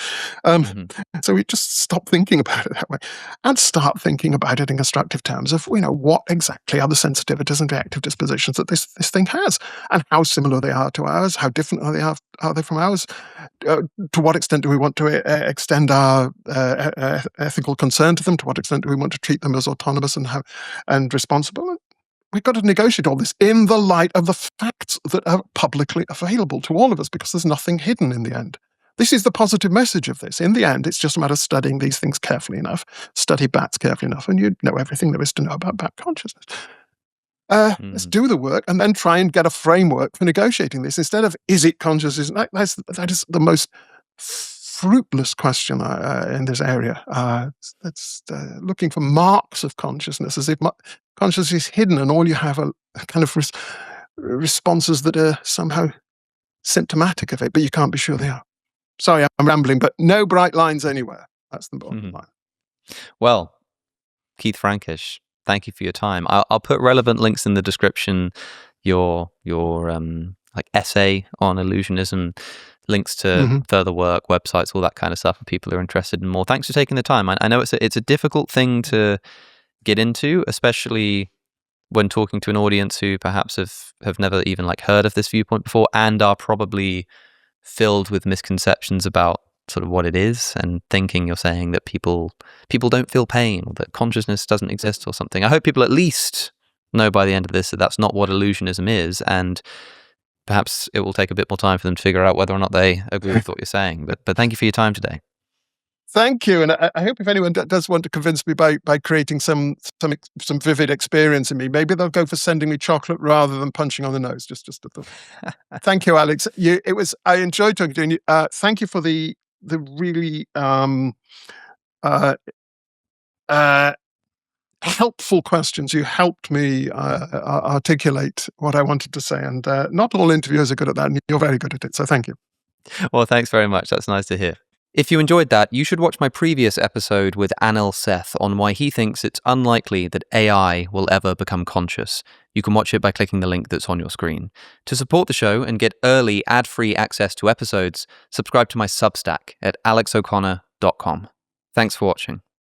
So we just stop thinking about it that way, and start thinking about it in constructive terms of, what exactly are the sensitivities and reactive dispositions that this thing has, and how similar they are to ours, how different are they from ours. To what extent do we want to extend our ethical concern to them? To what extent do we want to treat them as autonomous and responsible? And we've got to negotiate all this in the light of the facts that are publicly available to all of us, because there's nothing hidden in the end. This is the positive message of this. In the end, it's just a matter of studying these things carefully enough, study bats carefully enough, and you know everything there is to know about bat consciousness. Let's do the work and then try and get a framework for negotiating this, instead of, is it conscious? That is the most fruitless question in this area. That's looking for marks of consciousness, as if consciousness is hidden and all you have are kind of responses that are somehow symptomatic of it, but you can't be sure they are. Sorry, I'm rambling, but no bright lines anywhere. That's the bottom line. Well, Keith Frankish, thank you for your time. I'll put relevant links in the description. Your like essay on illusionism, links to further work, websites, all that kind of stuff, if people are interested in more. Thanks for taking the time. I know it's a difficult thing to get into, especially when talking to an audience who perhaps have never even like heard of this viewpoint before, and are probably filled with misconceptions about sort of what it is, and thinking you're saying that people don't feel pain, or that consciousness doesn't exist or something. I hope people at least know by the end of this that that's not what illusionism is, and perhaps it will take a bit more time for them to figure out whether or not they agree with what you're saying. But thank you for your time today. Thank you, and I hope if anyone does want to convince me by creating some vivid experience in me, maybe they'll go for sending me chocolate rather than punching on the nose. Just a thought. Thank you, Alex. I enjoyed talking to you. Thank you for the really helpful questions. You helped me articulate what I wanted to say, and not all interviewers are good at that, and you're very good at it. So thank you. Well, thanks very much. That's nice to hear. If you enjoyed that, you should watch my previous episode with Anil Seth on why he thinks it's unlikely that AI will ever become conscious. You can watch it by clicking the link that's on your screen. To support the show and get early ad-free access to episodes, subscribe to my Substack at alexoconnor.com. Thanks for watching.